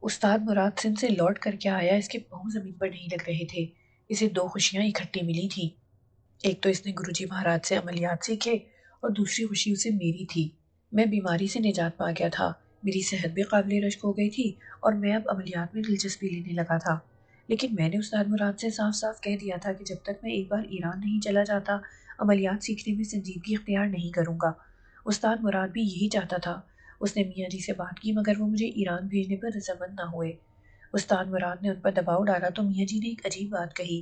استاد مراد سندھ سے لوٹ کر کے آیا، اس کے پاؤں زمین پر نہیں لگ رہے تھے۔ اسے دو خوشیاں اکٹھی ملی تھیں۔ ایک تو اس نے گروجی مہاراج سے عملیات سیکھے اور دوسری خوشی اسے میری تھی۔ میں بیماری سے نجات پا گیا تھا، میری صحت بھی قابل رشک ہو گئی تھی اور میں اب عملیات میں دلچسپی لینے لگا تھا۔ لیکن میں نے استاد مراد سے صاف صاف کہہ دیا تھا کہ جب تک میں ایک بار ایران نہیں چلا جاتا، عملیات سیکھنے میں سنجیدگی اختیار نہیں کروں گا۔ استاد مراد بھی یہی چاہتا تھا۔ اس نے میاں جی سے بات کی مگر وہ مجھے ایران بھیجنے پر رضامند نہ ہوئے۔ استاد مراد نے ان پر دباؤ ڈالا تو میاں جی نے ایک عجیب بات کہی: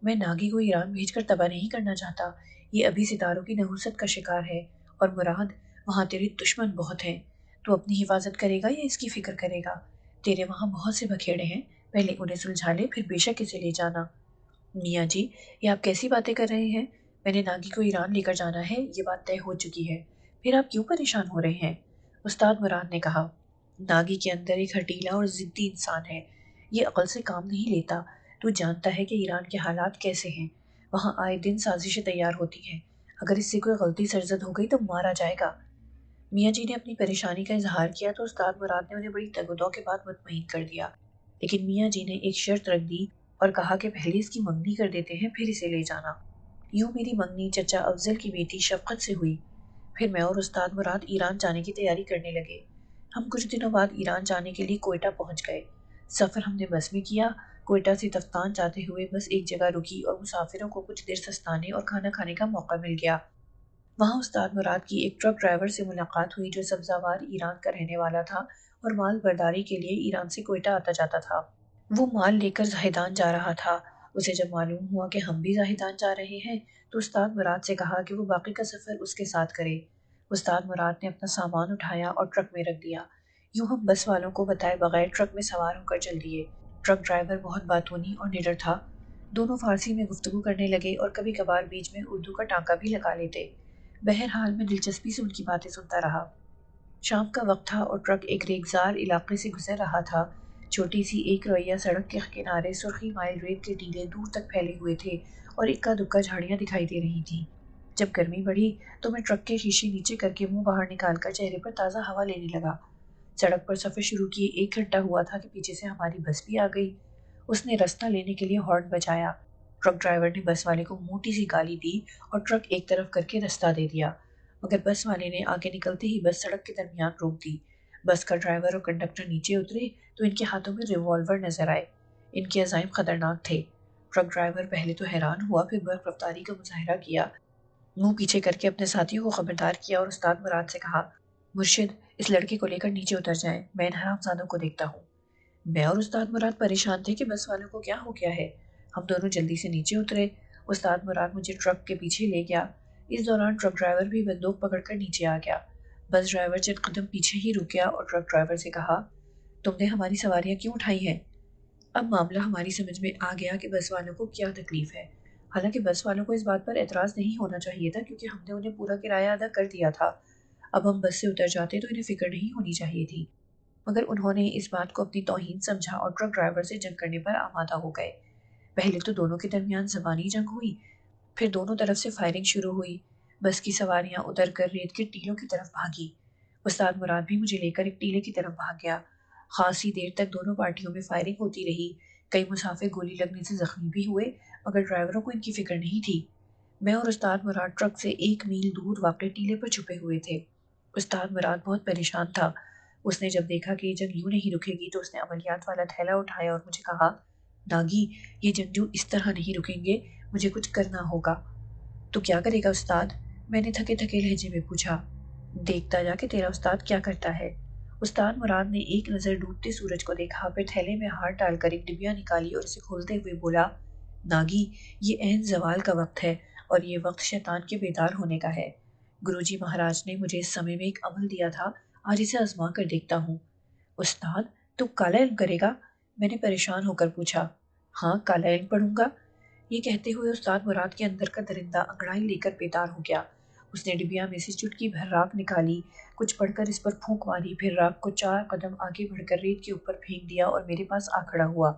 میں ناگی کو ایران بھیج کر تباہ نہیں کرنا چاہتا، یہ ابھی ستاروں کی نحوست کا شکار ہے، اور مراد وہاں تیرے دشمن بہت ہیں، تو اپنی حفاظت کرے گا یا اس کی فکر کرے گا؟ تیرے وہاں بہت سے بکھیڑے ہیں، پہلے انہیں سلجھا لے، پھر بے شک اسے لے جانا۔ میاں جی، یہ آپ کیسی باتیں کر رہے ہیں؟ میں نے ناگی کو ایران لے کر جانا ہے، یہ بات طے ہو چکی ہے، پھر آپ کیوں پریشان ہو رہے ہیں؟ استاد مراد نے کہا: ناگی کے اندر ایک ہٹیلا اور ضدی انسان ہے، یہ عقل سے کام نہیں لیتا۔ تو جانتا ہے کہ ایران کے حالات کیسے ہیں، وہاں آئے دن سازشیں تیار ہوتی ہیں، اگر اس سے کوئی غلطی سرزد ہو گئی تو مارا جائے گا۔ میاں جی نے اپنی پریشانی کا اظہار کیا تو استاد مراد نے انہیں بڑی تگ و دو کے بعد مطمئن کر دیا، لیکن میاں جی نے ایک شرط رکھ دی اور کہا کہ پہلے اس کی منگنی کر دیتے ہیں، پھر اسے لے جانا۔ یوں میری منگنی چچا افضل کی بیٹی شفقت سے ہوئی۔ پھر میں اور استاد مراد ایران جانے کی تیاری کرنے لگے۔ ہم کچھ دنوں بعد ایران جانے کے لیے کوئٹہ پہنچ گئے۔ سفر ہم نے بس میں کیا۔ کوئٹہ سے تفتان جاتے ہوئے بس ایک جگہ رکی اور مسافروں کو کچھ دیر سستانے اور کھانا کھانے کا موقع مل گیا۔ وہاں استاد مراد کی ایک ٹرک ڈرائیور سے ملاقات ہوئی جو سبزہ ایران کا رہنے والا تھا اور مال برداری کے لیے ایران سے کوئٹہ آتا جاتا تھا۔ وہ مال لے کر زاہدان جا رہا تھا۔ اسے جب معلوم ہوا کہ ہم بھی زاہدان جا رہے ہیں تو استاد مراد سے کہا کہ وہ باقی کا سفر اس کے ساتھ کرے۔ استاد مراد نے اپنا سامان اٹھایا اور ٹرک میں رکھ دیا۔ یوں ہم بس والوں کو بتائے بغیر ٹرک میں سوار ہو کر چل دیے۔ ٹرک ڈرائیور بہت باتونی اور نڈر تھا۔ دونوں فارسی میں گفتگو کرنے لگے اور کبھی کبھار بیچ میں اردو کا ٹانکا بھی لگا لیتے۔ بہرحال میں دلچسپی سے ان کی باتیں سنتا رہا۔ شام کا وقت تھا اور ٹرک ایک ریگزار علاقے سے گزر رہا تھا۔ چھوٹی سی ایک رویہ سڑک کے کنارے سرخی مائل ریت کے ٹیلے دور تک پھیلے ہوئے تھے اور اکا دکا جھاڑیاں دکھائی دے رہی تھیں۔ جب گرمی بڑھی تو میں ٹرک کے شیشے نیچے کر کے منہ باہر نکال کر چہرے پر تازہ ہوا لینے لگا۔ سڑک پر سفر شروع کیے 1 گھنٹہ ہوا تھا کہ پیچھے سے ہماری بس بھی آ گئی۔ اس نے رستہ لینے کے لیے ہارن بجایا۔ ٹرک ڈرائیور نے بس والے کو موٹی سی گالی دی اور ٹرک ایک طرف کر کے رستہ دے دیا، مگر بس والے نے آگے نکلتے ہی بس سڑک کے درمیان روک دی۔ بس کا ڈرائیور اور کنڈکٹر نیچے اترے تو ان کے ہاتھوں میں ریوالور نظر آئے۔ ان کے عزائم خطرناک تھے۔ ٹرک ڈرائیور پہلے تو حیران ہوا، پھر برق رفتاری کا مظاہرہ کیا، منہ پیچھے کر کے اپنے ساتھیوں کو خبردار کیا اور استاد مراد سے کہا: مرشد، اس لڑکے کو لے کر نیچے اتر جائیں، میں ان حرام زادوں کو دیکھتا ہوں۔ میں اور استاد مراد پریشان تھے کہ بس والوں کو کیا ہو گیا ہے۔ ہم دونوں جلدی سے نیچے اترے۔ استاد مراد مجھے ٹرک کے پیچھے لے گیا۔ اس دوران ٹرک ڈرائیور بھی بندوق پکڑ کر نیچے آ گیا۔ بس ڈرائیور چند قدم پیچھے ہی رکیا اور ٹرک ڈرائیور سے کہا: تم نے ہماری سواریاں کیوں اٹھائی ہیں؟ اب معاملہ ہماری سمجھ میں آ گیا کہ بس والوں کو کیا تکلیف ہے۔ حالانکہ بس والوں کو اس بات پر اعتراض نہیں ہونا چاہیے تھا کیونکہ ہم نے انہیں پورا کرایہ ادا کر دیا تھا۔ اب ہم بس سے اتر جاتے تو انہیں فکر نہیں ہونی چاہیے تھی، مگر انہوں نے اس بات کو اپنی توہین سمجھا اور ٹرک ڈرائیور سے جنگ کرنے پر آمادہ ہو گئے۔ پہلے تو دونوں کے درمیان زبانی جنگ ہوئی، پھر دونوں طرف سے فائرنگ شروع ہوئی۔ بس کی سواریاں اتر کر ریت کے ٹیلوں کی طرف بھاگی۔ استاد مراد بھی مجھے لے کر ایک ٹیلے کی طرف بھاگ گیا۔ خاصی دیر تک دونوں پارٹیوں میں فائرنگ ہوتی رہی۔ کئی مسافر گولی لگنے سے زخمی بھی ہوئے، مگر ڈرائیوروں کو ان کی فکر نہیں تھی۔ میں اور استاد مراد ٹرک سے 1 میل دور واقع ٹیلے پر چھپے ہوئے تھے۔ استاد مراد بہت پریشان تھا۔ اس نے جب دیکھا کہ یہ جنگ یوں نہیں رکے گی تو اس نے عملیات والا تھیلا اٹھایا اور مجھے کہا: ناگی، یہ جنگجو اس طرح نہیں رکیں گے، مجھے کچھ کرنا ہوگا۔ تو کیا کرے گا استاد؟ میں نے تھکے تھکے لہجے میں پوچھا۔ دیکھتا جا کہ تیرا استاد کیا کرتا ہے۔ استاد مراد نے ایک نظر ڈوبتے سورج کو دیکھا، پھر تھیلے میں ہاتھ ڈال کر ایک ڈبیا نکالی اور اسے کھولتے ہوئے بولا: ناگی، یہ عین زوال کا وقت ہے اور یہ وقت شیطان کے بیدار ہونے کا ہے۔ گروجی مہاراج نے مجھے اس سمے میں ایک عمل دیا تھا، آج اسے آزما کر دیکھتا ہوں۔ استاد، تو کالا علم کرے گا؟ میں نے پریشان ہو کر پوچھا۔ ہاں، کالا علم پڑھوں گا۔ یہ کہتے ہوئے استاد مراد کے اندر کا درندہ انگڑائی لے کر بیدار ہو گیا۔ اس نے ڈبیا میں سے چٹکی بھر راکھ نکالی، کچھ پڑھ کر اس پر پھونک ماری، پھر راکھ کو 4 قدم آگے بڑھ کر ریت کے اوپر پھینک دیا اور میرے پاس آ کھڑا ہوا۔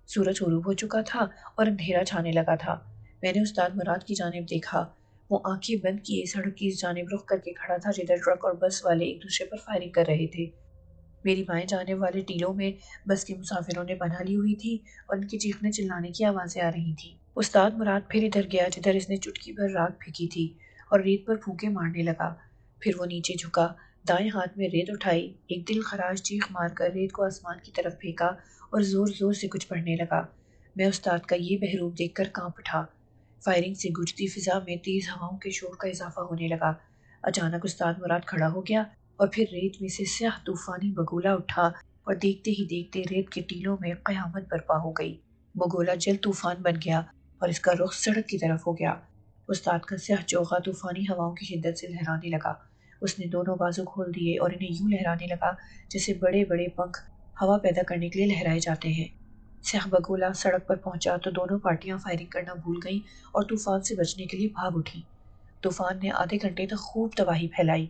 سورج غروب ہو چکا تھا اور اندھیرا چھانے لگا تھا۔ میں نے استاد مراد کی جانب دیکھا۔ وہ آنکھیں بند کیے سڑک کی اس جانب رخ کر کے کھڑا تھا جدھر ٹرک اور بس والے ایک دوسرے پر فائرنگ کر رہے تھے۔ میری مائیں جانے والے ٹیلوں میں بس کے مسافروں نے پناہ لی ہوئی تھی اور ان کے چیخنے چلانے کی آوازیں آ رہی تھیں۔ استاد مراد پھر ادھر گیا جدھر اس نے چٹکی بھر راکھ پھینکی تھی اور ریت پر پھونکے مارنے لگا۔ پھر وہ نیچے جھکا، دائیں ہاتھ میں ریت اٹھائی، ایک دل خراش چیخ مار کر ریت کو آسمان کی طرف پھینکا اور زور زور سے کچھ پڑھنے لگا۔ میں استاد کا یہ بحروب دیکھ کر کانپ اٹھا۔ فائرنگ سے گونجتی فضا میں تیز ہواؤں کے شور کا اضافہ ہونے لگا۔ اچانک استاد مراد کھڑا ہو گیا اور پھر ریت میں سے سیاہ طوفانی بگولا اٹھا اور دیکھتے ہی دیکھتے ریت کے ٹیلوں میں قیامت برپا ہو گئی۔ بگولا جل طوفان بن گیا اور اس کا رخ سڑک کی طرف ہو گیا۔ استاد کا سیاہ چوغا طوفانی ہواؤں کی شدت سے لہرانے لگا۔ اس نے دونوں بازو کھول دیے اور انہیں یوں لہرانے لگا جیسے بڑے بڑے پنکھ ہوا پیدا کرنے کے لیے لہرائے جاتے ہیں۔ سیاہ بگولا سڑک پر پہنچا تو دونوں پارٹیاں فائرنگ کرنا بھول گئیں اور طوفان سے بچنے کے لیے بھاگ اٹھیں۔ طوفان نے آدھے گھنٹے تک خوب تباہی پھیلائی۔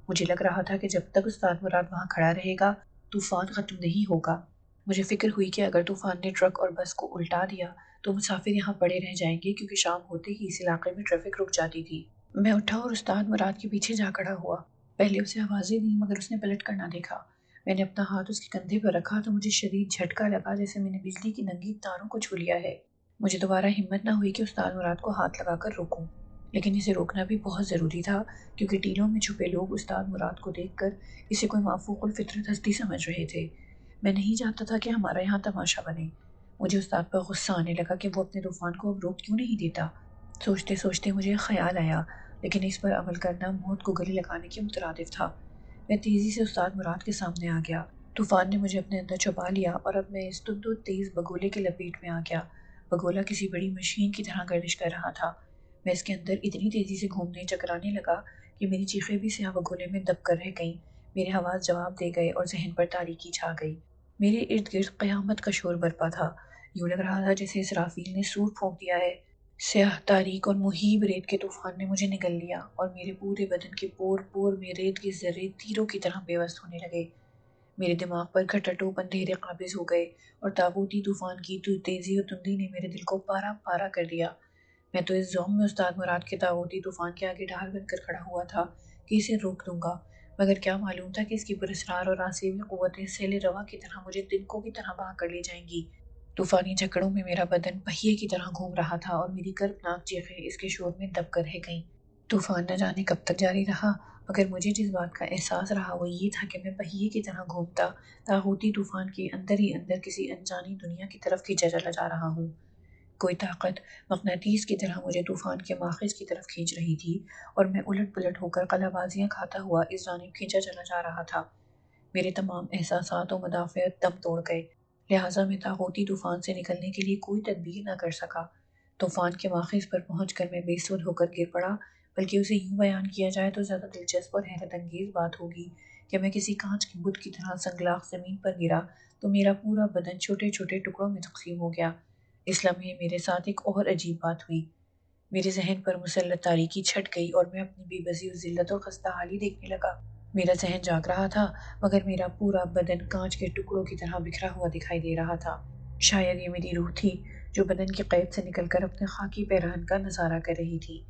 مجھے لگ رہا تھا کہ جب تک استاد مراد وہاں کھڑا رہے گا طوفان ختم نہیں ہوگا۔ مجھے فکر ہوئی کہ اگر طوفان نے ٹرک اور بس کو الٹا دیا تو مسافر یہاں پڑے رہ جائیں گے، کیونکہ شام ہوتے ہی اس علاقے میں ٹریفک رک جاتی تھی۔ میں اٹھا اور استاد مراد کے پیچھے جا کھڑا ہوا۔ پہلے اسے آوازیں دیں مگر اس نے پلٹ کر نہ دیکھا۔ میں نے اپنا ہاتھ اس کے کندھے پر رکھا تو مجھے شدید جھٹکا لگا، جیسے میں نے بجلی کی ننگی تاروں کو چھو لیا ہے۔ مجھے دوبارہ ہمت نہ ہوئی کہ استاد مراد کو ہاتھ لگا کر روکوں، لیکن اسے روکنا بھی بہت ضروری تھا، کیونکہ ٹیلوں میں چھپے لوگ استاد مراد کو دیکھ کر اسے کوئی مافوق الفطرت ہستی سمجھ رہے تھے۔ میں نہیں چاہتا تھا کہ ہمارا یہاں تماشا بنے۔ مجھے استاد پر غصہ آنے لگا کہ وہ اپنے طوفان کو اب روک کیوں نہیں دیتا۔ سوچتے سوچتے مجھے خیال آیا، لیکن اس پر عمل کرنا موت کو گلے لگانے کے مترادف تھا۔ میں تیزی سے استاد مراد کے سامنے آ گیا۔ طوفان نے مجھے اپنے اندر چھپا لیا اور اب میں اس تند و تیز بگولے کے لپیٹ میں آ گیا۔ بگولا کسی بڑی مشین کی طرح گردش کر رہا تھا۔ میں اس کے اندر اتنی تیزی سے گھومنے چکرانے لگا کہ میری چیخیں بھی سیاہ بگولے میں دب کر رہ گئیں۔ میرے حواس جواب دے گئے اور ذہن پر تاریکی چھا گئی۔ میرے ارد گرد قیامت کا شور برپا تھا۔ یوں لگ رہا تھا جیسے اسرافیل نے سور پھونک دیا ہے۔ سیاہ تاریک اور مہیب ریت کے طوفان نے مجھے نگل لیا اور میرے پورے بدن کے پور پور میں ریت کے ذرے تیروں کی طرح بے وس ہونے لگے۔ میرے دماغ پر گھٹاٹوپ اندھیرے قابض ہو گئے اور تاغوتی طوفان کی تیزی اور تندی نے میرے دل کو پارا پارا کر دیا۔ میں تو اس ذوم میں استاد مراد کے تاغوتی طوفان کے آگے ڈھال بن کر کھڑا ہوا تھا کہ اسے روک دوں گا، مگر کیا معلوم تھا کہ اس کی پراسرار اور آسیبی قوتیں سیل رواں کی طرح مجھے تنکوں کی طرح بہا کر لے جائیں گی۔ طوفانی جھکڑوں میں میرا بدن پہیے کی طرح گھوم رہا تھا اور میری کربناک چیخیں اس کے شور میں دب کر رہ گئیں۔ طوفان نہ جانے کب تک جاری رہا، مگر مجھے جس بات کا احساس رہا وہ یہ تھا کہ میں پہیے کی طرح گھومتا طاغوتی طوفان کے اندر ہی اندر کسی انجانی دنیا کی طرف کھینچا چلا جا رہا ہوں۔ کوئی طاقت مقناطیس کی طرح مجھے طوفان کے ماخذ کی طرف کھینچ رہی تھی اور میں الٹ پلٹ ہو کر قلہ بازیاں کھاتا ہوا اس جانب کھینچا چلا جا رہا تھا۔ میرے تمام احساسات و مدافعت دم توڑ گئے، لہٰذا میں طاغوتی طوفان سے نکلنے کے لیے کوئی تدبیر نہ کر سکا۔ طوفان کے ماخذ پر پہنچ کر میں بے سود ہو کر گر پڑا، بلکہ اسے یوں بیان کیا جائے تو زیادہ دلچسپ اور حیرت انگیز بات ہوگی کہ میں کسی کانچ کے بت کی طرح سنگلاخ زمین پر گرا تو میرا پورا بدن چھوٹے چھوٹے ٹکڑوں میں تقسیم ہو گیا۔ اس لمحے میرے ساتھ ایک اور عجیب بات ہوئی۔ میرے ذہن پر مسلط تاریکی چھٹ گئی اور میں اپنی بے بسی و ذلت اور خستہ حالی دیکھنے لگا۔ میرا ذہن جاگ رہا تھا مگر میرا پورا بدن کانچ کے ٹکڑوں کی طرح بکھرا ہوا دکھائی دے رہا تھا۔ شاید یہ میری روح تھی جو بدن کی قید سے نکل کر اپنے خاکی پیرہن کا نظارہ کر رہی تھی۔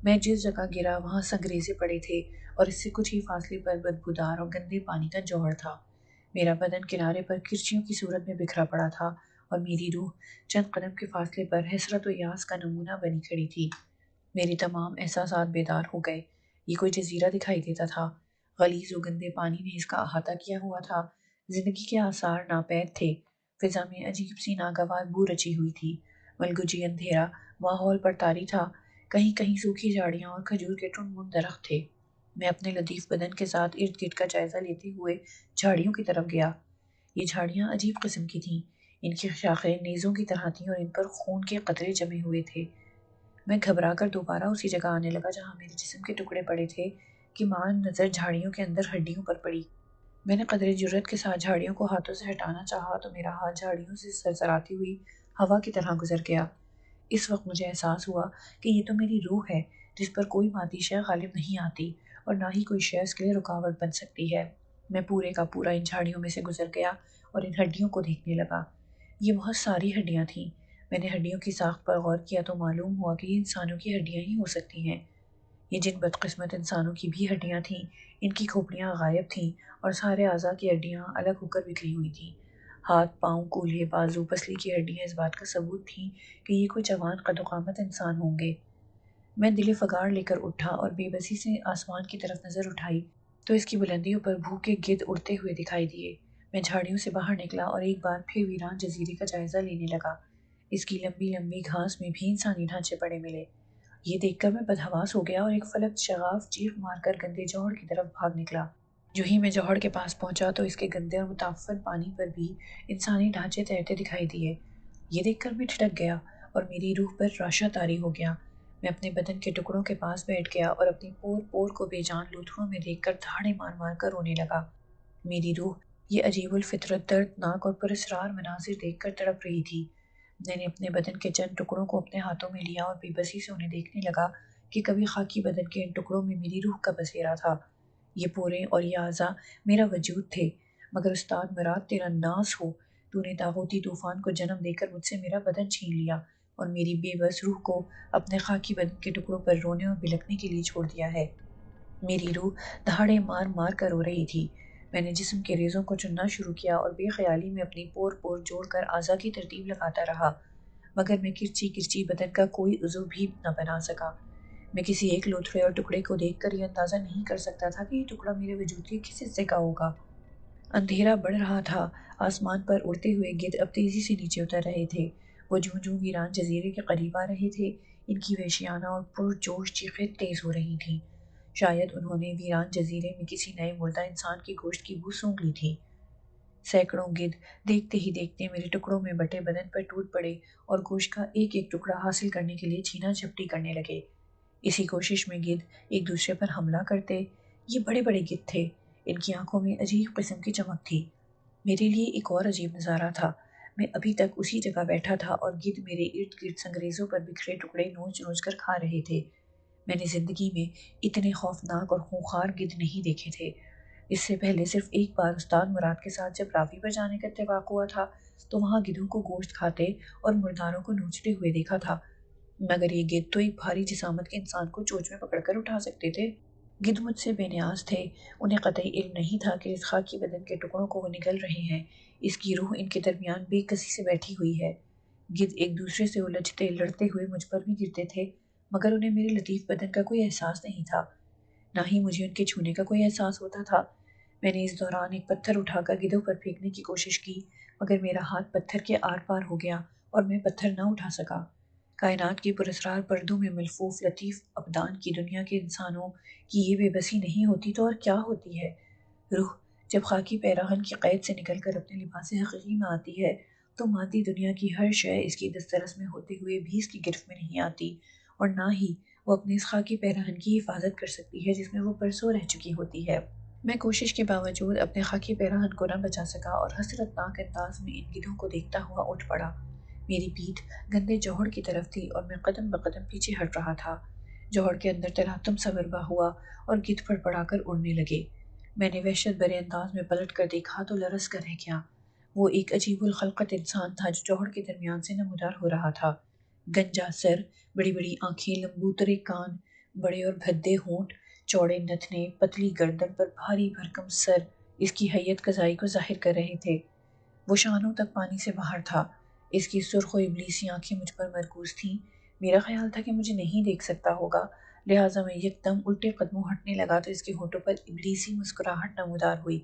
میں جس جگہ گرا وہاں سنگریزے پڑے تھے اور اس سے کچھ ہی فاصلے پر بدبودار اور گندے پانی کا جوہر تھا۔ میرا بدن کنارے پر کرچیوں کی صورت میں بکھرا پڑا تھا اور میری روح چند قدم کے فاصلے پر حسرت و یاس کا نمونہ بنی کھڑی تھی۔ میری تمام احساسات بیدار ہو گئے۔ یہ کوئی جزیرہ دکھائی دیتا تھا۔ غلیظ و گندے پانی نے اس کا احاطہ کیا ہوا تھا۔ زندگی کے آثار ناپید تھے۔ فضا میں عجیب سی ناگوار بو رچی ہوئی تھی۔ ملگوجی اندھیرا ماحول پر طاری تھا۔ کہیں کہیں سوکھی جھاڑیاں اور کھجور کے ٹنڈ منڈ درخت تھے۔ میں اپنے لطیف بدن کے ساتھ ارد گرد کا جائزہ لیتے ہوئے جھاڑیوں کی طرف گیا۔ یہ جھاڑیاں عجیب قسم کی تھیں۔ ان کی شاخیں نیزوں کی طرح تھیں اور ان پر خون کے قطرے جمے ہوئے تھے۔ میں گھبرا کر دوبارہ اسی جگہ آنے لگا جہاں میرے جسم کے ٹکڑے پڑے تھے کہ مان نظر جھاڑیوں کے اندر ہڈیوں پر پڑی۔ میں نے قدرے جرأت کے ساتھ جھاڑیوں کو ہاتھوں سے ہٹانا چاہا تو میرا ہاتھ جھاڑیوں سے سرسراتی ہوئی ہوا کی طرح گزر گیا۔ اس وقت مجھے احساس ہوا کہ یہ تو میری روح ہے جس پر کوئی مادی شے غالب نہیں آتی اور نہ ہی کوئی شے اس کے لیے رکاوٹ بن سکتی ہے۔ میں پورے کا پورا ان جھاڑیوں میں سے گزر گیا اور ان ہڈیوں کو دیکھنے لگا۔ یہ بہت ساری ہڈیاں تھیں۔ میں نے ہڈیوں کی ساخت پر غور کیا تو معلوم ہوا کہ یہ انسانوں کی ہڈیاں ہی ہو سکتی ہیں۔ یہ جن بدقسمت انسانوں کی بھی ہڈیاں تھیں، ان کی کھوپڑیاں غائب تھیں اور سارے اعضاء کی ہڈیاں الگ ہو کر بکھری ہوئی تھیں۔ ہاتھ، پاؤں، کولہے، بازو، پسلی کی ہڈیاں اس بات کا ثبوت تھیں کہ یہ کوئی جوان قد و قامت انسان ہوں گے۔ میں دل فگار لے کر اٹھا اور بے بسی سے آسمان کی طرف نظر اٹھائی تو اس کی بلندیوں پر بھوکے گدھ اڑتے ہوئے دکھائی دیے۔ میں جھاڑیوں سے باہر نکلا اور ایک بار پھر ویران جزیرے کا جائزہ لینے لگا۔ اس کی لمبی لمبی گھاس میں بھی انسانی ڈھانچے پڑے ملے۔ یہ دیکھ کر میں بدحواس ہو گیا اور ایک فلک شغاف چیخ مار کر گندے جوہڑ کی طرف بھاگ نکلا۔ جو ہی میں جوہڑ کے پاس پہنچا تو اس کے گندے اور متعفن پانی پر بھی انسانی ڈھانچے تیرتے دکھائی دیے۔ یہ دیکھ کر میں ٹھٹک گیا اور میری روح پر راشا طاری ہو گیا۔ میں اپنے بدن کے ٹکڑوں کے پاس بیٹھ گیا اور اپنی پور پور کو بے جان لوتھڑوں میں دیکھ کر دھاڑے مار مار کر رونے لگا۔ میری روح یہ عجیب الفطرت دردناک اور پراسرار مناظر دیکھ کر تڑپ رہی تھی۔ میں نے اپنے بدن کے چند ٹکڑوں کو اپنے ہاتھوں میں لیا اور بے بسی سے انہیں دیکھنے لگا کہ کبھی خاکی بدن کے ان ٹکڑوں میں میری روح کا بسیرا تھا۔ یہ پورے اور یہ اعضاء میرا وجود تھے۔ مگر استاد مراد تیرا ناز ہو، تو نے طاغوتی طوفان کو جنم دے کر مجھ سے میرا بدن چھین لیا اور میری بے بس روح کو اپنے خاکی بدن کے ٹکڑوں پر رونے اور بلکنے کے لیے چھوڑ دیا ہے۔ میری روح دہاڑے مار مار کر رو رہی تھی۔ میں نے جسم کے ریزوں کو چننا شروع کیا اور بے خیالی میں اپنی پور پور جوڑ کر اعضاء کی ترتیب لگاتا رہا، مگر میں کرچی کرچی بدن کا کوئی عضو بھی نہ بنا سکا۔ میں کسی ایک لوتھڑے اور ٹکڑے کو دیکھ کر یہ اندازہ نہیں کر سکتا تھا کہ یہ ٹکڑا میرے وجود کے کس حصے کا ہوگا۔ اندھیرا بڑھ رہا تھا۔ آسمان پر اڑتے ہوئے گدھ اب تیزی سے نیچے اتر رہے تھے۔ وہ جوں جوں ویران جزیرے کے قریب آ رہے تھے، ان کی وحشیانہ اور پرجوش چیخیں تیز ہو رہی تھیں۔ شاید انہوں نے ویران جزیرے میں کسی نئے مردہ انسان کی گوشت کی بو سونگھ لی تھی۔ سینکڑوں گدھ دیکھتے ہی دیکھتے میرے ٹکڑوں میں بٹے بدن پر ٹوٹ پڑے اور گوشت کا ایک ایک ٹکڑا حاصل کرنے کے لیے چھینا جھپٹی کرنے لگے۔ اسی کوشش میں گدھ ایک دوسرے پر حملہ کرتے۔ یہ بڑے بڑے گدھ تھے، ان کی آنکھوں میں عجیب قسم کی چمک تھی۔ میرے لیے ایک اور عجیب نظارہ تھا۔ میں ابھی تک اسی جگہ بیٹھا تھا اور گدھ میرے ارد گرد سنگریزوں پر بکھرے ٹکڑے نوچ نوچ کر کھا رہے تھے۔ میں نے زندگی میں اتنے خوفناک اور خونخوار گدھ نہیں دیکھے تھے۔ اس سے پہلے صرف ایک بار استاد مراد کے ساتھ جب راوی پر جانے کا اتفاق ہوا تھا تو وہاں گدھوں کو گوشت کھاتے اور مرداروں کو نوچتے ہوئے دیکھا تھا، مگر یہ گدھ تو ایک بھاری جسامت کے انسان کو چونچ میں پکڑ کر اٹھا سکتے تھے۔ گدھ مجھ سے بے نیاز تھے، انہیں قطعی علم نہیں تھا کہ اس خاکی بدن کے ٹکڑوں کو وہ نگل رہے ہیں، اس کی روح ان کے درمیان بے کسی سے بیٹھی ہوئی ہے۔ گدھ ایک دوسرے سے الجھتے لڑتے ہوئے مجھ پر بھی گرتے تھے، مگر انہیں میرے لطیف بدن کا کوئی احساس نہیں تھا، نہ ہی مجھے ان کے چھونے کا کوئی احساس ہوتا تھا۔ میں نے اس دوران ایک پتھر اٹھا کر گدھوں پر پھینکنے کی کوشش کی، مگر میرا ہاتھ پتھر کے آر پار ہو گیا اور میں پتھر نہ اٹھا سکا۔ کائنات کی پراسرار پردوں میں ملفوف لطیف ابدان کی دنیا کے انسانوں کی یہ بے بسی نہیں ہوتی تو اور کیا ہوتی ہے؟ روح جب خاکی پیراہن کی قید سے نکل کر اپنے لباس حقیقی میں آتی ہے تو مادی دنیا کی ہر شے اس کی دسترس میں ہوتے ہوئے بھی اس کی گرفت میں نہیں آتی، اور نہ ہی وہ اپنے اس خاکی پیراہن کی حفاظت کر سکتی ہے جس میں وہ برسوں رہ چکی ہوتی ہے۔ میں کوشش کے باوجود اپنے خاکی پیراہن کو نہ بچا سکا اور حسرتناک انداز میں ان گدھوں کو دیکھتا ہوا اٹھ پڑا۔ میری پیٹھ گندے جوہڑ کی طرف تھی اور میں قدم بقدم پیچھے ہٹ رہا تھا۔ جوہڑ کے اندر تلاطم سا برپا ہوا اور گدھ پڑپڑا کر اڑنے لگے۔ میں نے وحشت بھرے انداز میں پلٹ کر دیکھا تو لرز کر رہ گیا۔ وہ ایک عجیب الخلقت انسان تھا جو جوہڑ کے درمیان سے نمودار ہو رہا تھا۔ گنجا سر، بڑی بڑی آنکھیں، لمبوترے کان، بڑے اور بھدے ہونٹ، چوڑے نتنے، پتلی گردن پر بھاری بھرکم سر اس کی حیت قضائی کو ظاہر کر رہے تھے۔ وہ شانوں تک پانی سے باہر تھا۔ اس کی سرخ و ابلیسی آنکھیں مجھ پر مرکوز تھیں۔ میرا خیال تھا کہ مجھے نہیں دیکھ سکتا ہوگا، لہٰذا میں یکدم الٹے قدموں ہٹنے لگا تو اس کے ہونٹوں پر ابلیسی مسکراہٹ نمودار ہوئی۔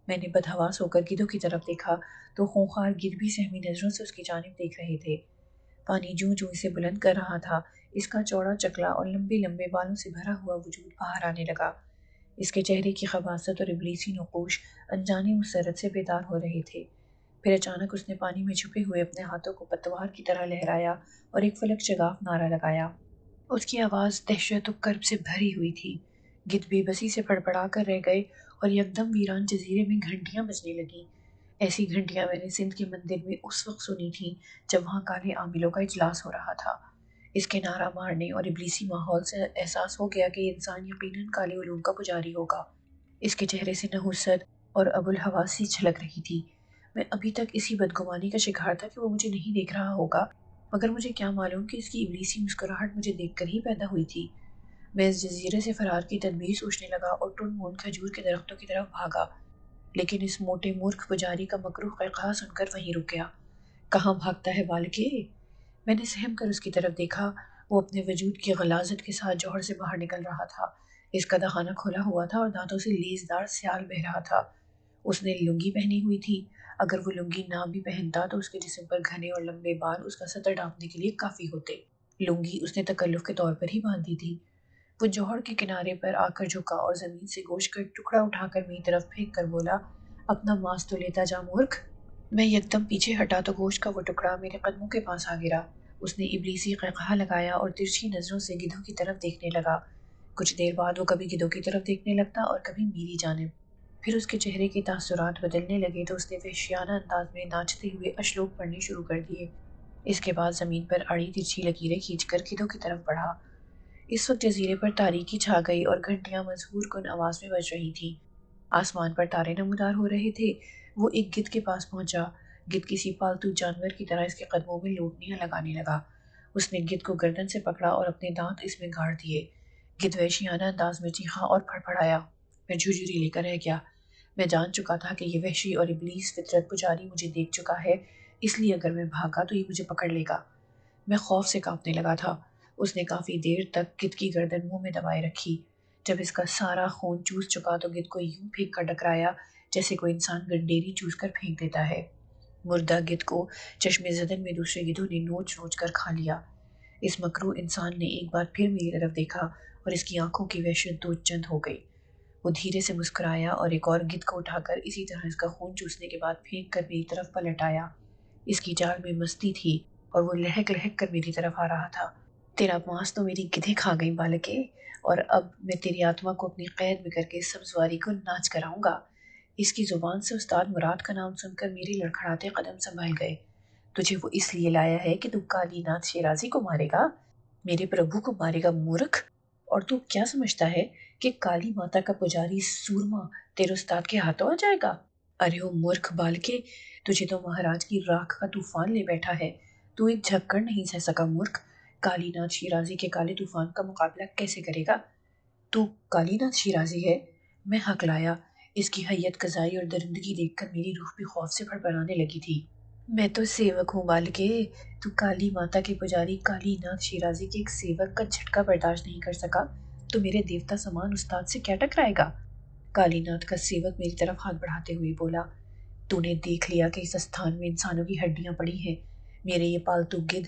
میں نے بدحواس ہو کر گدھوں کی طرف دیکھا تو خونخوار گدھ بھی سہمی نظروں سے اس کی جانب دیکھ رہے تھے۔ پانی جوں جوں اسے بلند کر رہا تھا، اس کا چوڑا چکلا اور لمبے لمبے بالوں سے بھرا ہوا وجود باہر آنے لگا۔ اس کے چہرے کی خباثت اور ابلیسی نقوش انجانی مسرت سے بیدار ہو رہے تھے۔ پھر اچانک اس نے پانی میں چھپے ہوئے اپنے ہاتھوں کو پتوار کی طرح لہرایا اور ایک فلک شگاف نعرہ لگایا۔ اس کی آواز دہشت و کرب سے بھری ہوئی تھی۔ گدھ بے بسی سے پڑپڑا کر رہ گئے اور یکدم ویران جزیرے میں گھنٹیاں بجنے لگیں۔ ایسی گھنٹیاں میں نے سندھ کے مندر میں اس وقت سنی تھیں جب وہاں کالے عاملوں کا اجلاس ہو رہا تھا۔ اس کے نعرہ مارنے اور ابلیسی ماحول سے احساس ہو گیا کہ یہ انسان یقیناً کالے علوم کا پجاری ہوگا۔ اس کے چہرے سے نحوست اور ابوالحواسی جھلک رہی تھی۔ میں ابھی تک اسی بدگمانی کا شکار تھا کہ وہ مجھے نہیں دیکھ رہا ہوگا، مگر مجھے کیا معلوم کہ اس کی ابلیسی مسکراہٹ مجھے دیکھ کر ہی پیدا ہوئی تھی۔ میں اس جزیرے سے فرار کی تدبیر سوچنے لگا اور ٹن مون کھجور کے درختوں کی طرف بھاگا، لیکن اس موٹے مورکھ پجاری کا مکروہ قہقہا سن کر وہیں رک گیا۔ کہاں بھاگتا ہے بالکہ؟ میں نے سہم کر اس کی طرف دیکھا۔ وہ اپنے وجود کی غلاظت کے ساتھ جوہر سے باہر نکل رہا تھا۔ اس کا دہانہ کھلا ہوا تھا اور دانتوں سے لیزدار سیال بہہ رہا تھا۔ اس نے لنگی پہنی ہوئی تھی۔ اگر وہ لنگی نہ بھی پہنتا تو اس کے جسم پر گھنے اور لمبے بال اس کا سطر ڈھانپنے کے لیے کافی ہوتے۔ لنگی اس نے تکلف کے طور پر ہی باندھی تھی۔ وہ جوہر کے کنارے پر آ کر جھکا اور زمین سے گوشت کا ایک ٹکڑا اٹھا کر میری طرف پھینک کر بولا، اپنا ماس تو لیتا جا مورکھ۔ میں یکدم پیچھے ہٹا تو گوشت کا وہ ٹکڑا میرے قدموں کے پاس آ گرا۔ اس نے ابلیسی قہقہا لگایا اور ترچھی نظروں سے گدھوں کی طرف دیکھنے لگا۔ کچھ دیر بعد وہ کبھی گدھوں کی طرف دیکھنے لگتا اور کبھی میری جانب۔ پھر اس کے چہرے کے تاثرات بدلنے لگے تو اس نے وحشیانہ انداز میں ناچتے ہوئے اشلوک پڑھنے شروع کر دیے۔ اس کے بعد زمین پر اڑی ترچھی لکیریں کھینچ کر گدھوں کی طرف بڑھا۔ اس وقت جزیرے پر تاریکی چھا گئی اور گھنٹیاں مظہور کن آواز میں بج رہی تھیں۔ آسمان پر تارے نمودار ہو رہے تھے۔ وہ ایک گدھ کے پاس پہنچا۔ گدھ کسی پالتو جانور کی طرح اس کے قدموں میں لوٹنیاں لگانے لگا۔ اس نے گدھ کو گردن سے پکڑا اور اپنے دانت اس میں گاڑ دیے۔ گدھ وحشیانہ انداز میں چیخا اور پھڑپڑایا۔ میں جھرجھری لے کر رہ گیا۔ میں جان چکا تھا کہ یہ وحشی اور ابلیس فطرت پجاری مجھے دیکھ چکا ہے، اس لیے اگر میں بھاگا تو یہ مجھے پکڑ لے گا۔ میں خوف سے کانپنے لگا تھا۔ اس نے کافی دیر تک گدھ کی گردن منہ میں دبائے رکھی۔ جب اس کا سارا خون چوس چکا تو گدھ کو یوں پھینک کر ڈکرایا جیسے کوئی انسان گنڈیری چوس کر پھینک دیتا ہے۔ مردہ گدھ کو چشم زدن میں دوسرے گدھوں نے نوچ نوچ کر کھا لیا۔ اس مکروہ انسان نے ایک بار پھر میری طرف دیکھا اور اس کی آنکھوں کی وحشت دو چند ہو گئی۔ وہ دھیرے سے مسکرایا اور ایک اور گدھ کو اٹھا کر اسی طرح اس کا خون چوسنے کے بعد پھینک کر میری طرف پلٹ آیا۔ اس کی چال میں مستی تھی اور وہ لہک لہک کر میری طرف آ رہا تھا۔ تیرا ماس تو میری گدھیں کھا گئی بالکہ، اور اب میں تیری آتما کو اپنی قید میں کر کے سبزواری کو ناچ کراؤں گا۔ اس کی زبان سے استاد مراد کا نام سن کر میرے لڑکھڑاتے قدم سنبھل گئے۔ تجھے وہ اس لیے لایا ہے کہ تو کالی ناتھ شیرازی کو مارے گا، میرے پربھو کو مارے گا مورکھ؟ اور تو کیا سمجھتا ہے کہ کالی ماتا کا پجاری سورما تیرے استاد کے ہاتھوں آ جائے گا؟ ارے او مورکھ بالکہ، تجھے تو مہاراج کی راکھ کا طوفان لے بیٹھا ہے۔ تو ایک جھکڑ نہیں سہ سکا مورکھ۔ کالی ناتھ شیرازی کے کالے طوفان کا مقابلہ کیسے کرے گا؟ تو کالی ناتھ شیرازی ہے؟ میں ہکلایا۔ اس کی حیت قضائی اور درندگی دیکھ کر میری روح بھی خوف سے پھڑپڑانے لگی تھی۔ میں تو سیوک ہوں بالکہ، تو کالی ماتا کے پجاری کالی ناتھ شیرازی کے ایک سیوک کا جھٹکا برداشت نہیں کر سکا تو میرے دیوتا سمان استاد سے کیا ٹکرائے گا؟ کالی ناتھ کا سیوک میری طرف ہاتھ بڑھاتے ہوئے بولا، تو نے دیکھ لیا کہ اس استھان میں انسانوں کی ہڈیاں پڑی ہیں۔ میرے یہ پالتو گدھ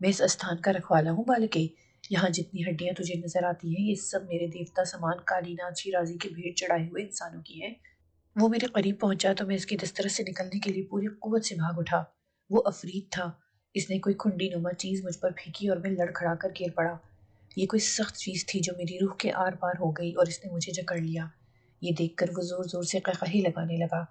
میں اس استھان کا رکھوالا ہوں بالکہ۔ یہاں جتنی ہڈیاں تجھے نظر آتی ہیں یہ سب میرے دیوتا سمان کالی ناتھ شیرازی کے بھیڑ چڑھائے ہوئے انسانوں کی ہیں۔ وہ میرے قریب پہنچا تو میں اس کی دسترس سے نکلنے کے لیے پوری قوت سے بھاگ اٹھا۔ وہ عفریت تھا۔ اس نے کوئی کھنڈی نما چیز مجھ پر پھینکی اور میں لڑکھڑا کر گر پڑا۔ یہ کوئی سخت چیز تھی جو میری روح کے آر پار ہو گئی اور اس نے مجھے جکڑ لیا۔ یہ دیکھ کر وہ زور زور سے قہقہے لگانے لگا۔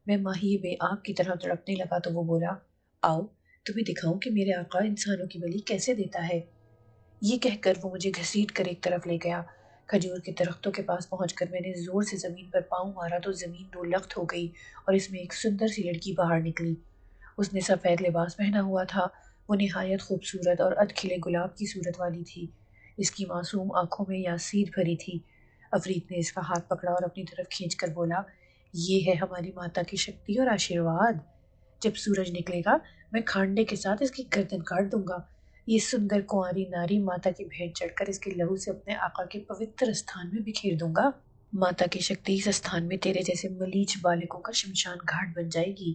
میں ماہی بے آب کی طرح تڑپنے لگا تو وہ بولا، آؤ تمہیں دکھاؤں کہ میرے آقا انسانوں کی بلی کیسے دیتا ہے۔ یہ کہہ کر وہ مجھے گھسیٹ کر ایک طرف لے گیا۔ کھجور کے درختوں کے پاس پہنچ کر میں نے زور سے زمین پر پاؤں مارا تو زمین دو لخت ہو گئی اور اس میں ایک سندر سی لڑکی باہر نکلی۔ اس نے سفید لباس پہنا ہوا تھا۔ وہ نہایت خوبصورت اور ادھ کھلے گلاب کی صورت والی تھی۔ اس کی معصوم آنکھوں میں یاسیر بھری تھی۔ عفریت نے اس کا ہاتھ پکڑا اور اپنی طرف کھینچ کر بولا، یہ ہے ہماری ماتا کی شکتی اور آشیرواد۔ جب سورج نکلے گا میں کھانڈے کے ساتھ اس کی گردن کاٹ دوں گا۔ یہ سندر کنواری ناری ماتا کی بھیڑ چڑھ کر اس کے لہو سے اپنے آقا کے پوتر استھان میں بکھیر دوں گا۔ ماتا کی شکتی اس استھان میں تیرے جیسے ملیچ بالکوں کا شمشان گھاٹ بن جائے گی۔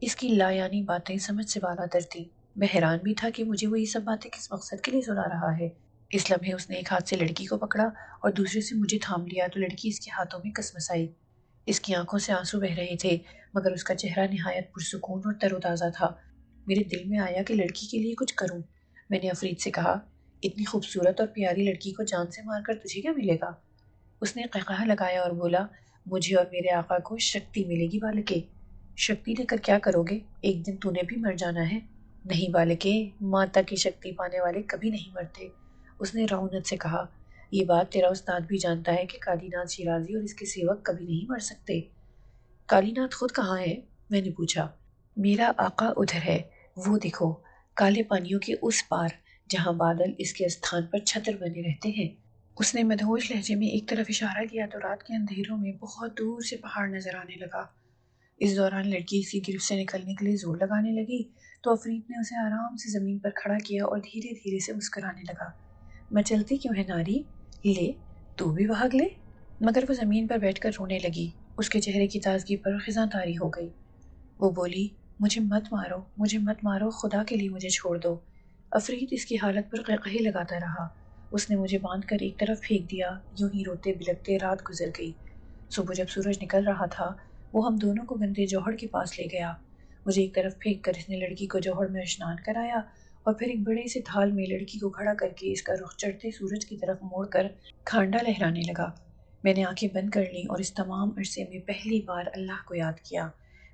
اس کی لایانی باتیں سمجھ سے بالاتر تھیں۔ میں حیران بھی تھا کہ مجھے وہ یہ سب باتیں کس مقصد کے لیے سنا رہا ہے۔ اس لمحے اس نے ایک ہاتھ سے لڑکی کو پکڑا اور دوسرے سے مجھے تھام لیا تو لڑکی اس کے ہاتھوں میں کسمس آئی۔ اس کی آنکھوں سے آنسو بہہ رہے تھے مگر اس کا چہرہ نہایت پرسکون اور تر و تازہ تھا۔ میرے دل میں آیا کہ لڑکی کے لیے کچھ کروں۔ میں نے عفریت سے کہا، اتنی خوبصورت اور پیاری لڑکی کو جان سے مار کر تجھے کیا ملے گا؟ اس نے قہقہا لگایا اور بولا، مجھے اور میرے آقا کو شکتی ملے گی بالکہ۔ شکتی لے کر کیا کرو گے؟ ایک دن تو نے بھی مر جانا ہے۔ نہیں بالکہ، ماتا کی شکتی پانے والے کبھی نہیں مرتے۔ اس نے رعونت سے کہا، یہ بات تیرا استاد بھی جانتا ہے کہ کالی ناتھ شیرازی اور اس کے سیوک کبھی نہیں مر سکتے۔ کالی ناتھ خود کہاں ہے؟ میں نے پوچھا۔ میرا آقا ادھر ہے، وہ دیکھو، کالے پانیوں کے اس پار، جہاں بادل اس کے استھان پر چھتر بنے رہتے ہیں۔ اس نے مدہوش لہجے میں ایک طرف اشارہ کیا تو رات کے اندھیروں میں بہت دور سے پہاڑ نظر آنے لگا۔ اس دوران لڑکی اس کی گرفت سے نکلنے کے لیے زور لگانے لگی تو عفریت نے اسے آرام سے زمین پر کھڑا کیا اور دھیرے دھیرے سے مسکرانے لگا۔ مچلتی کیوں ہے ناری؟ لے، تو بھی بھاگ لے۔ مگر وہ زمین پر بیٹھ کر رونے لگی۔ اس کے چہرے کی تازگی پر خزاں طاری ہو گئی۔ وہ بولی، مجھے مت مارو، مجھے مت مارو، خدا کے لیے مجھے چھوڑ دو۔ عفریت اس کی حالت پر قہقہے لگاتا رہا۔ اس نے مجھے باندھ کر ایک طرف پھینک دیا۔ یوں ہی روتے بلکتے رات گزر گئی۔ صبح جب سورج نکل رہا تھا وہ ہم دونوں کو گندے جوہر کے پاس لے گیا۔ مجھے ایک طرف پھینک کر اس نے لڑکی کو جوہر میں اشنان کرایا اور پھر ایک بڑے سے تھال میں لڑکی کو کھڑا کر کے اس کا رخ چڑھتے سورج کی طرف موڑ کر کھانڈا لہرانے لگا۔ میں نے آنکھیں بند کر لیں اور اس تمام عرصے میں پہلی بار اللہ کو یاد کیا۔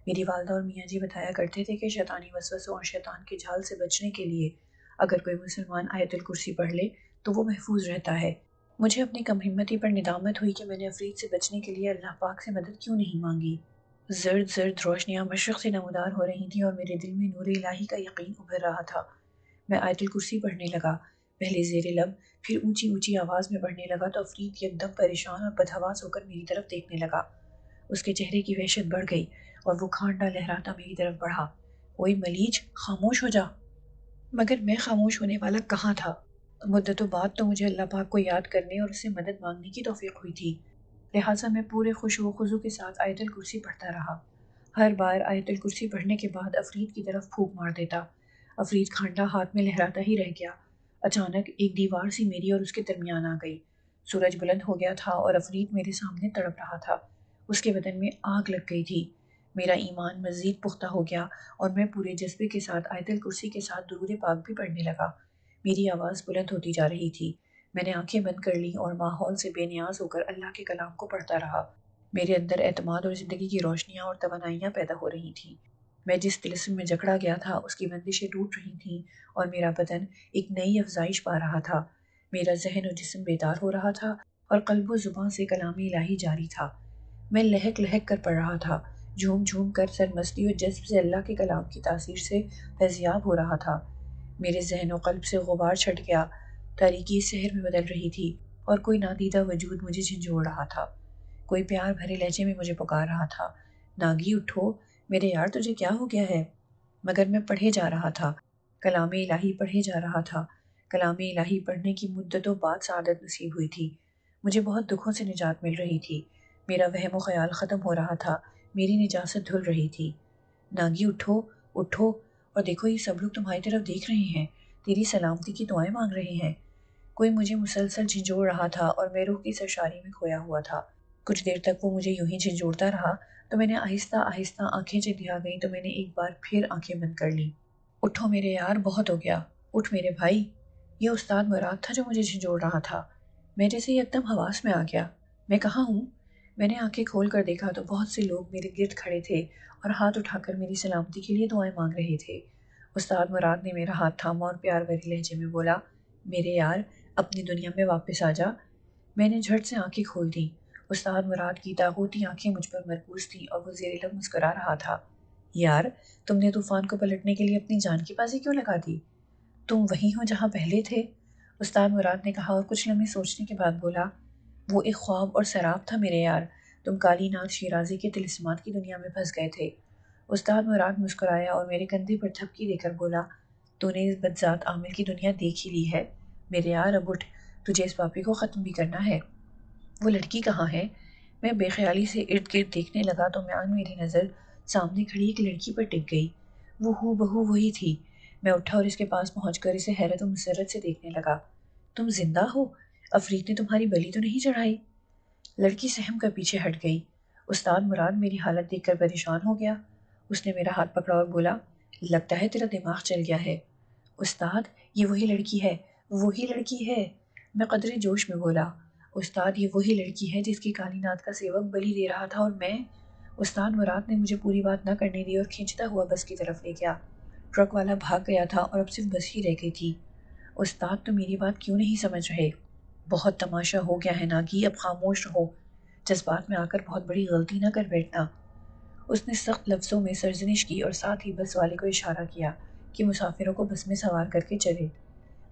میری والدہ اور میاں جی بتایا کرتے تھے کہ شیطانی وسوسوں اور شیطان کے جال سے بچنے کے لیے اگر کوئی مسلمان آیت الکرسی پڑھ لے تو وہ محفوظ رہتا ہے۔ مجھے اپنی کم ہمتی پر ندامت ہوئی کہ میں نے عفریت سے بچنے کے لیے اللہ پاک سے مدد کیوں نہیں مانگی۔ زرد زرد روشنیاں مشرق سے نمودار ہو رہی تھیں اور میرے دل میں نور الہی کا یقین ابھر رہا تھا۔ میں آیت الکرسی پڑھنے لگا، پہلے زیر لب پھر اونچی اونچی آواز میں پڑھنے لگا تو عفریت یکدم پریشان اور بدحواس ہو کر میری طرف دیکھنے لگا۔ اس کے چہرے کی وحشت بڑھ گئی اور وہ کھانڈا لہراتا میری طرف بڑھا۔ اوئے ملیچ، خاموش ہو جا۔ مگر میں خاموش ہونے والا کہاں تھا؟ مدتوں بعد تو مجھے اللہ پاک کو یاد کرنے اور اس سے مدد مانگنے کی توفیق ہوئی تھی، لہٰذا میں پورے خشوع و خضوع کے ساتھ آیت الکرسی پڑھتا رہا۔ ہر بار آیت الکرسی پڑھنے کے بعد عفریت کی طرف پھونک مار دیتا۔ عفریت کھانڈا ہاتھ میں لہراتا ہی رہ گیا۔ اچانک ایک دیوار سی میری اور اس کے درمیان آ گئی۔ سورج بلند ہو گیا تھا اور عفریت میرے سامنے تڑپ رہا تھا۔ اس کے بدن میں آگ لگ گئی تھی۔ میرا ایمان مزید پختہ ہو گیا اور میں پورے جذبے کے ساتھ آیت الکرسی کے ساتھ درود پاک بھی پڑھنے لگا۔ میری آواز بلند ہوتی جا رہی تھی۔ میں نے آنکھیں بند کر لیں اور ماحول سے بے نیاز ہو کر اللہ کے کلام کو پڑھتا رہا۔ میرے اندر اعتماد اور زندگی کی روشنیاں اور توانائیاں پیدا ہو رہی تھیں۔ میں جس طلسم میں جکڑا گیا تھا اس کی بندشیں ٹوٹ رہی تھیں اور میرا بدن ایک نئی افزائش پا رہا تھا۔ میرا ذہن و جسم بیدار ہو رہا تھا اور قلب و زبان سے کلام الہی جاری تھا۔ میں لہک لہک کر پڑھ رہا تھا، جھوم جھوم کر سرمستی و جذب سے اللہ کے کلام کی تاثیر سے فیضیاب ہو رہا تھا۔ میرے ذہن و قلب سے غبار چھٹ گیا، تاریکی شہر میں بدل رہی تھی اور کوئی نادیدہ وجود مجھے جھنجھوڑ رہا تھا۔ کوئی پیار بھرے لہجے میں مجھے پکار رہا تھا، ناگی اٹھو، میرے یار تجھے کیا ہو گیا ہے؟ مگر میں پڑھے جا رہا تھا، کلام الہی پڑھے جا رہا تھا۔ کلام الہی پڑھنے کی مدتوں بعد سعادت نصیب ہوئی تھی۔ مجھے بہت دکھوں سے نجات مل رہی تھی۔ میرا وہم و خیال ختم ہو رہا تھا، میری نجاست دھل رہی تھی۔ ناگی اٹھو، اٹھو، اور دیکھو یہ سب لوگ تمہاری طرف دیکھ رہے ہیں، تیری سلامتی کی دعائیں مانگ رہے ہیں۔ کوئی مجھے مسلسل جھنجھوڑ رہا تھا اور میں روح کی سرشاری میں کھویا ہوا تھا۔ کچھ دیر تک وہ مجھے یوں ہی جھنجھوڑتا رہا تو میں نے آہستہ آہستہ آنکھیں چندیا گئیں تو میں نے ایک بار پھر آنکھیں بند کر لیں۔ اٹھو میرے یار، بہت ہو گیا، اٹھ میرے بھائی۔ یہ استاد مراد تھا جو مجھے جھنجھوڑ رہا تھا۔ میں جیسے یکدم حواس میں آ گیا، میں کہاں ہوں؟ میں نے آنکھیں کھول کر دیکھا تو بہت سے لوگ میرے گرد کھڑے تھے اور ہاتھ اٹھا کر میری سلامتی کے لیے دعائیں مانگ رہے تھے۔ استاد مراد نے میرا ہاتھ تھاما اور پیار بھرے لہجے میں بولا، میرے یار، اپنی دنیا میں واپس آ جا۔ میں نے جھٹ سے آنکھیں کھول دیں۔ استاد مراد کی تاغوتی آنکھیں مجھ پر مرکوز تھیں اور وہ زیر لب مسکرا رہا تھا۔ یار، تم نے طوفان کو پلٹنے کے لیے اپنی جان کی بازی کیوں لگا دی؟ تم وہیں ہو جہاں پہلے تھے، استاد مراد نے کہا اور کچھ لمحے سوچنے کے بعد بولا، وہ ایک خواب اور سراب تھا میرے یار، تم کالی ناتھ شیرازی کے طلسمات کی دنیا میں پھنس گئے تھے۔ استاد مراد مسکرایا اور میرے کندھے پر تھپکی دے کر بولا، تو نے اس بدذات عامل کی دنیا دیکھ ہی لی ہے میرے یار، اب اٹھ، تجھے اس پاپی کو ختم بھی کرنا ہے۔ وہ لڑکی کہاں ہے؟ میں بے خیالی سے ارد گرد دیکھنے لگا تو میری نظر سامنے کھڑی ایک لڑکی پر ٹک گئی۔ وہ ہو بہو وہی تھی۔ میں اٹھا اور اس کے پاس پہنچ کر اسے حیرت و مسرت سے دیکھنے لگا۔ تم زندہ ہو؟ عفریت نے تمہاری بلی تو نہیں چڑھائی؟ لڑکی سہم کر پیچھے ہٹ گئی۔ استاد مراد میری حالت دیکھ کر پریشان ہو گیا۔ اس نے میرا ہاتھ پکڑا اور بولا، لگتا ہے تیرا دماغ چل گیا ہے۔ استاد، یہ وہی لڑکی ہے، وہی لڑکی ہے، میں قدرے جوش میں بولا۔ استاد، یہ وہی لڑکی ہے جس کی کالی ناتھ کا سیوک بلی دے رہا تھا اور میں۔ استاد مراد نے مجھے پوری بات نہ کرنے دی اور کھینچتا ہوا بس کی طرف لے گیا۔ ٹرک والا بھاگ گیا تھا اور اب صرف بس ہی رہ گئی تھی۔ استاد، تم میری بات کیوں نہیں سمجھ رہے؟ بہت تماشا ہو گیا ہے ناگی، اب خاموش رہو، جذبات میں آ کر بہت بڑی غلطی نہ کر بیٹھنا۔ اس نے سخت لفظوں میں سرزنش کی اور ساتھ ہی بس والے کو اشارہ کیا کہ مسافروں کو بس میں سوار کر کے چلے۔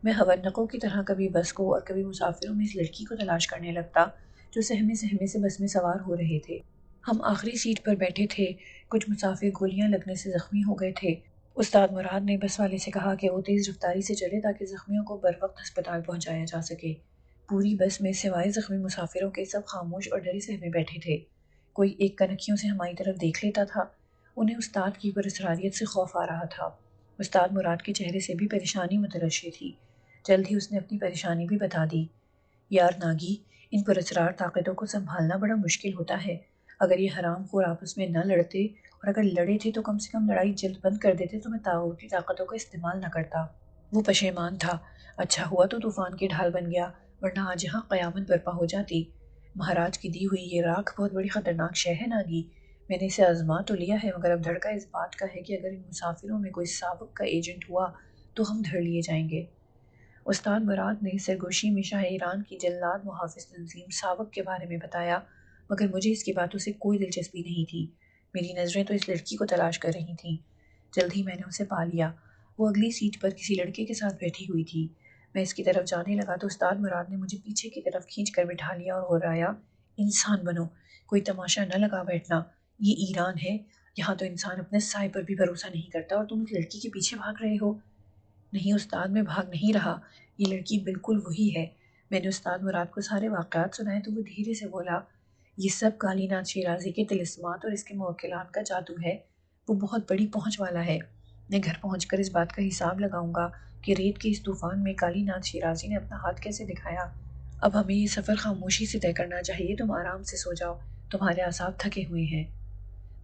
میں ہونقوں کی طرح کبھی بس کو اور کبھی مسافروں میں اس لڑکی کو تلاش کرنے لگتا جو سہمے سہمے سے بس میں سوار ہو رہے تھے۔ ہم آخری سیٹ پر بیٹھے تھے، کچھ مسافر گولیاں لگنے سے زخمی ہو گئے تھے۔ استاد مراد نے بس والے سے کہا کہ وہ تیز رفتاری سے چلے تاکہ زخمیوں کو بروقت ہسپتال پہنچایا جا سکے۔ پوری بس میں سوائے زخمی مسافروں کے سب خاموش اور ڈرے سہمے بیٹھے تھے۔ کوئی ایک کنکھیوں سے ہماری طرف دیکھ لیتا تھا۔ انہیں استاد کی پراسراریت سے خوف آ رہا تھا۔ استاد مراد کے چہرے سے بھی پریشانی متلاشی تھی۔ جلد ہی اس نے اپنی پریشانی بھی بتا دی۔ یار ناگی، ان پراسرار طاقتوں کو سنبھالنا بڑا مشکل ہوتا ہے۔ اگر یہ حرام خور آپس میں نہ لڑتے اور اگر لڑے تھے تو کم سے کم لڑائی جلد بند کر دیتے تو میں طاغوتی طاقتوں کا استعمال نہ کرتا۔ وہ پشیمان تھا۔ اچھا ہوا تو طوفان کی ڈھال بن گیا، ورنہ آج یہاں قیامت برپا ہو جاتی۔ مہاراج کی دی ہوئی یہ راکھ بہت بڑی خطرناک شے ہے ناگی۔ میں نے اسے آزما تو لیا ہے، مگر اب دھڑکا اس بات کا ہے کہ اگر ان مسافروں میں کوئی سابق کا ایجنٹ ہوا تو ہم دھر لیے جائیں گے۔ استاد مراد نے سرگوشی میں شاہ ایران کی جلاد محافظ تنظیم سابق کے بارے میں بتایا، مگر مجھے اس کی باتوں سے کوئی دلچسپی نہیں تھی۔ میری نظریں تو اس لڑکی کو تلاش کر رہی تھیں۔ جلد ہی میں نے اسے پا لیا۔ وہ اگلی سیٹ پر کسی لڑکے کے ساتھ بیٹھی ہوئی تھی۔ میں اس کی طرف جانے لگا تو استاد مراد نے مجھے پیچھے کی طرف کھینچ کر بٹھا لیا اور غرایا، انسان بنو، کوئی تماشا نہ لگا بیٹھنا۔ یہ ایران ہے، یہاں تو انسان اپنے سائے پر بھی بھروسہ نہیں کرتا اور تم اس لڑکی کے پیچھے بھاگ رہے ہو۔ نہیں استاد، میں بھاگ نہیں رہا، یہ لڑکی بالکل وہی ہے۔ میں نے استاد مراد کو سارے واقعات سنائے تو وہ دھیرے سے بولا، یہ سب کالی ناتھ شیرازی کے طلسمات اور اس کے موکلان کا جادو ہے۔ وہ بہت بڑی پہنچ والا ہے۔ میں گھر پہنچ کر اس بات کا حساب لگاؤں گا کہ ریت کے اس طوفان میں کالی ناتھ شیرازی نے اپنا ہاتھ کیسے دکھایا۔ اب ہمیں یہ سفر خاموشی سے طے کرنا چاہیے، تم آرام سے سو جاؤ، تمہارے اعصاب تھکے ہوئے ہیں۔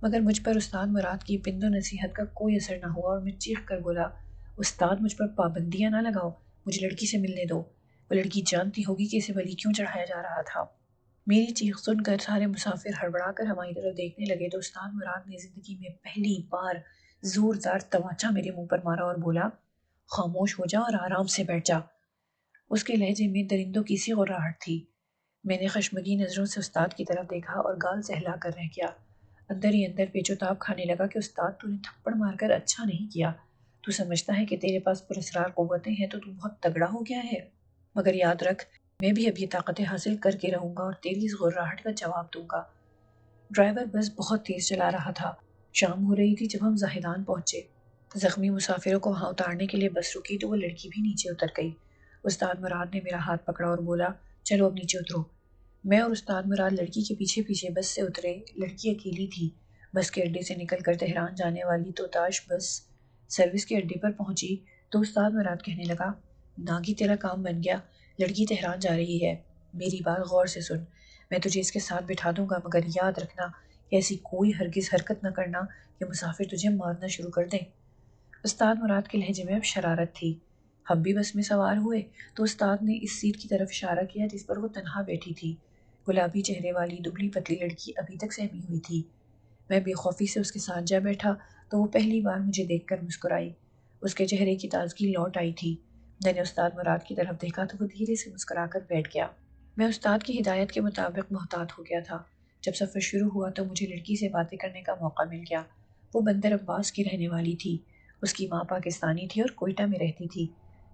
مگر مجھ پر استاد مراد کی پند و نصیحت کا کوئی اثر نہ ہوا اور میں چیخ کر بولا، استاد مجھ پر پابندیاں نہ لگاؤ، مجھے لڑکی سے ملنے دو۔ وہ لڑکی جانتی ہوگی کہ اسے بلی کیوں چڑھایا جا رہا تھا۔ میری چیخ سن کر سارے مسافر ہڑبڑا کر ہماری طرف دیکھنے لگے تو استاد مراد نے زندگی میں پہلی بار زوردار تماچا میرے منہ پر مارا اور بولا، خاموش ہو جا اور آرام سے بیٹھ جا۔ اس کے لہجے میں درندوں کی سی غراہٹ تھی۔ میں نے خشمگی نظروں سے استاد کی طرف دیکھا اور گال سہلا کر رہ گیا۔ اندر ہی اندر پیچ و تاب کھانے لگا کہ استاد تو نے تھپڑ مار کر اچھا نہیں کیا۔ تو سمجھتا ہے کہ تیرے پاس پراسرار قوتیں ہیں تو بہت تگڑا ہو گیا ہے، مگر یاد رکھ میں بھی اب یہ طاقتیں حاصل کر کے رہوں گا اور تیری اس غراہٹ کا جواب دوں گا۔ ڈرائیور بس بہت تیز چلا رہا تھا۔ شام ہو رہی تھی جب ہم زاہدان پہنچے۔ زخمی مسافروں کو وہاں اتارنے کے لیے بس رکی تو وہ لڑکی بھی نیچے اتر گئی۔ استاد مراد نے میرا ہاتھ پکڑا اور بولا، چلو اب نیچے اترو۔ میں اور استاد مراد لڑکی کے پیچھے پیچھے بس سے اترے۔ لڑکی اکیلی تھی۔ بس کے اڈے سے نکل کر تہران جانے والی توتاش بس سروس کے اڈے پر پہنچی تو استاد مراد کہنے لگا، ناگی تیرا کام بن گیا، لڑکی تہران جا رہی ہے۔ میری بات غور سے سن، میں تجھے اس کے ساتھ بٹھا دوں گا، مگر یاد رکھنا کہ ایسی کوئی ہرگز حرکت نہ کرنا کہ مسافر تجھے مارنا شروع کر دیں۔ استاد مراد کے لہجے میں اب شرارت تھی۔ ہم بھی بس میں سوار ہوئے تو استاد نے اس سیٹ کی طرف اشارہ کیا جس پر وہ تنہا بیٹھی تھی۔ گلابی چہرے والی دبلی پتلی لڑکی ابھی تک سہمی ہوئی تھی۔ میں بے خوفی سے اس کے ساتھ جا بیٹھا تو وہ پہلی بار مجھے دیکھ کر مسکرائی۔ اس کے چہرے کی تازگی لوٹ آئی تھی۔ میں نے استاد مراد کی طرف دیکھا تو وہ دھیرے سے مسکرا کر بیٹھ گیا۔ میں استاد کی ہدایت کے مطابق محتاط ہو گیا تھا۔ جب سفر شروع ہوا تو مجھے لڑکی سے باتیں کرنے کا موقع مل گیا۔ وہ بندر عباس کی رہنے والی تھی۔ اس کی ماں پاکستانی تھی اور کوئٹہ میں رہتی تھی۔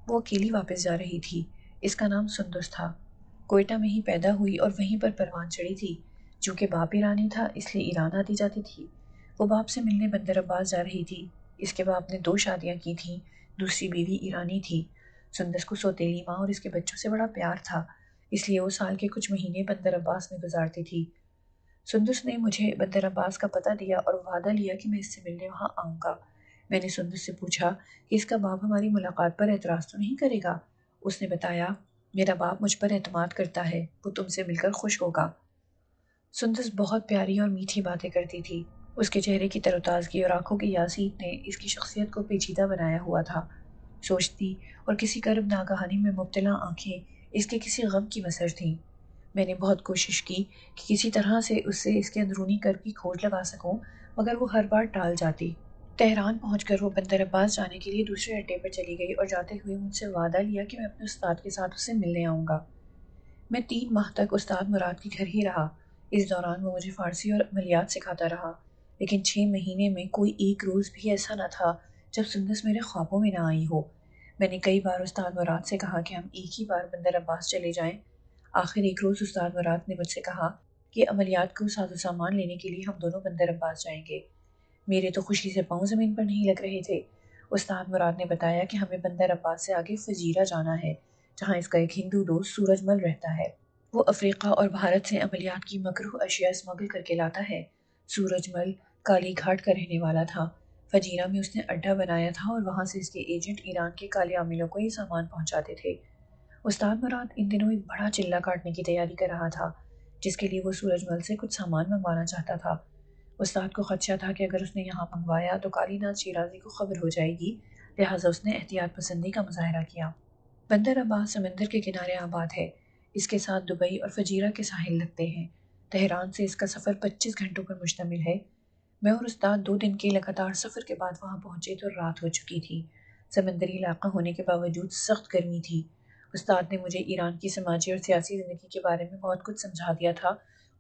وہ اکیلی واپس جا رہی تھی۔ اس کا نام سندس تھا۔ کوئٹہ میں ہی پیدا ہوئی اور وہیں پر پروان چڑھی تھی۔ چونکہ باپ ایرانی تھا اس لیے ایران آتی جاتی تھی۔ وہ باپ سے ملنے بندر عباس جا رہی تھی۔ اس کے باپ نے 2 شادیاں کی تھیں، دوسری بیوی ایرانی تھی۔ سندس کو سوتیلی ماں اور اس کے بچوں سے بڑا پیار تھا، اس لیے وہ سال کے کچھ مہینے بندر عباس میں گزارتی تھی۔ سندس نے مجھے بندر عباس کا پتہ دیا اور وعدہ لیا کہ میں اس سے ملنے وہاں آؤں گا۔ میں نے سندس سے پوچھا کہ اس کا باپ ہماری ملاقات پر اعتراض تو نہیں کرے گا؟ اس نے بتایا، میرا باپ مجھ پر اعتماد کرتا ہے، وہ تم سے مل کر خوش ہوگا۔ سندس بہت پیاری اور میٹھی باتیں کرتی تھی۔ اس کے چہرے کی تر و تازگی اور آنکھوں کی یاسیت نے اس کی شخصیت کو پیچیدہ بنایا ہوا تھا۔ سوچتی اور کسی کرب ناگہانی میں مبتلا آنکھیں اس کے کسی غم کی وسر تھیں۔ میں نے بہت کوشش کی کہ کسی طرح سے اس سے اس کے اندرونی کرب کی کھوج لگا سکوں، مگر وہ ہر بار ٹال جاتی۔ تہران پہنچ کر وہ بندر عباس جانے کے لیے دوسرے اڈے پر چلی گئی اور جاتے ہوئے مجھ سے وعدہ لیا کہ میں اپنے استاد کے ساتھ اسے ملنے آؤں گا۔ میں 3 ماہ تک استاد مراد کے گھر ہی رہا۔ اس دوران وہ مجھے فارسی اور عملیات سکھاتا رہا، لیکن 6 مہینے میں کوئی ایک روز بھی ایسا نہ تھا جب سندس میرے خوابوں میں نہ آئی ہو۔ میں نے کئی بار استاد مراد سے کہا کہ ہم ایک ہی بار بندر عباس چلے جائیں۔ آخر ایک روز استاد مراد نے مجھ سے کہا کہ عملیات کو ساز و سامان لینے کے لیے ہم دونوں بندر عباس جائیں گے۔ میرے تو خوشی سے پاؤں زمین پر نہیں لگ رہے تھے۔ استاد مراد نے بتایا کہ ہمیں بندر عباس سے آگے فجیرہ جانا ہے، جہاں اس کا ایک ہندو دوست سورج مل رہتا ہے۔ وہ افریقہ اور بھارت سے عملیات کی مکروہ اشیاء اسمگل کر کے لاتا ہے۔ سورج مل کالی گھاٹ کا رہنے والا تھا۔ فجیرہ میں اس نے اڈا بنایا تھا اور وہاں سے اس کے ایجنٹ ایران کے کالے عاملوں کو یہ سامان پہنچاتے تھے۔ استاد مراد ان دنوں ایک بڑا چلہ کاٹنے کی تیاری کر رہا تھا، جس کے لیے وہ سورج مل سے کچھ سامان منگوانا چاہتا تھا۔ استاد کو خدشہ تھا کہ اگر اس نے یہاں منگوایا تو کالی ناتھ شیرازی کو خبر ہو جائے گی، لہٰذا اس نے احتیاط پسندی کا مظاہرہ کیا۔ بندر عباس سمندر کے کنارے آباد ہے۔ اس کے ساتھ دبئی اور فجیرہ کے ساحل لگتے ہیں۔ تہران سے اس کا سفر 25 گھنٹوں پر مشتمل ہے۔ میں اور استاد 2 دن کے لگاتار سفر کے بعد وہاں پہنچے تو رات ہو چکی تھی۔ سمندری علاقہ ہونے کے باوجود سخت گرمی تھی۔ استاد نے مجھے ایران کی سماجی اور سیاسی زندگی کے بارے میں بہت کچھ سمجھا دیا تھا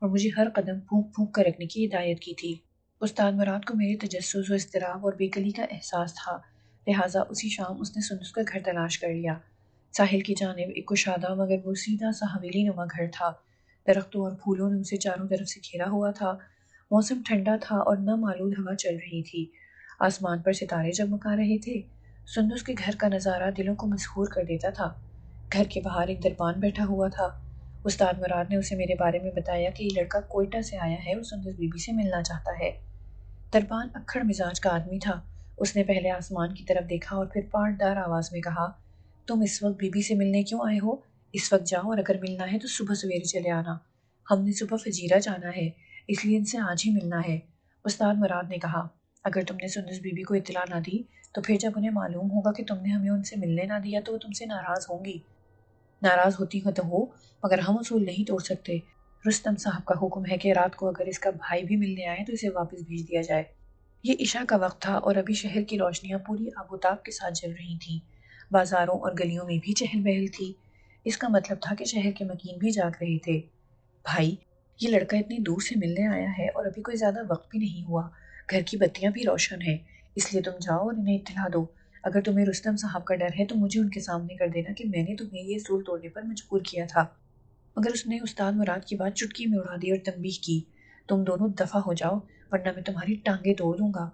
اور مجھے ہر قدم پھونک پھونک کر رکھنے کی ہدایت کی تھی۔ استاد مراد کو میرے تجسس و اضطراب اور بے کلی کا احساس تھا، لہٰذا اسی شام اس نے سندس کا گھر تلاش کر لیا۔ ساحل کی جانب ایک کشادہ مگر وہ سیدھا سا حویلی نما گھر تھا۔ درختوں اور پھولوں نے اسے چاروں طرف سے گھیرا ہوا تھا۔ موسم ٹھنڈا تھا اور نمآلود ہوا چل رہی تھی۔ آسمان پر ستارے جگمگا رہے تھے۔ سندس کے گھر کا نظارہ دلوں کو مسحور کر دیتا تھا۔ گھر کے باہر ایک دربان بیٹھا ہوا تھا۔ استاد مراد نے اسے میرے بارے میں بتایا کہ یہ لڑکا کوئٹہ سے آیا ہے اور سندس بی بی سے ملنا چاہتا ہے۔ دربان اکھڑ مزاج کا آدمی تھا۔ اس نے پہلے آسمان کی طرف دیکھا اور پھر پاٹدار آواز میں کہا، تم اس وقت بی بی سے ملنے کیوں آئے ہو؟ اس وقت جاؤ اور اگر ملنا ہے تو صبح سویرے چلے آنا۔ ہم نے صبح فجیرہ جانا ہے، اس لیے ان سے آج ہی ملنا ہے۔ استاد مراد نے کہا، اگر تم نے سندس بی بی کو اطلاع نہ دی تو پھر جب انہیں معلوم ہوگا کہ تم نے ہمیں ان سے ملنے نہ دیا تو وہ تم سے ناراض ہوں گی۔ ناراض ہوتی ہو تو ہو، مگر ہم اصول نہیں توڑ سکتے۔ رستم صاحب کا حکم ہے کہ رات کو اگر اس کا بھائی بھی ملنے آئے تو اسے واپس بھیج دیا جائے۔ یہ عشاء کا وقت تھا اور ابھی شہر کی روشنیاں پوری آب و تاب کے ساتھ جل رہی تھیں۔ بازاروں اور گلیوں میں بھی چہل پہل تھی۔ اس کا مطلب تھا کہ شہر کے مکین بھی جاگ رہے تھے۔ بھائی، یہ لڑکا اتنی دور سے ملنے آیا ہے اور ابھی کوئی زیادہ وقت بھی نہیں ہوا۔ گھر کی بتیاں بھی روشن ہیں، اس لیے تم جاؤ اور انہیں اطلاع دو۔ اگر تمہیں رستم صاحب کا ڈر ہے تو مجھے ان کے سامنے کر دینا کہ میں نے تمہیں یہ اصول توڑنے پر مجبور کیا تھا۔ مگر اس نے استاد مراد کی بات چٹکی میں اڑا دی اور تنبیہ کی، تم دونوں دفع ہو جاؤ ورنہ میں تمہاری ٹانگیں توڑ دوں گا۔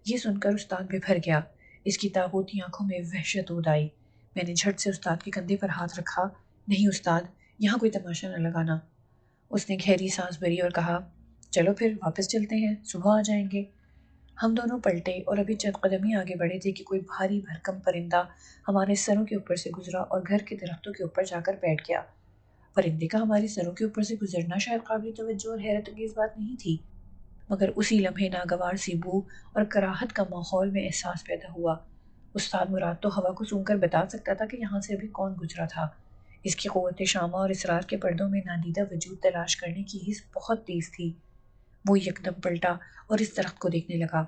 یہ سن کر استاد بھر گیا۔ اس کی تاغوتی آنکھوں میں وحشت اود آئی۔ میں نے جھٹ سے استاد کے کندھے پر ہاتھ رکھا، نہیں استاد، یہاں کوئی تماشا نہ لگانا۔ اس نے گہری سانس بھری اور کہا، چلو پھر واپس چلتے ہیں، صبح آ جائیں گے۔ ہم دونوں پلٹے اور ابھی چند قدم ہی آگے بڑھے تھے کہ کوئی بھاری بھرکم پرندہ ہمارے سروں کے اوپر سے گزرا اور گھر کے درختوں کے اوپر جا کر بیٹھ گیا۔ پرندے کا ہمارے سروں کے اوپر سے گزرنا شاید قابل توجہ اور حیرت انگیز بات نہیں تھی، مگر اسی لمحے ناگوار سی بو اور کراہت کا ماحول میں احساس پیدا ہوا۔ استاد مراد تو ہوا کو سونگھ کر بتا سکتا تھا کہ یہاں سے ابھی کون گزرا تھا۔ اس کی قوت شامہ اور اسرار کے پردوں میں نادیدہ وجود تلاش کرنے کی حس بہت تیز تھی۔ وہ یکدم پلٹا اور اس درخت کو دیکھنے لگا۔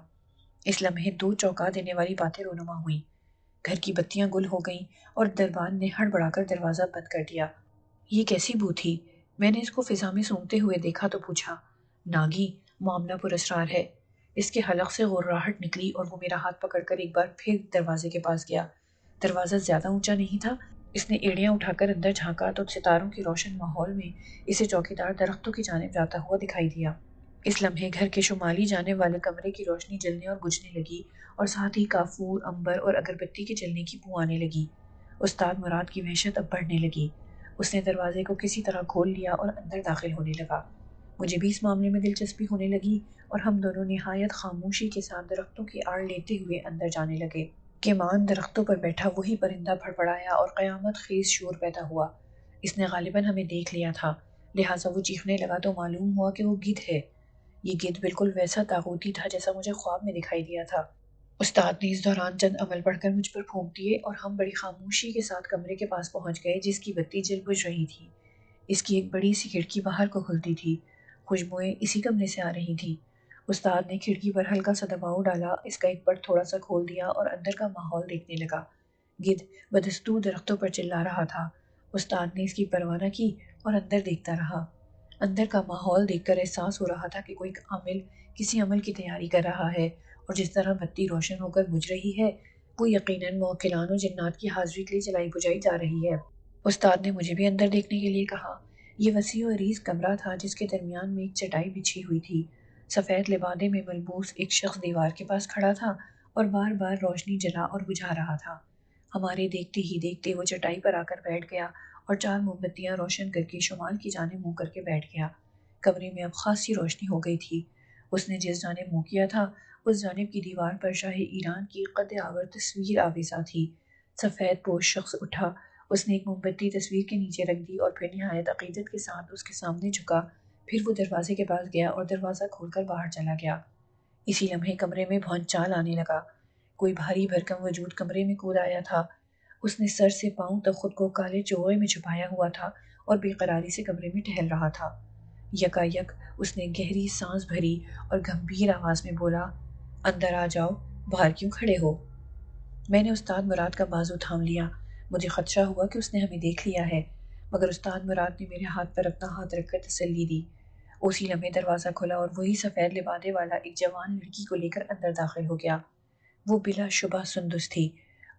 اس لمحے 2 چونکا دینے والی باتیں رونما ہوئیں۔ گھر کی بتیاں گل ہو گئیں اور دربان نے ہڑبڑا کر دروازہ بند کر دیا۔ یہ کیسی بو تھی؟ میں نے اس کو فضا میں سونگتے ہوئے دیکھا تو پوچھا، ناگی، معاملہ پر اسرار ہے۔ اس کے حلق سے غراہٹ نکلی اور وہ میرا ہاتھ پکڑ کر ایک بار پھر دروازے کے پاس گیا۔ دروازہ زیادہ اونچا نہیں تھا۔ اس نے ایڑیاں اٹھا کر اندر جھانکا تو ستاروں کے روشن ماحول میں اسے چوکیدار درختوں کی جانب جاتا ہوا دکھائی دیا۔ اس لمحے گھر کے شمالی جانب والے کمرے کی روشنی جلنے اور بجھنے لگی اور ساتھ ہی کافور، عنبر اور اگربتی کے جلنے کی بو آنے لگی۔ استاد مراد کی وحشت اب بڑھنے لگی۔ اس نے دروازے کو کسی طرح کھول لیا اور اندر داخل ہونے لگا۔ مجھے بھی اس معاملے میں دلچسپی ہونے لگی اور ہم دونوں نہایت خاموشی کے ساتھ درختوں کی آڑ لیتے ہوئے اندر جانے لگے۔ کمان درختوں پر بیٹھا وہی پرندہ پھڑپڑایا اور قیامت خیز شور پیدا ہوا۔ اس نے غالباً ہمیں دیکھ لیا تھا، لہٰذا وہ چیخنے لگا تو معلوم ہوا کہ وہ گدھ ہے۔ یہ گدھ بالکل ویسا طاغوتی تھا جیسا مجھے خواب میں دکھائی دیا تھا۔ استاد نے اس دوران چند عمل پڑھ کر مجھ پر پھونک دیے اور ہم بڑی خاموشی کے ساتھ کمرے کے پاس پہنچ گئے جس کی بتی جل بجھ رہی تھی۔ اس کی ایک بڑی سی کھڑکی باہر کو کھلتی تھی۔ خوشبوئیں اسی کمرے سے آ رہی تھیں۔ استاد نے کھڑکی پر ہلکا سا دباؤ ڈالا، اس کا ایک پٹ تھوڑا سا کھول دیا اور اندر کا ماحول دیکھنے لگا۔ گدھ بدستور درختوں پر چلا رہا تھا۔ استاد نے اس کی پرواہ نہ کی اور اندر دیکھتا رہا۔ اندر کا ماحول دیکھ کر احساس ہو رہا تھا کہ کوئی عامل کسی عمل کی تیاری کر رہا ہے اور جس طرح بتی روشن ہو کر بجھ رہی ہے وہ یقیناً موکلان و جنات کی حاضری کے لیے جلائی بجھائی جا رہی ہے۔ استاد نے مجھے بھی اندر دیکھنے کے لیے کہا۔ یہ وسیع و عریض کمرہ تھا جس کے درمیان میں ایک چٹائی بچھی ہوئی تھی۔ سفید لبادے میں ملبوس ایک شخص دیوار کے پاس کھڑا تھا اور بار بار روشنی جلا اور بجھا رہا تھا۔ ہمارے دیکھتے ہی دیکھتے وہ چٹائی پر آ کر بیٹھ گیا اور 4 موم بتیاں روشن کر کے شمال کی جانب منہ کر کے بیٹھ گیا۔ کمرے میں اب خاصی روشنی ہو گئی تھی۔ اس نے جس جانب منہ کیا تھا اس جانب کی دیوار پر شاہ ایران کی قد آور تصویر آویزاں تھی۔ سفید پوش شخص اٹھا، اس نے ایک موم بتی تصویر کے نیچے رکھ دی اور پھر نہایت عقیدت کے ساتھ اس کے سامنے جھکا۔ پھر وہ دروازے کے پاس گیا اور دروازہ کھول کر باہر چلا گیا۔ اسی لمحے کمرے میں بھونچال آنے لگا۔ کوئی بھاری بھرکم وجود کمرے میں کود آیا تھا۔ اس نے سر سے پاؤں تک خود کو کالے چوغے میں چھپایا ہوا تھا اور بے قراری سے کمرے میں ٹہل رہا تھا۔ یکا یک اس نے گہری سانس بھری اور گمبھیر آواز میں بولا، اندر آ جاؤ، باہر کیوں کھڑے ہو؟ میں نے استاد مراد کا بازو تھام لیا۔ مجھے خدشہ ہوا کہ اس نے ہمیں دیکھ لیا ہے، مگر استاد مراد نے میرے ہاتھ پر اپنا ہاتھ رکھ کر تسلی دی۔ اسی لمحے دروازہ کھلا اور وہی سفید لبادے والا ایک جوان لڑکی کو لے کر اندر داخل ہو گیا۔ وہ بلا شبہ سندس تھی۔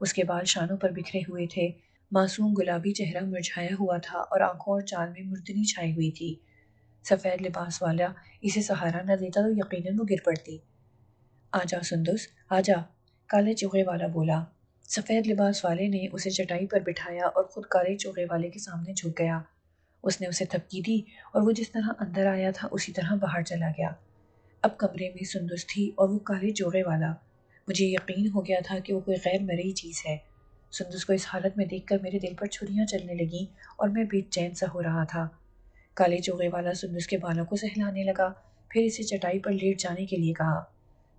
اس کے بال شانوں پر بکھرے ہوئے تھے، معصوم گلابی چہرہ مرجھایا ہوا تھا اور آنکھوں اور چال میں مردنی چھائی ہوئی تھی۔ سفید لباس والا اسے سہارا نہ دیتا تو یقیناً وہ گر پڑتی۔ آجا سندس، آجا، کالے چوغے والا بولا۔ سفید لباس والے نے اسے چٹائی پر بٹھایا اور خود کالے چوغے والے کے سامنے جھک گیا۔ اس نے اسے تھپکی دی اور وہ جس طرح اندر آیا تھا اسی طرح باہر چلا گیا۔ اب کمرے میں سندس تھی اور وہ کالے چوغے والا۔ مجھے یقین ہو گیا تھا کہ وہ کوئی غیر مرئی چیز ہے۔ سندس کو اس حالت میں دیکھ کر میرے دل پر چھریاں چلنے لگیں اور میں بے چین سا ہو رہا تھا۔ کالے چوغے والا سندس کے بالوں کو سہلانے لگا، پھر اسے چٹائی پر لیٹ جانے کے لیے کہا۔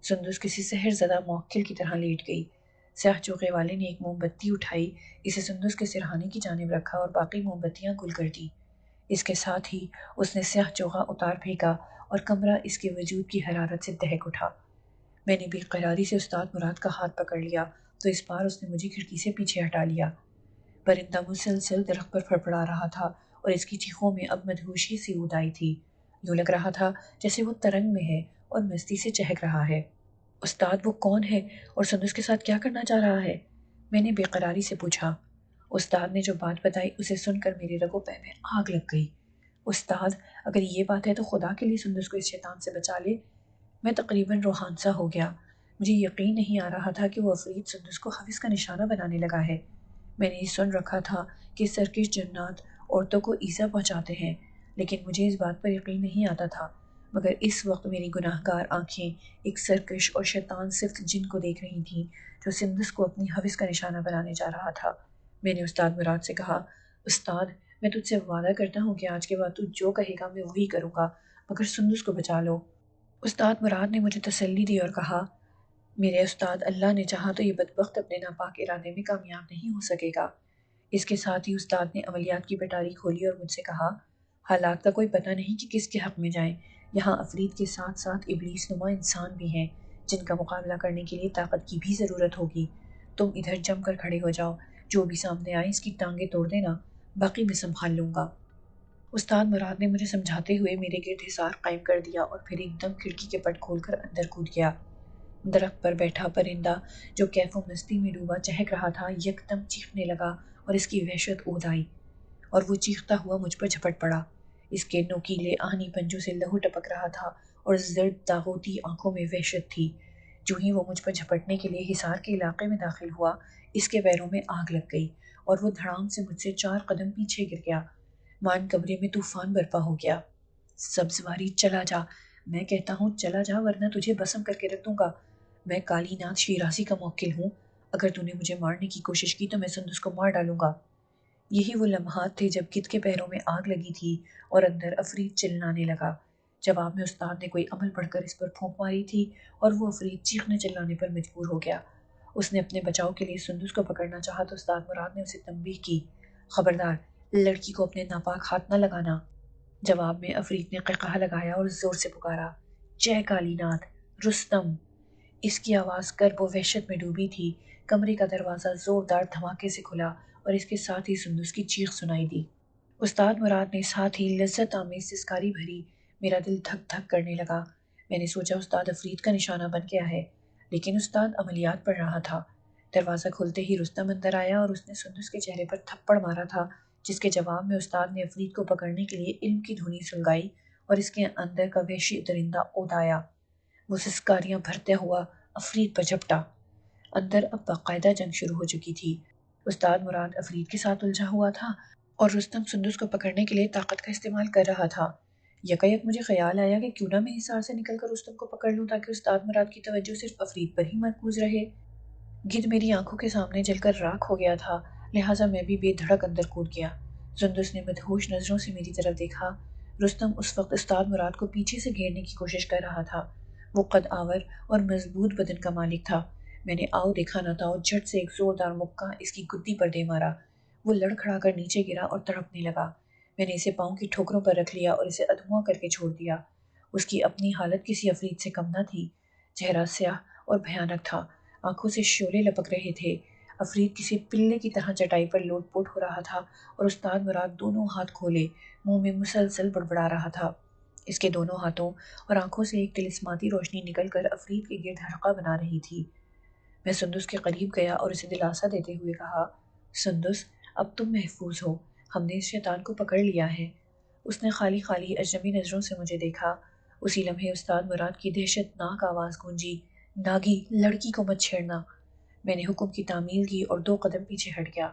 سندس کسی سحر زدہ موکل کی طرح لیٹ گئی۔ سیاہ چوغے والے نے ایک موم بتی اٹھائی، اسے سندس کے سرہانے کی جانب رکھا اور باقی موم بتیاں گل کر دی۔ اس کے ساتھ ہی اس نے سیاہ چوغا اتار پھینکا اور کمرہ اس کے وجود کی حرارت سے دہک اٹھا۔ میں نے بے قراری سے استاد مراد کا ہاتھ پکڑ لیا تو اس بار اس نے مجھے کھڑکی سے پیچھے ہٹا لیا۔ پرندہ مسلسل درخت پر پھڑپڑا رہا تھا اور اس کی چیخوں میں اب مدہوشی سی اود آئی تھی۔ یوں لگ رہا تھا جیسے وہ ترنگ میں ہے اور مستی سے چہک رہا ہے۔ استاد وہ کون ہے اور سندس کے ساتھ کیا کرنا چاہ رہا ہے؟ میں نے بے قراری سے پوچھا۔ استاد نے جو بات بتائی اسے سن کر میرے رگوں پہ میں آگ لگ گئی۔ استاد، اگر یہ بات ہے تو خدا کے لیے سندس کو اس شیطان سے بچا لے۔ میں تقریباً روحان سا ہو گیا۔ مجھے یقین نہیں آ رہا تھا کہ وہ عفریت سندس کو حوث کا نشانہ بنانے لگا ہے۔ میں نے یہ سن رکھا تھا کہ سرکش جنات عورتوں کو ایذا پہنچاتے ہیں، لیکن مجھے اس بات پر یقین نہیں آتا تھا۔ مگر اس وقت میری گناہ گار آنکھیں ایک سرکش اور شیطان صفت جن کو دیکھ رہی تھیں جو سندس کو اپنی حوث کا نشانہ بنانے جا رہا تھا۔ میں نے استاد مراد سے کہا، استاد، میں تجھ سے وعدہ کرتا ہوں کہ آج کے بعد تو جو کہے گا میں وہی کروں گا، مگر سندس کو بچا لو۔ استاد مراد نے مجھے تسلی دی اور کہا، میرے استاد، اللہ نے چاہا تو یہ بدبخت اپنے ناپاک ارادے میں کامیاب نہیں ہو سکے گا۔ اس کے ساتھ ہی استاد نے عملیات کی پٹاری کھولی اور مجھ سے کہا، حالات کا کوئی پتہ نہیں کہ کس کے حق میں جائیں۔ یہاں عفریت کے ساتھ ساتھ ابلیس نما انسان بھی ہیں جن کا مقابلہ کرنے کے لیے طاقت کی بھی ضرورت ہوگی۔ تم ادھر جم کر کھڑے ہو جاؤ، جو بھی سامنے آئے اس کی ٹانگیں توڑ دینا، باقی میں سنبھال لوں گا۔ استاد مراد نے مجھے سمجھاتے ہوئے میرے گرد حصار قائم کر دیا اور پھر ایک دم کھڑکی کے پٹ کھول کر اندر کود گیا۔ درخت پر بیٹھا پرندہ جو کیف و مستی میں ڈوبا چہک رہا تھا یکدم چیخنے لگا اور اس کی وحشت اود آئی اور وہ چیختا ہوا مجھ پر جھپٹ پڑا۔ اس کے نوکیلے آہنی پنجوں سے لہو ٹپک رہا تھا اور زرد داغوتی آنکھوں میں وحشت تھی۔ جو ہی وہ مجھ پر جھپٹنے کے لیے حصار کے علاقے میں داخل ہوا، اس کے پیروں میں آگ لگ گئی اور وہ دھڑام سے مجھ سے 4 قدم پیچھے گر گیا۔ مان کمرے میں طوفان برپا ہو گیا۔ سبزواری چلا جا، میں کہتا ہوں چلا جا ورنہ تجھے بسم کر کے رکھ دوں گا۔ میں کالی ناتھ شیرازی کا موکل ہوں، اگر تو نے مجھے مارنے کی کوشش کی تو میں سندس کو مار ڈالوں گا۔ یہی وہ لمحات تھے جب گدھ کے پیروں میں آگ لگی تھی اور اندر عفریت چلانے لگا۔ جواب میں استاد نے کوئی عمل پڑھ کر اس پر پھونک ماری تھی اور وہ عفریت چیخنے چلانے پر مجبور ہو گیا۔ اس نے اپنے بچاؤ کے لیے سندس کو پکڑنا چاہا تو استاد مراد نے اسے تنبیہ کی، خبردار، لڑکی کو اپنے ناپاک ہاتھ نہ لگانا۔ جواب میں عفریت نے قہقہہ لگایا اور زور سے پکارا، جے کالی ناتھ، رستم۔ اس کی آواز کرب و وحشت میں ڈوبی تھی۔ کمرے کا دروازہ زوردار دھماکے سے کھلا اور اس کے ساتھ ہی سندس کی چیخ سنائی دی۔ استاد مراد نے ساتھ ہی لذت آمیز سسکاری بھری۔ میرا دل دھک دھک کرنے لگا۔ میں نے سوچا استاد عفریت کا نشانہ بن گیا ہے، لیکن استاد عملیات پڑھ رہا تھا۔ دروازہ کھلتے ہی رستم اندر آیا اور اس نے سندس کے چہرے پر تھپڑ مارا تھا، جس کے جواب میں استاد نے افرید کو پکڑنے کے لیے علم کی دھنی سلگائی اور اس کے اندر کا وحشی درندہ اڑ آیا۔ وہ سسکاریاں بھرتا ہوا افرید پر جھپٹا۔ اندر اب باقاعدہ جنگ شروع ہو چکی تھی۔ استاد مراد افرید کے ساتھ الجھا ہوا تھا اور رستم سندس کو پکڑنے کے لیے طاقت کا استعمال کر رہا تھا۔ یکایک مجھے خیال آیا کہ کیوں نہ میں حصار سے نکل کر رستم کو پکڑ لوں تاکہ استاد مراد کی توجہ صرف افرید پر ہی مرکوز رہے۔ گدھ میری آنکھوں کے سامنے جل کر راکھ ہو گیا تھا، لہٰذا میں بھی بے دھڑک اندر کود گیا۔ سندس نے مدہوش نظروں سے میری طرف دیکھا۔ رستم اس وقت استاد مراد کو پیچھے سے گھیرنے کی کوشش کر رہا تھا۔ وہ قد آور اور مضبوط بدن کا مالک تھا۔ میں نے آؤ دیکھا نہ تھا اور جھٹ سے ایک زوردار مکہ اس کی گدی پر دے مارا۔ وہ لڑکھڑا کر نیچے گرا اور تڑپنے لگا۔ میں نے اسے پاؤں کی ٹھوکروں پر رکھ لیا اور اسے ادھواں کر کے چھوڑ دیا۔ اس کی اپنی حالت کسی افرید سے کم نہ تھی۔ چہرہ سیاہ اور بھیانک تھا، آنکھوں سے شعلے لپک رہے تھے۔ افرید کسی پلے کی طرح چٹائی پر لوٹ پوٹ ہو رہا تھا اور استاد مراد دونوں ہاتھ کھولے منہ میں مسلسل بڑبڑا رہا تھا۔ اس کے دونوں ہاتھوں اور آنکھوں سے ایک طلسماتی روشنی نکل کر افرید کے گرد حلقہ بنا رہی تھی۔ میں سندس کے قریب گیا اور اسے دلاسا دیتے ہوئے کہا، سندس، اب تم محفوظ ہو، ہم نے اس شیطان کو پکڑ لیا ہے۔ اس نے خالی خالی اجنبی نظروں سے مجھے دیکھا۔ اسی لمحے استاد مراد کی دہشت ناک آواز گونجی، ناگی، لڑکی کو مت چھیڑنا۔ میں نے حکم کی تعمیل کی اور 2 قدم پیچھے ہٹ گیا۔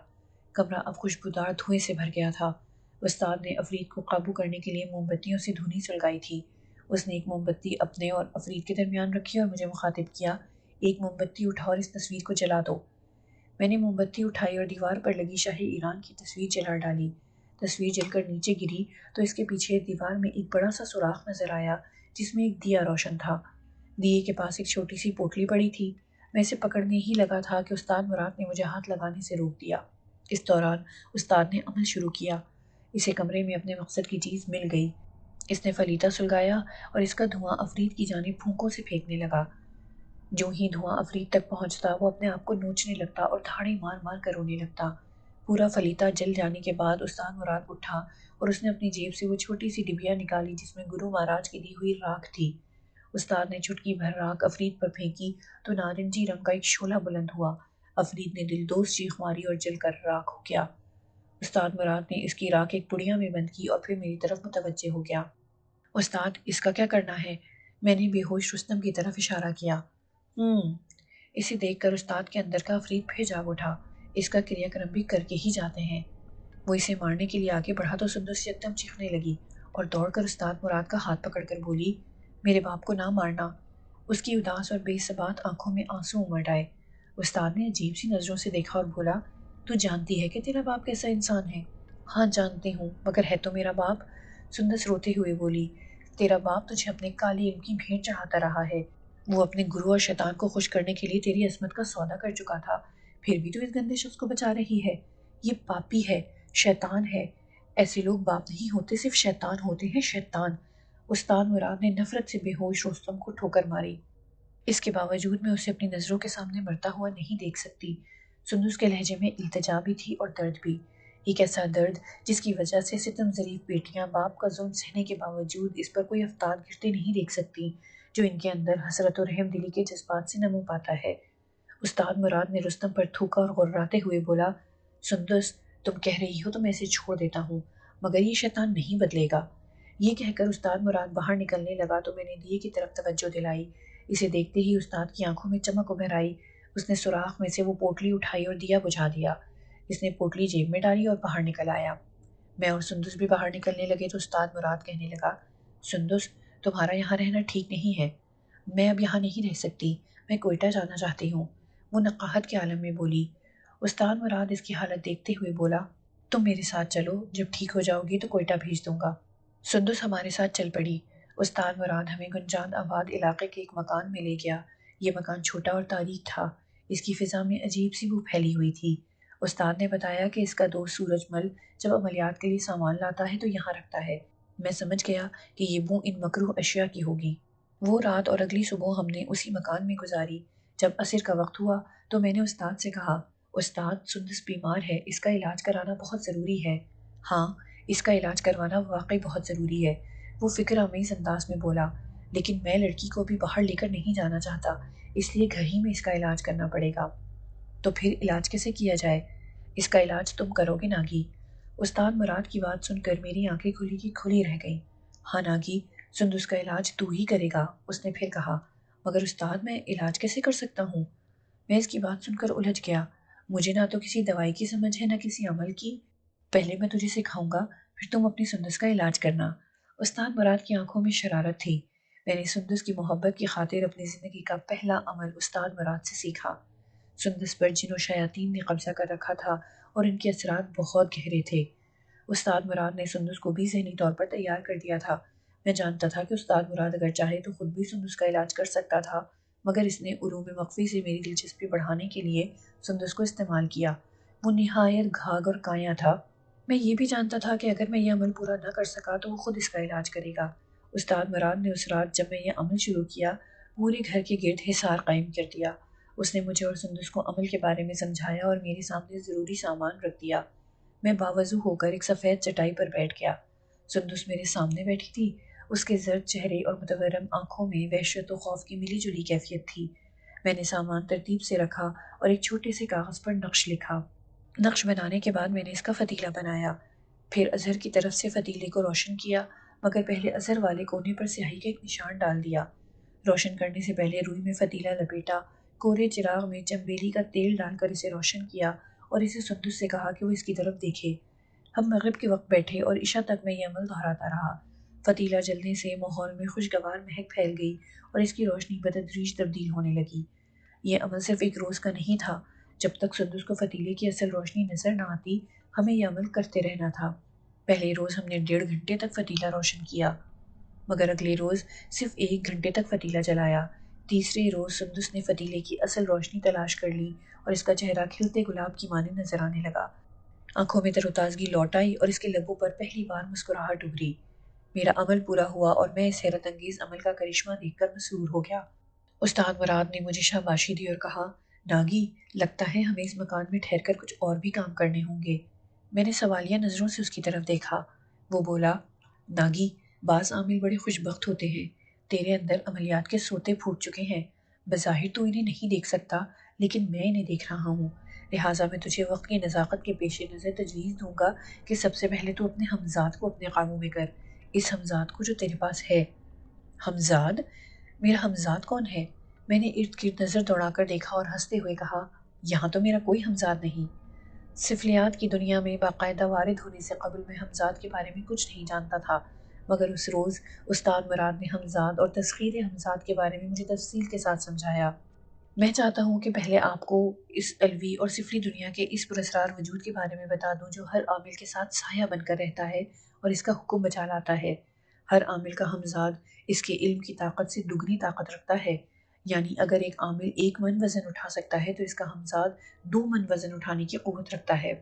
کمرہ اب خوشبودار دھوئیں سے بھر گیا تھا۔ استاد نے افرید کو قابو کرنے کے لیے موم بتیوں سے دھنی سلگائی تھی۔ اس نے ایک موم بتی اپنے اور افرید کے درمیان رکھی اور مجھے مخاطب کیا، ایک موم بتی اٹھا اور اس تصویر کو جلا دو۔ میں نے موم بتی اٹھائی اور دیوار پر لگی شاہ ایران کی تصویر جلا ڈالی۔ تصویر جل کر نیچے گری تو اس کے پیچھے دیوار میں ایک بڑا سا سوراخ نظر آیا جس میں ایک دیا روشن تھا۔ دیے کے پاس ایک چھوٹی سی پوٹلی پڑی تھی۔ میں اسے پکڑنے ہی لگا تھا کہ استاد مراد نے مجھے ہاتھ لگانے سے روک دیا۔ اس دوران استاد نے عمل شروع کیا۔ اسے کمرے میں اپنے مقصد کی چیز مل گئی۔ اس نے فلیتا سلگایا اور اس کا دھواں افرید کی جانب پھونکوں سے پھینکنے لگا۔ جو ہی دھواں افرید تک پہنچتا وہ اپنے آپ کو نوچنے لگتا اور دھاڑیں مار مار کر رونے لگتا۔ پورا فلیتا جل جانے کے بعد استاد مراد اٹھا اور اس نے اپنی جیب سے وہ چھوٹی سی ڈبیا نکالی جس میں گرو مہاراج کی دی ہوئی راکھ تھی۔ استاد نے چٹکی بھر راکھ افرید پر پھینکی تو نارنجی رنگ کا ایک شعلہ بلند ہوا۔ افرید نے دلدوز چیخ ماری اور جل کر راکھ ہو گیا۔ استاد مراد نے اس کی راکھ ایک پڑیا میں بند کی اور پھر میری طرف متوجہ ہو گیا۔ استاد، اس کا کیا کرنا ہے؟ میں نے بے ہوش رستم کی طرف اشارہ کیا۔ اسے دیکھ کر استاد کے اندر کا افرید پھر جاگ اٹھا۔ اس کا کریا کرم بھی کر کے ہی جاتے ہیں۔ وہ اسے مارنے کے لیے آگے بڑھا تو سندس یکدم چیخنے لگی اور دوڑ کر استاد مراد کا ہاتھ پکڑ کر بولی، میرے باپ کو نہ مارنا۔ اس کی اداس اور بے ثبات آنکھوں میں آنسو امڑ آئے۔ استاد نے عجیب سی نظروں سے دیکھا اور بولا، تو جانتی ہے کہ تیرا باپ کیسا انسان ہے؟ ہاں جانتی ہوں، مگر ہے تو میرا باپ۔ سندس روتے ہوئے بولی، تیرا باپ تجھے اپنے کالے علم کی بھیٹ چڑھاتا رہا ہے۔ وہ اپنے گرو اور شیطان کو خوش کرنے کے لیے تیری عصمت کا سودا کر چکا تھا، پھر بھی تو اس گندے شخص کو بچا رہی ہے۔ یہ پاپی ہے، شیطان ہے۔ ایسے لوگ باپ نہیں ہوتے، صرف شیطان ہوتے ہیں، شیطان۔ استاد مراد نے نفرت سے بے ہوش رستم کو ٹھوکر ماری۔ اس کے باوجود میں اسے اپنی نظروں کے سامنے مرتا ہوا نہیں دیکھ سکتی۔ سندس کے لہجے میں التجا بھی تھی اور درد بھی، ایک ایسا درد جس کی وجہ سے ستم ظریف بیٹیاں باپ کا ظلم سہنے کے باوجود اس پر کوئی افتاد گرتے نہیں دیکھ سکتی جو ان کے اندر حسرت و رحم دلی کے جذبات سے نمو پاتا ہے۔ استاد مراد نے رستم پر تھوکا اور غراتے ہوئے بولا، سندس، تم کہہ رہی ہو تو میں اسے چھوڑ دیتا ہوں، مگر یہ شیطان نہیں بدلے گا۔ یہ کہہ کر استاد مراد باہر نکلنے لگا تو میں نے دیے کی طرف توجہ دلائی۔ اسے دیکھتے ہی استاد کی آنکھوں میں چمک ابھر آئی۔ اس نے سوراخ میں سے وہ پوٹلی اٹھائی اور دیا بجھا دیا۔ اس نے پوٹلی جیب میں ڈالی اور باہر نکل آیا۔ میں اور سندس بھی باہر نکلنے لگے تو استاد مراد کہنے لگا، سندس، تمہارا یہاں رہنا ٹھیک نہیں ہے۔ میں اب یہاں نہیں رہ سکتی، میں کوئٹہ جانا چاہتی ہوں۔ وہ نقاہت کے عالم میں بولی۔ استاد مراد اس کی حالت دیکھتے ہوئے بولا، تم میرے ساتھ چلو، جب ٹھیک ہو جاؤ گی تو کوئٹہ بھیج دوں گا۔ سندس ہمارے ساتھ چل پڑی۔ استاد مراد ہمیں گنجان آباد علاقے کے ایک مکان میں لے گیا۔ یہ مکان چھوٹا اور تاریک تھا۔ اس کی فضا میں عجیب سی بو پھیلی ہوئی تھی۔ استاد نے بتایا کہ اس کا دوست سورج مل جب عملیات کے لیے سامان لاتا ہے تو یہاں رکھتا ہے۔ میں سمجھ گیا کہ یہ بو ان مکروہ اشیاء کی ہوگی۔ وہ رات اور اگلی صبح ہم نے اسی مکان میں گزاری۔ جب عصر کا وقت ہوا تو میں نے استاد سے کہا، استاد، سندس بیمار ہے، اس کا علاج کرانا بہت ضروری ہے۔ ہاں، اس کا علاج کروانا واقعی بہت ضروری ہے، وہ فکر آمیز انداز میں بولا، لیکن میں لڑکی کو بھی باہر لے کر نہیں جانا چاہتا، اس لیے گھر ہی میں اس کا علاج کرنا پڑے گا۔ تو پھر علاج کیسے کیا جائے؟ اس کا علاج تم کرو گے ناگی؟ استاد مراد کی بات سن کر میری آنکھیں کھلی کی کھلی رہ گئیں۔ ہاں ناگی، سندس کا علاج تو ہی کرے گا، اس نے پھر کہا۔ مگر استاد میں علاج کیسے کر سکتا ہوں؟ میں اس کی بات سن کر الجھ گیا۔ مجھے نہ تو کسی دوائی کی سمجھ ہے نہ کسی عمل کی۔ پہلے میں تجھے سکھاؤں گا، پھر تم اپنی سندس کا علاج کرنا۔ استاد مراد کی آنکھوں میں شرارت تھی۔ میں نے سندس کی محبت کی خاطر اپنی زندگی کا پہلا عمل استاد مراد سے سیکھا۔ سندس پر جن و شیاطین نے قبضہ کر رکھا تھا اور ان کے اثرات بہت گہرے تھے۔ استاد مراد نے سندس کو بھی ذہنی طور پر تیار کر دیا تھا۔ میں جانتا تھا کہ استاد مراد اگر چاہے تو خود بھی سندس کا علاج کر سکتا تھا، مگر اس نے علوم مخفی سے میری دلچسپی بڑھانے کے لیے سندس کو استعمال کیا۔ وہ نہایت گھاگ اور کایا تھا۔ میں یہ بھی جانتا تھا کہ اگر میں یہ عمل پورا نہ کر سکا تو وہ خود اس کا علاج کرے گا۔ استاد مراد نے اس رات جب میں یہ عمل شروع کیا، پورے گھر کے گرد حصار قائم کر دیا۔ اس نے مجھے اور سندس کو عمل کے بارے میں سمجھایا اور میرے سامنے ضروری سامان رکھ دیا۔ میں باوضو ہو کر ایک سفید چٹائی پر بیٹھ گیا۔ سندس میرے سامنے بیٹھی تھی۔ اس کے زرد چہرے اور متورم آنکھوں میں وحشت و خوف کی ملی جلی کیفیت تھی۔ میں نے سامان ترتیب سے رکھا اور ایک چھوٹے سے کاغذ پر نقش لکھا۔ نقش بنانے کے بعد میں نے اس کا فتیلہ بنایا، پھر اظہر کی طرف سے فتیلے کو روشن کیا، مگر پہلے اظہر والے کونے پر سیاہی کا ایک نشان ڈال دیا۔ روشن کرنے سے پہلے روئی میں فتیلہ لپیٹا، کورے چراغ میں چنبیلی کا تیل ڈال کر اسے روشن کیا اور اسے سندس سے کہا کہ وہ اس کی طرف دیکھے۔ ہم مغرب کے وقت بیٹھے اور عشاء تک میں یہ عمل دہراتا رہا۔ فتیلہ جلنے سے ماحول میں خوشگوار مہک پھیل گئی اور اس کی روشنی بتدریج تبدیل ہونے لگی۔ یہ عمل صرف ایک روز کا نہیں تھا۔ جب تک سندس کو فتیلے کی اصل روشنی نظر نہ آتی، ہمیں یہ عمل کرتے رہنا تھا۔ پہلے روز ہم نے 1.5 گھنٹے تک فتیلہ روشن کیا، مگر اگلے روز صرف 1 گھنٹے تک فتیلہ جلایا۔ تیسرے روز سندس نے فتیلے کی اصل روشنی تلاش کر لی اور اس کا چہرہ کھلتے گلاب کی مانند نظر آنے لگا۔ آنکھوں میں تر و تازگی لوٹ آئی اور اس کے لبوں پر پہلی بار مسکراہٹ ابھری۔ میرا عمل پورا ہوا اور میں اس حیرت انگیز عمل کا کرشمہ دیکھ کر مسرور ہو گیا۔ استاد مراد نے مجھے شاباشی دی اور کہا، ناگی، لگتا ہے ہمیں اس مکان میں ٹھہر کر کچھ اور بھی کام کرنے ہوں گے۔ میں نے سوالیہ نظروں سے اس کی طرف دیکھا۔ وہ بولا، ناگی، بعض عامل بڑے خوش بخت ہوتے ہیں۔ تیرے اندر عملیات کے سوتے پھوٹ چکے ہیں۔ بظاہر تو انہیں نہیں دیکھ سکتا، لیکن میں انہیں دیکھ رہا ہوں۔ لہٰذا میں تجھے وقت کی نزاکت کے پیش نظر تجویز دوں گا کہ سب سے پہلے تو اپنے ہمزاد کو اپنے قابو میں کر، اس ہمزاد کو جو تیرے پاس ہے۔ ہمزاد؟ میرا ہمزاد کون ہے؟ میں نے ارد گرد نظر دوڑا کر دیکھا اور ہنستے ہوئے کہا، یہاں تو میرا کوئی ہمزاد نہیں۔ سفلیات کی دنیا میں باقاعدہ وارد ہونے سے قبل میں ہمزاد کے بارے میں کچھ نہیں جانتا تھا، مگر اس روز استاد مراد نے ہمزاد اور تسخیر ہمزاد کے بارے میں مجھے تفصیل کے ساتھ سمجھایا۔ میں چاہتا ہوں کہ پہلے آپ کو اس علوی اور سفلی دنیا کے اس پراسرار وجود کے بارے میں بتا دوں جو ہر عامل کے ساتھ سایہ بن کر رہتا ہے اور اس کا حکم بجا لاتا ہے۔ ہر عامل کا ہمزاد اس کے علم کی طاقت سے دگنی طاقت رکھتا ہے، یعنی اگر ایک عامل 1 من وزن اٹھا سکتا ہے تو اس کا ہمزاد 2 من وزن اٹھانے کی قوت رکھتا ہے۔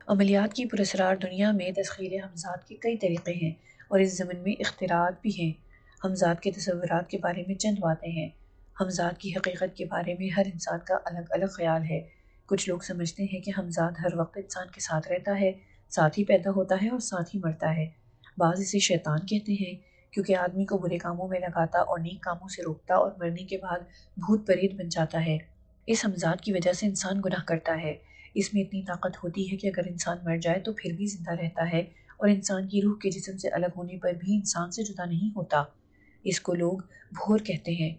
عملیات کی پراسرار دنیا میں تسخیر ہمزاد کے کئی طریقے ہیں اور اس ضمن میں اختراعات بھی ہیں۔ ہمزاد کے تصورات کے بارے میں چند باتیں ہیں۔ ہمزاد کی حقیقت کے بارے میں ہر انسان کا الگ الگ خیال ہے۔ کچھ لوگ سمجھتے ہیں کہ ہمزاد ہر وقت انسان کے ساتھ رہتا ہے، ساتھ ہی پیدا ہوتا ہے اور ساتھ ہی مرتا ہے۔ بعض اسے شیطان کہتے ہیں کیونکہ آدمی کو برے کاموں میں لگاتا اور نیک کاموں سے روکتا اور مرنے کے بعد بھوت پرید بن جاتا ہے۔ اس ہمزاد کی وجہ سے انسان گناہ کرتا ہے۔ اس میں اتنی طاقت ہوتی ہے کہ اگر انسان مر جائے تو پھر بھی زندہ رہتا ہے اور انسان کی روح کے جسم سے الگ ہونے پر بھی انسان سے جدا نہیں ہوتا۔ اس کو لوگ بھور کہتے ہیں۔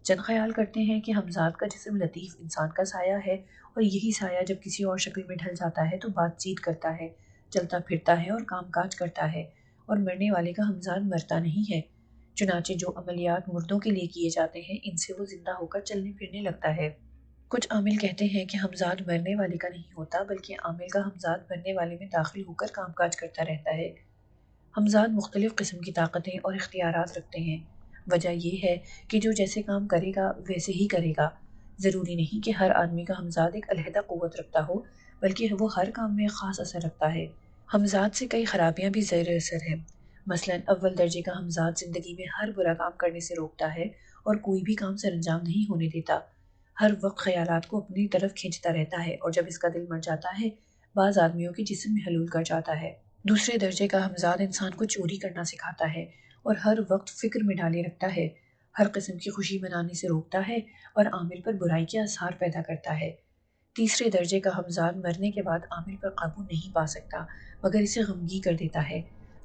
چند خیال کرتے ہیں کہ ہمزاد کا جسم لطیف انسان کا سایہ ہے اور یہی سایہ جب کسی اور شکل میں ڈھل جاتا ہے تو بات چیت کرتا ہے، چلتا پھرتا ہے اور کام کاج کرتا ہے، اور مرنے والے کا ہمزاد مرتا نہیں ہے۔ چنانچہ جو عملیات مردوں کے لیے کیے جاتے ہیں ان سے وہ زندہ ہو کر چلنے پھرنے لگتا ہے۔ کچھ عامل کہتے ہیں کہ ہمزاد مرنے والے کا نہیں ہوتا بلکہ عامل کا ہمزاد مرنے والے میں داخل ہو کر کام کاج کرتا رہتا ہے۔ ہمزاد مختلف قسم کی طاقتیں اور اختیارات رکھتے ہیں۔ وجہ یہ ہے کہ جو جیسے کام کرے گا ویسے ہی کرے گا۔ ضروری نہیں کہ ہر آدمی کا ہمزاد ایک علیحدہ قوت رکھتا ہو، بلکہ وہ ہر کام میں خاص اثر رکھتا ہے۔ ہمزاد سے کئی خرابیاں بھی زیر اثر ہیں۔ مثلاً اول درجے کا ہمزاد زندگی میں ہر برا کام کرنے سے روکتا ہے اور کوئی بھی کام سر انجام نہیں ہونے دیتا۔ ہر وقت خیالات کو اپنی طرف کھینچتا رہتا ہے اور جب اس کا دل مر جاتا ہے بعض آدمیوں کے جسم میں حلول کر جاتا ہے۔ دوسرے درجے کا ہمزاد انسان کو چوری کرنا سکھاتا ہے اور ہر وقت فکر میں ڈالے رکھتا ہے، ہر قسم کی خوشی منانے سے روکتا ہے اور عامل پر برائی کے آثار پیدا کرتا ہے۔ تیسرے درجے کا ہمزاد مرنے کے بعد عامل پر قابو نہیں پا سکتا مگر اسے غمگی کر دیتا ہے۔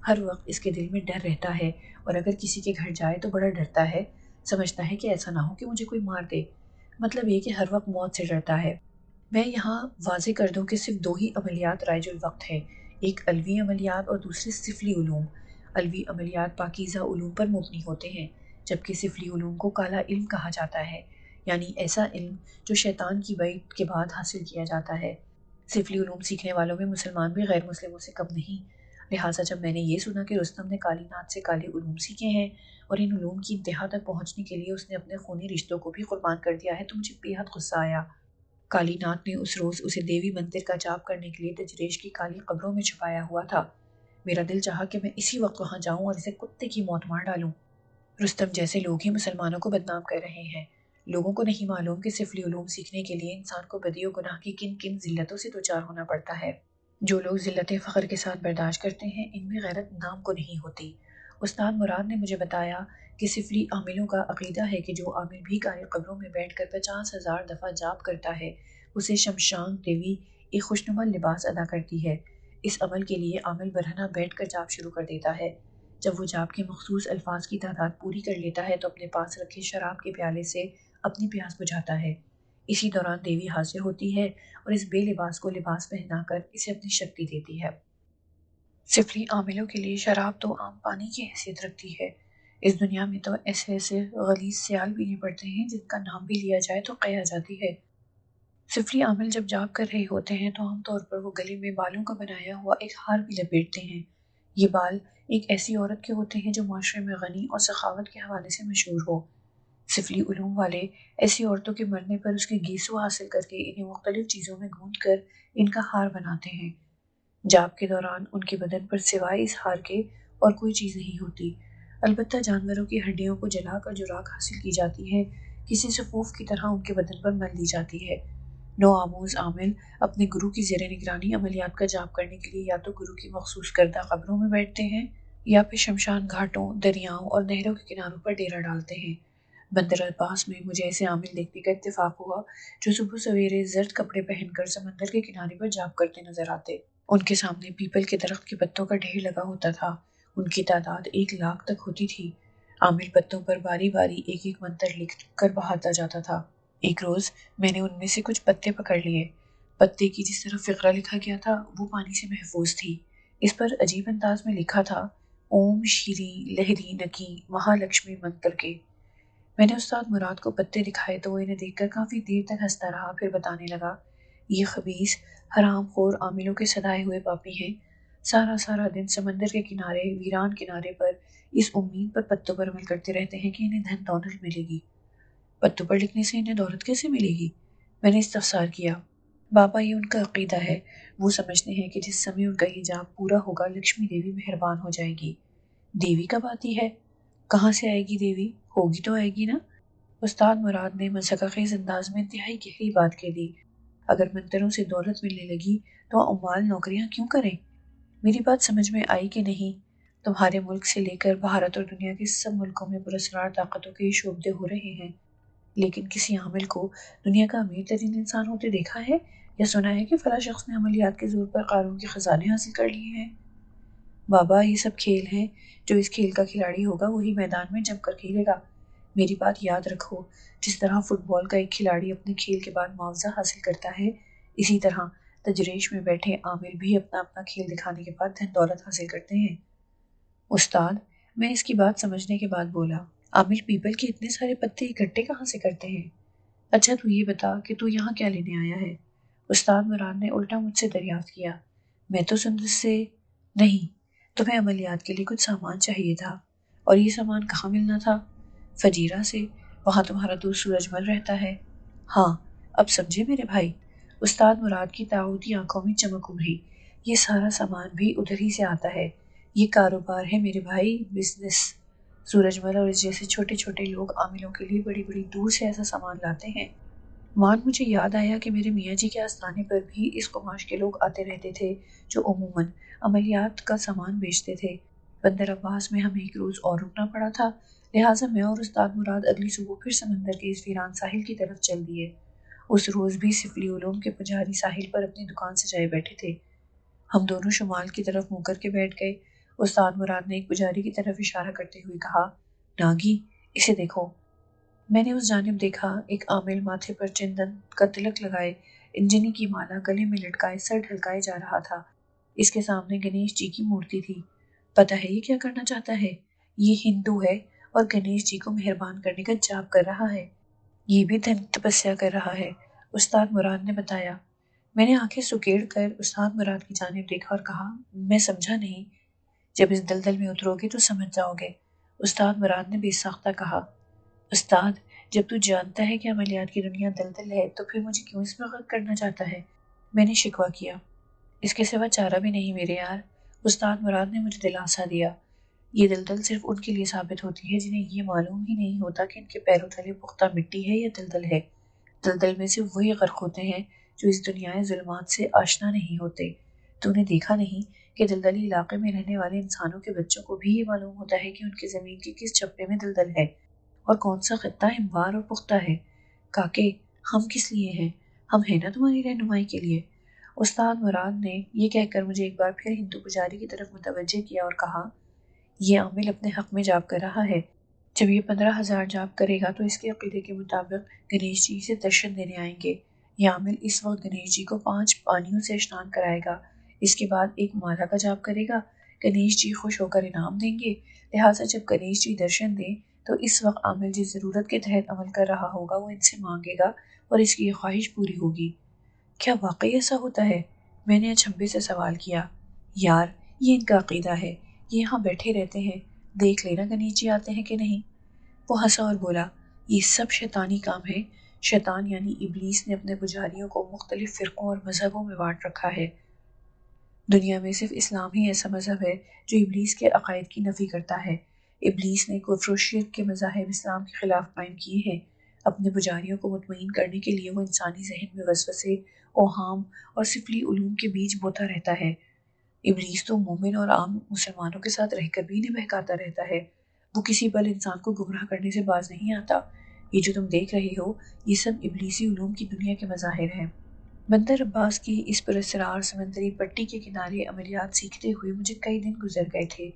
ہر وقت اس کے دل میں ڈر رہتا ہے اور اگر کسی کے گھر جائے تو بڑا ڈرتا ہے، سمجھتا ہے کہ ایسا نہ ہو کہ مجھے کوئی مار دے۔ مطلب یہ کہ ہر وقت موت سے ڈرتا ہے۔ میں یہاں واضح کر دوں کہ صرف دو ہی عملیات رائج الوقت ہیں، ایک علوی عملیات اور دوسرے سفلی علوم۔ علوی عملیات پاکیزہ علوم پر مبنی ہوتے ہیں جبکہ سفلی علوم کو کالا علم کہا جاتا ہے، یعنی ایسا علم جو شیطان کی وعید کے بعد حاصل کیا جاتا ہے۔ سفلی علوم سیکھنے والوں میں مسلمان بھی غیر مسلموں سے کم نہیں۔ لہٰذا جب میں نے یہ سنا کہ رستم نے کالی ناتھ سے کالے علوم سیکھے ہیں اور ان علوم کی انتہا تک پہنچنے کے لیے اس نے اپنے خونی رشتوں کو بھی قربان کر دیا ہے تو مجھے بے حد غصہ آیا۔ کالی ناتھ نے اس روز اسے دیوی منتر کا جاپ کرنے کے لیے تجریش کی کالی قبروں میں چھپایا ہوا تھا۔ میرا دل چاہا کہ میں اسی وقت وہاں جاؤں اور اسے کتے کی موت مار ڈالوں۔ رستم جیسے لوگ ہی مسلمانوں کو بدنام کر رہے ہیں۔ لوگوں کو نہیں معلوم کہ سفلی علوم سیکھنے کے لیے انسان کو بدی و گناہ کی کن کن ذلتوں سے دوچار ہونا پڑتا ہے۔ جو لوگ ذلت فخر کے ساتھ برداشت کرتے ہیں ان میں غیرت نام کو نہیں ہوتی۔ استاد مراد نے مجھے بتایا کہ سفلی عاملوں کا عقیدہ ہے کہ جو عامل بھی کالے قبروں میں بیٹھ کر 50,000 دفعہ جاپ کرتا ہے اسے شمشان دیوی ایک خوشنما لباس ادا کرتی ہے۔ اس عمل کے لیے عامل برہنہ بیٹھ کر جاپ شروع کر دیتا ہے۔ جب وہ جاپ کے مخصوص الفاظ کی تعداد پوری کر لیتا ہے تو اپنے پاس رکھے شراب کے پیالے سے اپنی پیاس بجھاتا ہے۔ اسی دوران دیوی حاضر ہوتی ہے اور اس بے لباس کو لباس پہنا کر اسے اپنی شکتی دیتی ہے۔ سفلی عاملوں کے لیے شراب تو عام پانی کی حیثیت رکھتی ہے۔ اس دنیا میں تو ایسے ایسے غلیظ سیال پینے پڑتے ہیں جن کا نام بھی لیا جائے تو قے آ جاتی ہے۔ سفلی عامل جب جاپ کر رہے ہوتے ہیں تو عام طور پر وہ گلے میں بالوں کا بنایا ہوا ایک ہار بھی لپیٹتے ہیں۔ یہ بال ایک ایسی عورت کے ہوتے ہیں جو معاشرے میں غنی اور سخاوت کے حوالے سے مشہور ہو۔ سفلی علوم والے ایسی عورتوں کے مرنے پر اس کے گیسو حاصل کر کے انہیں مختلف چیزوں میں گوندھ کر ان کا ہار بناتے ہیں۔ جاپ کے دوران ان کے بدن پر سوائے اس ہار کے اور کوئی چیز نہیں ہوتی، البتہ جانوروں کی ہڈیوں کو جلا کر جو راکھ حاصل کی جاتی ہے کسی صفوف کی طرح ان کے بدن پر مل دی جاتی ہے۔ نو آموز عامل اپنے گرو کی زیر نگرانی عملیات کا جاپ کرنے کے لیے یا تو گرو کی مخصوص کردہ قبروں میں بیٹھتے ہیں یا پھر شمشان گھاٹوں، دریاؤں اور نہروں کے کناروں پر ڈیرا ڈالتے ہیں۔ بندر عباس میں مجھے ایسے عامل دیکھنے کا اتفاق ہوا جو صبح سویرے زرد کپڑے پہن کر سمندر کے کنارے پر جاپ کرتے نظر آتے۔ ان کے سامنے پیپل کے درخت کے پتوں کا ڈھیر لگا ہوتا تھا، ان کی تعداد 1,00,000 تک ہوتی تھی۔ عامل پتوں پر باری باری ایک ایک منتر لکھ کر بہاتا جاتا تھا۔ ایک روز میں نے ان میں سے کچھ پتے پکڑ لیے۔ پتے کی جس طرف فقرہ لکھا گیا تھا وہ پانی سے محفوظ تھی۔ اس پر عجیب انداز میں لکھا تھا اوم شری لہری نکی مہا لکشمی منتر کے۔ میں نے استاد مراد کو پتے دکھائے تو وہ انہیں دیکھ کر کافی دیر تک ہنستا رہا، پھر بتانے لگا، یہ خبیث حرام خور عاملوں کے سدائے ہوئے پاپی ہیں۔ سارا دن سمندر کے کنارے، ویران کنارے پر اس امید پر پتوں پر عمل کرتے رہتے ہیں کہ انہیں دھن دولت ملے گی۔ پتوں پر لکھنے سے انہیں دولت کیسے ملے گی؟ میں نے استفسار کیا۔ بابا یہ ان کا عقیدہ ہے، وہ سمجھتے ہیں کہ جس سمے ان کا یہ جاپ پورا ہوگا لکشمی دیوی مہربان ہو جائے گی۔ دیوی کب آتی ہے؟ کہاں سے آئے گی دیوی؟ ہوگی تو آئے گی نا؟ استاد مراد نے مضحکہ خیز انداز میں انتہائی گہری بات کہہ دی۔ اگر منتروں سے دولت ملنے لگی تو عمال نوکریاں کیوں کریں؟ میری بات سمجھ میں آئی کہ نہیں؟ تمہارے ملک سے لے کر بھارت اور دنیا کے سب ملکوں میں پراسرار طاقتوں کے شعبدے ہو رہے ہیں، لیکن کسی عامل کو دنیا کا امیر ترین انسان ہوتے دیکھا ہے یا سنا ہے کہ فلاں شخص نے عملیات کے زور پر قارون کے خزانے حاصل کر لیے ہیں؟ بابا یہ سب کھیل ہیں، جو اس کھیل کا کھلاڑی ہوگا وہی میدان میں جم کر کھیلے گا۔ میری بات یاد رکھو، جس طرح فٹ بال کا ایک کھلاڑی اپنے کھیل کے بعد معاوضہ حاصل کرتا ہے، اسی طرح تجریش میں بیٹھے عامل بھی اپنا اپنا کھیل دکھانے کے بعد دھن دولت حاصل کرتے ہیں۔ استاد، میں اس کی بات سمجھنے کے بعد بولا، عامل پیپل کے اتنے سارے پتے اکٹھے کہاں سے کرتے ہیں؟ اچھا تو یہ بتا کہ تو یہاں کیا لینے آیا ہے؟ استاد مراد نے الٹا مجھ سے دریافت کیا۔ میں تو سندس سے نہیں، تمہیں عملیات کے لیے کچھ سامان چاہیے تھا۔ اور یہ سامان کہاں ملنا تھا؟ فجیرہ سے، وہاں تمہارا دوست سورج مل رہتا ہے۔ ہاں، اب سمجھے میرے بھائی؟ استاد مراد کی تعودی آنکھوں میں چمک ابھری۔ یہ سارا سامان بھی ادھر ہی سے آتا ہے، یہ کاروبار ہے میرے بھائی، بزنس۔ سورج مل اور اس جیسے چھوٹے چھوٹے لوگ عاملوں کے لیے بڑی بڑی دور سے ایسا سامان لاتے ہیں۔ مجھے یاد آیا کہ میرے میاں جی کے آستانے پر بھی اس قماش کے لوگ آتے رہتے تھے جو عموماً عملیات کا سامان بیچتے تھے۔ بندر عباس میں ہمیں ایک روز اور رکنا پڑا تھا، لہٰذا میں اور استاد مراد اگلی صبح پھر سمندر کے اس ویران ساحل کی طرف چل دیے۔ اس روز بھی سفلی علوم کے پجاری ساحل پر اپنی دکان سے جائے بیٹھے تھے۔ ہم دونوں شمال کی طرف منہ کر کے بیٹھ گئے۔ استاد مراد نے ایک پجاری کی طرف اشارہ کرتے ہوئے کہا، ناگی، اسے دیکھو۔ میں نے اس جانب دیکھا۔ ایک عامل ماتھے پر چندن کا تلک لگائے، انجنی کی مالا گلے میں لٹکائے سر ڈھلکائے جا رہا تھا۔ اس کے سامنے گنیش جی کی مورتی تھی۔ پتہ ہے یہ کیا کرنا چاہتا ہے؟ یہ ہندو ہے اور گنیش جی کو مہربان کرنے کا جاپ کر رہا ہے۔ یہ بھی دھن تپسیا کر رہا ہے، استاد مراد نے بتایا۔ میں نے آنکھیں سکیڑ کر استاد مراد کی جانب دیکھا اور کہا، میں سمجھا نہیں۔ جب اس دلدل میں اترو گے تو سمجھ جاؤ گے، استاد مراد نے بے ساختہ کہا۔ استاد، جب تو جانتا ہے کہ عملیات کی دنیا دلدل ہے تو پھر مجھے کیوں اس میں غرق کرنا چاہتا ہے؟ میں نے شکوہ کیا۔ اس کے سوا چارہ بھی نہیں میرے یار، استاد مراد نے مجھے دلاسا دیا۔ یہ دلدل صرف ان کے لیے ثابت ہوتی ہے جنہیں یہ معلوم ہی نہیں ہوتا کہ ان کے پیروں تلے پختہ مٹی ہے یا دلدل ہے۔ دلدل میں سے وہی غرق ہوتے ہیں جو اس دنیا ظلمات سے آشنا نہیں ہوتے۔ تو نے دیکھا نہیں کہ دلدلی علاقے میں رہنے والے انسانوں کے بچوں کو بھی یہ معلوم ہوتا ہے کہ ان کی زمین کے کس چپے میں دلدل ہے اور کون سا خطہ ہموار اور پختہ ہے۔ کاکے، ہم کس لیے ہیں؟ ہم ہیں نا تمہاری رہنمائی کے لیے۔ استاد مراد نے یہ کہہ کر مجھے ایک بار پھر ہندو پجاری کی طرف متوجہ کیا اور کہا، یہ عامل اپنے حق میں جاپ کر رہا ہے۔ جب یہ 15,000 جاپ کرے گا تو اس کے عقیدے کے مطابق گنیش جی سے درشن دینے آئیں گے۔ یہ عامل اس وقت گنیش جی کو 5 پانیوں سے اشنان کرائے گا۔ اس کے بعد ایک مالا کا جاپ کرے گا۔ گنیش جی خوش ہو کر انعام دیں گے۔ لہٰذا جب گنیش جی درشن دیں تو اس وقت عامل جس ضرورت کے تحت عمل کر رہا ہوگا وہ ان سے مانگے گا اور اس کی یہ خواہش پوری ہوگی۔ کیا واقعی ایسا ہوتا ہے؟ میں نے اچنبھے سے سوال کیا۔ یار، یہ ان کا عقیدہ ہے۔ یہ یہاں بیٹھے رہتے ہیں، دیکھ لینا گنیش جی آتے ہیں کہ نہیں۔ وہ ہنسا اور بولا، یہ سب شیطانی کام ہے۔ شیطان یعنی ابلیس نے اپنے پجاریوں کو مختلف فرقوں اور مذہبوں میں بانٹ رکھا ہے۔ دنیا میں صرف اسلام ہی ایسا مذہب ہے جو ابلیس کے عقائد کی نفی کرتا ہے۔ ابلیس نے کفر و شرک کے مذاہب اسلام کے خلاف قائم کیے ہیں۔ اپنے پجاریوں کو مطمئن کرنے کے لیے وہ انسانی ذہن میں وسوسے، اوہام اور سفلی علوم کے بیج بوتا رہتا ہے۔ ابلیس تو مومن اور عام مسلمانوں کے ساتھ رہ کر بھی انہیں بہکاتا رہتا ہے۔ وہ کسی بل انسان کو گمراہ کرنے سے باز نہیں آتا۔ یہ جو تم دیکھ رہے ہو یہ سب ابلیسی علوم کی دنیا کے مظاہر ہیں۔ بندر عباس کی اس پراسرار سمندری پٹی کے کنارے عملیات سیکھتے ہوئے مجھے کئی دن گزر گئے تھے۔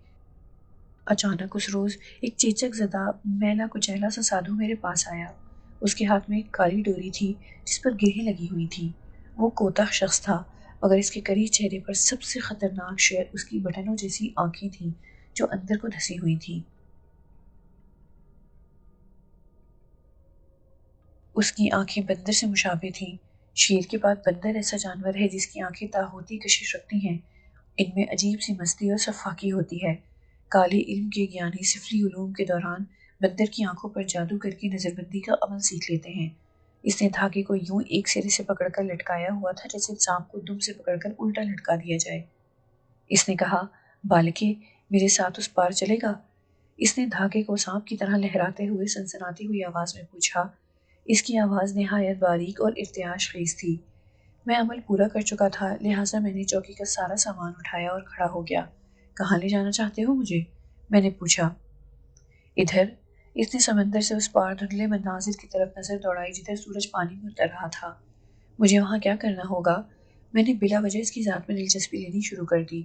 اچانک اس روز ایک چیچک زدہ میلا کچیلا سا سادھو میرے پاس آیا۔ اس کے ہاتھ میں ایک کالی ڈوری تھی جس پر گرہیں لگی ہوئی تھی۔ وہ کوتاہ شخص تھا مگر اس کے کریح چہرے پر سب سے خطرناک شے اس کی بٹنوں جیسی آنکھیں تھیں جو اندر کو دھسی ہوئی تھیں۔ اس کی آنکھیں بندر سے مشابہ تھیں۔ شیر کے بعد بندر ایسا جانور ہے جس کی آنکھیں تاحوتی کشش رکھتی ہیں۔ ان میں عجیب سی مستی اور سفاکی ہوتی ہے۔ کالے علم کے گیانی سفلی علوم کے دوران بندر کی آنکھوں پر جادو کر کے نظر بندی کا عمل سیکھ لیتے ہیں۔ اس نے دھاگے کو یوں ایک سرے سے پکڑ کر لٹکایا ہوا تھا جیسے سانپ کو دم سے پکڑ کر الٹا لٹکا دیا جائے۔ اس نے کہا، بالکے، میرے ساتھ اس پار چلے گا؟ اس نے دھاگے کو سانپ کی طرح لہراتے ہوئے سنسناتی ہوئی آواز میں پوچھا۔ اس کی آواز نہایت باریک اور ارتعاش خیز تھی۔ میں عمل پورا کر چکا تھا لہٰذا میں نے چوکی کا سارا سامان اٹھایا اور کھڑا ہو گیا۔ کہاں لے جانا چاہتے ہو مجھے؟ میں نے پوچھا۔ ادھر۔ اس نے سمندر سے اس پار دھندلے مناظر کی طرف نظر دوڑائی جدھر سورج پانی میں اتر رہا تھا۔ مجھے وہاں کیا کرنا ہوگا؟ میں نے بلا وجہ اس کی ذات میں دلچسپی لینی شروع کر دی۔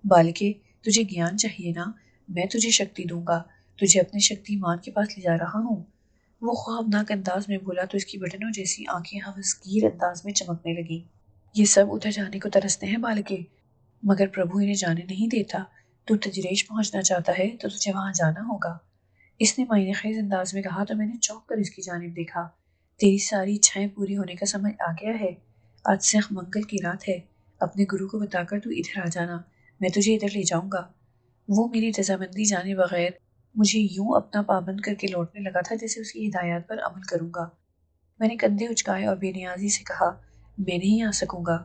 بالکہ، تجھے گیان چاہیے نا، میں تجھے شکتی دوں گا، تجھے اپنے شکتی مان کے پاس لے جا رہا ہوں۔ وہ خوابناک انداز میں بولا تو اس کی بٹنوں جیسی آنکھیں ہوسگیر انداز میں چمکنے لگیں۔ یہ سب ادھر جانے کو ترستے ہیں بالکہ، مگر پربھو انہیں جانے نہیں دیتا۔ تو تجریش پہنچنا چاہتا ہے تو تجھے وہاں جانا ہوگا۔ اس نے معنی خیز انداز میں کہا تو میں نے چونک کر اس کی جانب دیکھا۔ تیری ساری اچھائیں پوری ہونے کا سمجھ آ گیا ہے۔ آج سخت منگل کی رات ہے، اپنے گرو کو بتا کر تو ادھر آ جانا، میں تجھے ادھر لے جاؤں گا۔ وہ میری رضامندی جانے بغیر مجھے یوں اپنا پابند کر کے لوٹنے لگا تھا جیسے اس کی ہدایات پر عمل کروں گا۔ میں نے کندھے اچکائے اور بے نیازی سے کہا، میں نہیں آ سکوں گا۔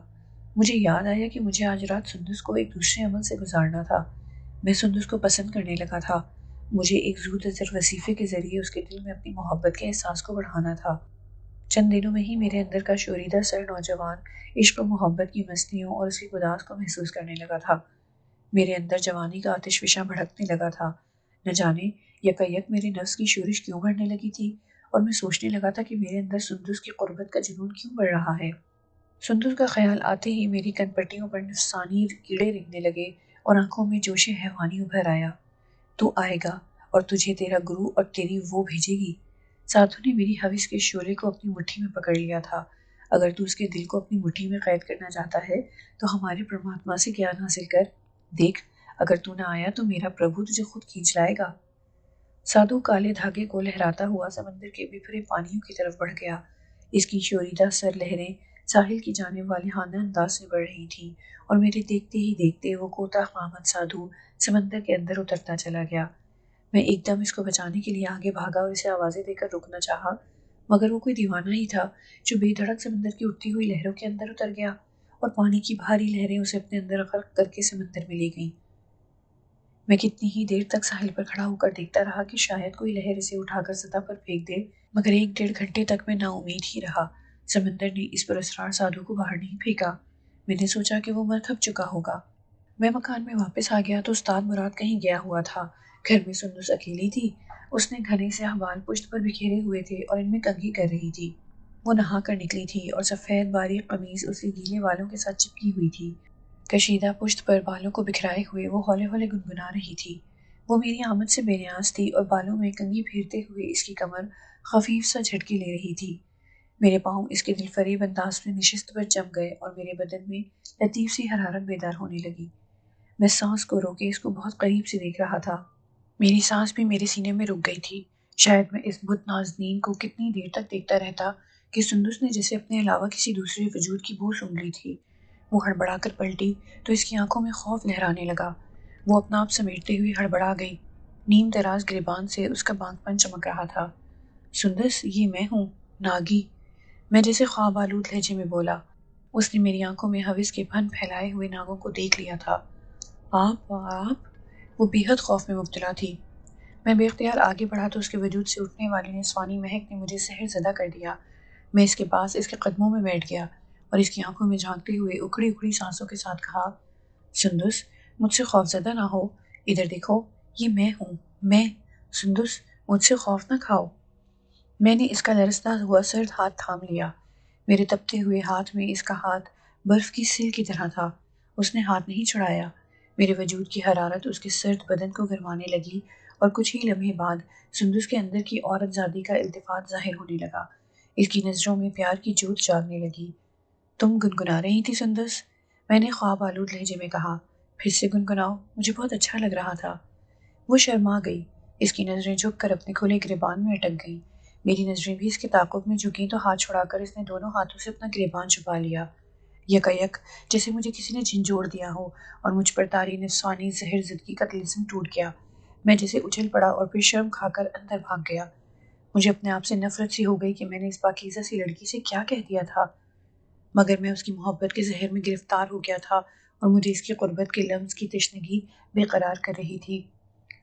مجھے یاد آیا کہ مجھے آج رات سندس کو ایک دوسرے عمل سے گزارنا تھا۔ میں سندس کو پسند کرنے لگا تھا۔ مجھے ایک زودرزر وظیفے کے ذریعے اس کے دل میں اپنی محبت کے احساس کو بڑھانا تھا۔ چند دنوں میں ہی میرے اندر کا شوریدہ سر نوجوان عشق و محبت کی مستیوں اور اس کی گداز کو محسوس کرنے لگا تھا۔ میرے اندر جوانی کا آتش فشاں بھڑکنے لگا تھا۔ نہ جانے یکایک میرے نفس کی شورش کیوں بڑھنے لگی تھی اور میں سوچنے لگا تھا کہ میرے اندر سندس کی قربت کا جنون کیوں بڑھ رہا ہے۔ سندس کا خیال آتے ہی میری کن پٹیوں پر نفسانی کیڑے رنگنے لگے اور آنکھوں میں جوش حیوانی ابھر آیا۔ تو آئے گا اور تجھے تیرا گرو اور تیری وہ بھیجے گی۔ سادھو نے میری حوث کے شعلے کو اپنی مٹھی میں پکڑ لیا تھا۔ اگر تو اس کے دل کو اپنی مٹھی میں قید کرنا چاہتا ہے تو ہمارے پرماتما سے گیان حاصل کر۔ دیکھ، اگر تو نہ آیا تو میرا پربھو تجھے خود کھینچ لائے گا۔ سادھو کالے دھاگے کو لہراتا ہوا سمندر کے بکھرے پانیوں کی طرف بڑھ گیا۔ اس کی شوریدہ سر لہریں ساحل کی جانب والہانہ انداز میں بڑھ رہی تھیں اور میرے دیکھتے ہی دیکھتے وہ کوتاہ قامت سادھو سمندر کے اندر اترتا چلا گیا۔ میں ایک دم اس کو بچانے کے لیے آگے بھاگا اور اسے آوازیں دے کر روکنا چاہا، مگر وہ کوئی دیوانہ ہی تھا جو بے دھڑک سمندر کی اٹھتی ہوئی لہروں کے اندر اتر گیا اور پانی کی بھاری لہریں اسے اپنے اندر غرق کر کے سمندر میں لے گئیں۔ میں کتنی ہی دیر تک ساحل پر کھڑا ہو کر دیکھتا رہا کہ شاید کوئی لہر اسے اٹھا کر سطح پر پھینک دے، مگر 1 ڈیڑھ گھنٹے تک میں نا امید ہی رہا۔ سمندر نے اس پراسرار سادھو کو باہر نہیں پھینکا۔ میں نے سوچا کہ وہ مر تھک چکا ہوگا۔ میں مکان میں واپس آ گیا تو استاد مراد کہیں گیا ہوا تھا۔ گھر میں سندس اکیلی تھی۔ اس نے گھنے سیاہ بال پشت پر بکھیرے ہوئے تھے اور ان میں کنگھی کر رہی تھی۔ وہ نہا کر نکلی تھی اور سفید باریک قمیض اس کے گیلے بالوں کے ساتھ چپکی ہوئی تھی۔ کشیدہ پشت پر بالوں کو بکھرائے ہوئے وہ ہولے ہولے گنگنا رہی تھی۔ وہ میری آمد سے بے نیاز تھی اور بالوں میں کنگھی پھیرتے ہوئے اس کی کمر خفیف سا جھٹکے لے رہی تھی۔ میرے پاؤں اس کے دل فریب انداز میں نشست پر جم گئے اور میرے بدن میں لطیف سی حرارت بیدار ہونے لگی۔ میں سانس کو روکے اس کو بہت قریب سے دیکھ رہا تھا۔ میری سانس بھی میرے سینے میں رک گئی تھی۔ شاید میں اس بت نازنین کو کتنی دیر تک دیکھتا رہتا کہ سندس نے جسے اپنے علاوہ کسی دوسرے وجود کی بو سونگھ لی تھی۔ وہ ہڑبڑا کر پلٹی تو اس کی آنکھوں میں خوف لہرانے لگا۔ وہ اپنا آپ سمیٹتے ہوئے ہڑبڑا گئی۔ نیم دراز گریبان سے اس کا بانک پن چمک رہا تھا۔ سندس، یہ میں ہوں، ناگی، میں جیسے خواب آلود لہجے میں بولا۔ اس نے میری آنکھوں میں حوث کے پن پھیلائے ہوئے ناگوں کو دیکھ لیا تھا۔ آپ؟ وہ بے حد خوف میں مبتلا تھی۔ میں بے اختیار آگے بڑھا تو اس کے وجود سے اٹھنے والی نسوانی مہک نے مجھے سحر زدہ کر دیا۔ میں اس کے پاس اس کے قدموں میں بیٹھ گیا اور اس کی آنکھوں میں جھانکتے ہوئے اکھڑی اکھڑی سانسوں کے ساتھ کہا، سندس، مجھ سے خوف زدہ نہ ہو، ادھر دیکھو، یہ میں ہوں، میں۔ سندس، مجھ سے خوف نہ کھاؤ۔ میں نے اس کا لرزتا ہوا سرد ہاتھ تھام لیا۔ میرے تپتے ہوئے ہاتھ میں اس کا ہاتھ برف کی سل کی طرح تھا۔ اس نے ہاتھ نہیں چھڑایا۔ میرے وجود کی حرارت اس کے سرد بدن کو گرمانے لگی اور کچھ ہی لمحے بعد سندس کے اندر کی عورت زادی کا التفات ظاہر ہونے لگا۔ اس کی نظروں میں پیار کی جوت جاگنے لگی۔ تم گنگنا رہی تھی سندس؟ میں نے خواب آلود لہجے میں کہا۔ پھر سے گنگناؤ، مجھے بہت اچھا لگ رہا تھا۔ وہ شرما گئی۔ اس کی نظریں جھک کر اپنے کھلے گریبان میں اٹک گئیں۔ میری نظریں بھی اس کے تعاقب میں جھکیں تو ہاتھ چھڑا کر اس نے دونوں ہاتھوں سے اپنا گریبان چھپا لیا۔ یکایک جیسے مجھے کسی نے جھنجھوڑ دیا ہو اور مجھ پر طاری نفسانی زہر زدگی کا طلسم ٹوٹ گیا۔ میں جیسے اچھل پڑا اور پھر شرم کھا کر اندر بھاگ گیا۔ مجھے اپنے آپ سے نفرت سی ہو گئی کہ میں نے اس پاکیزہ سی لڑکی سے کیا کہہ دیا تھا، مگر میں اس کی محبت کے زہر میں گرفتار ہو گیا تھا اور مجھے اس کی قربت کے لمس کی تشنگی بے قرار کر رہی تھی۔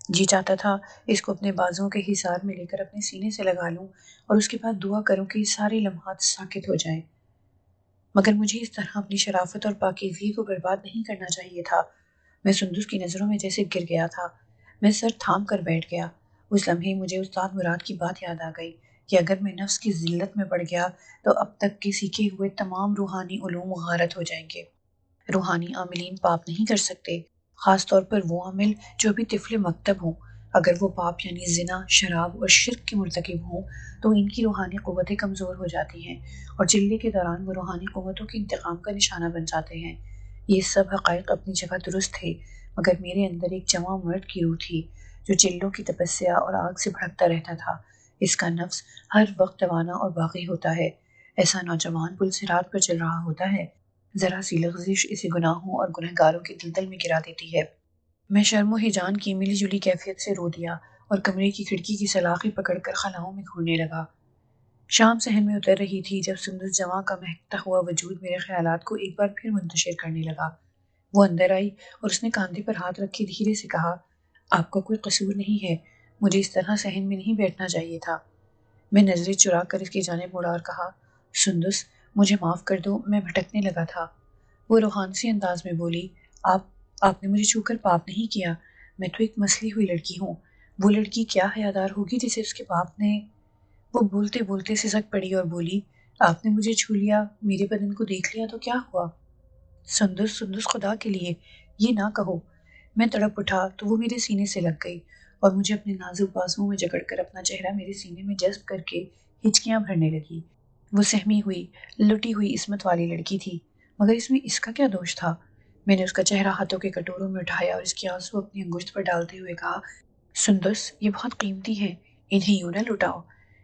جی چاہتا تھا اس کو اپنے بازوؤں کے حصار میں لے کر اپنے سینے سے لگا لوں اور اس کے بعد دعا کروں کہ یہ سارے لمحات ساکت ہو جائیں، مگر مجھے اس طرح اپنی شرافت اور پاکیزگی کو برباد نہیں کرنا چاہیے تھا۔ میں سندس کی نظروں میں جیسے گر گیا تھا۔ میں سر تھام کر بیٹھ گیا۔ اس لمحے مجھے استاد مراد کی بات یاد آ گئی کہ اگر میں نفس کی ذلت میں پڑ گیا تو اب تک کے سیکھے ہوئے تمام روحانی علوم غارت ہو جائیں گے۔ روحانی عاملین پاپ نہیں کر سکتے، خاص طور پر وہ عامل جو ابھی طفل مکتب ہوں۔ اگر وہ پاپ یعنی زنا، شراب اور شرک کے مرتکب ہوں تو ان کی روحانی قوتیں کمزور ہو جاتی ہیں اور چلے کے دوران وہ روحانی قوتوں کے انتقام کا نشانہ بن جاتے ہیں۔ یہ سب حقائق اپنی جگہ درست تھے، مگر میرے اندر ایک جواں مرد کی روح تھی جو چلوں کی تپسیا اور آگ سے بھڑکتا رہتا تھا۔ اس کا نفس ہر وقت توانا اور باغی ہوتا ہے۔ ایسا نوجوان پل صراط پر چل رہا ہوتا ہے، ذرا سی لغزش اسے گناہوں اور گنہگاروں کے دلدل میں گرا دیتی ہے۔ میں شرم و ہیجان کی ملی جلی کیفیت سے رو دیا اور کمرے کی کھڑکی کی سلاخی پکڑ کر خلاؤں میں گھورنے لگا۔ شام صحن میں اتر رہی تھی جب سندس جواں کا مہکتا ہوا وجود میرے خیالات کو ایک بار پھر منتشر کرنے لگا۔ وہ اندر آئی اور اس نے کاندھے پر ہاتھ رکھے دھیرے سے کہا، آپ کا کوئی قصور نہیں ہے، مجھے اس طرح صحن میں نہیں بیٹھنا چاہیے تھا۔ میں نظریں چرا کر اس کی جانب مڑا اور کہا، سندس، مجھے معاف کر دو، میں بھٹکنے لگا تھا۔ وہ روحانسی انداز میں بولی، آپ نے مجھے چھو کر پاپ نہیں کیا، میں تو ایک مسلی ہوئی لڑکی ہوں۔ وہ لڑکی کیا حیادار ہوگی جسے اس کے باپ نے… وہ بولتے بولتے سسک پڑی اور بولی، آپ نے مجھے چھو لیا، میرے بدن کو دیکھ لیا تو کیا ہوا؟ سندس سندس، خدا کے لیے یہ نہ کہو۔ میں تڑپ اٹھا تو وہ میرے سینے سے لگ گئی اور مجھے اپنے نازک بازوؤں میں جکڑ کر اپنا چہرہ میرے سینے میں جذب کر کے ہچکیاں بھرنے لگی۔ وہ سہمی ہوئی، لٹی ہوئی عصمت والی لڑکی تھی، مگر اس میں اس کا کیا دوش تھا؟ میں نے اس کا چہرہ ہاتھوں کے کٹوروں میں اٹھایا اور اس کے آنسو اپنی انگشت پر ڈالتے ہوئے کہا، سندس یہ بہت قیمتی ہیں، انہیں یوں نہ لٹاؤ۔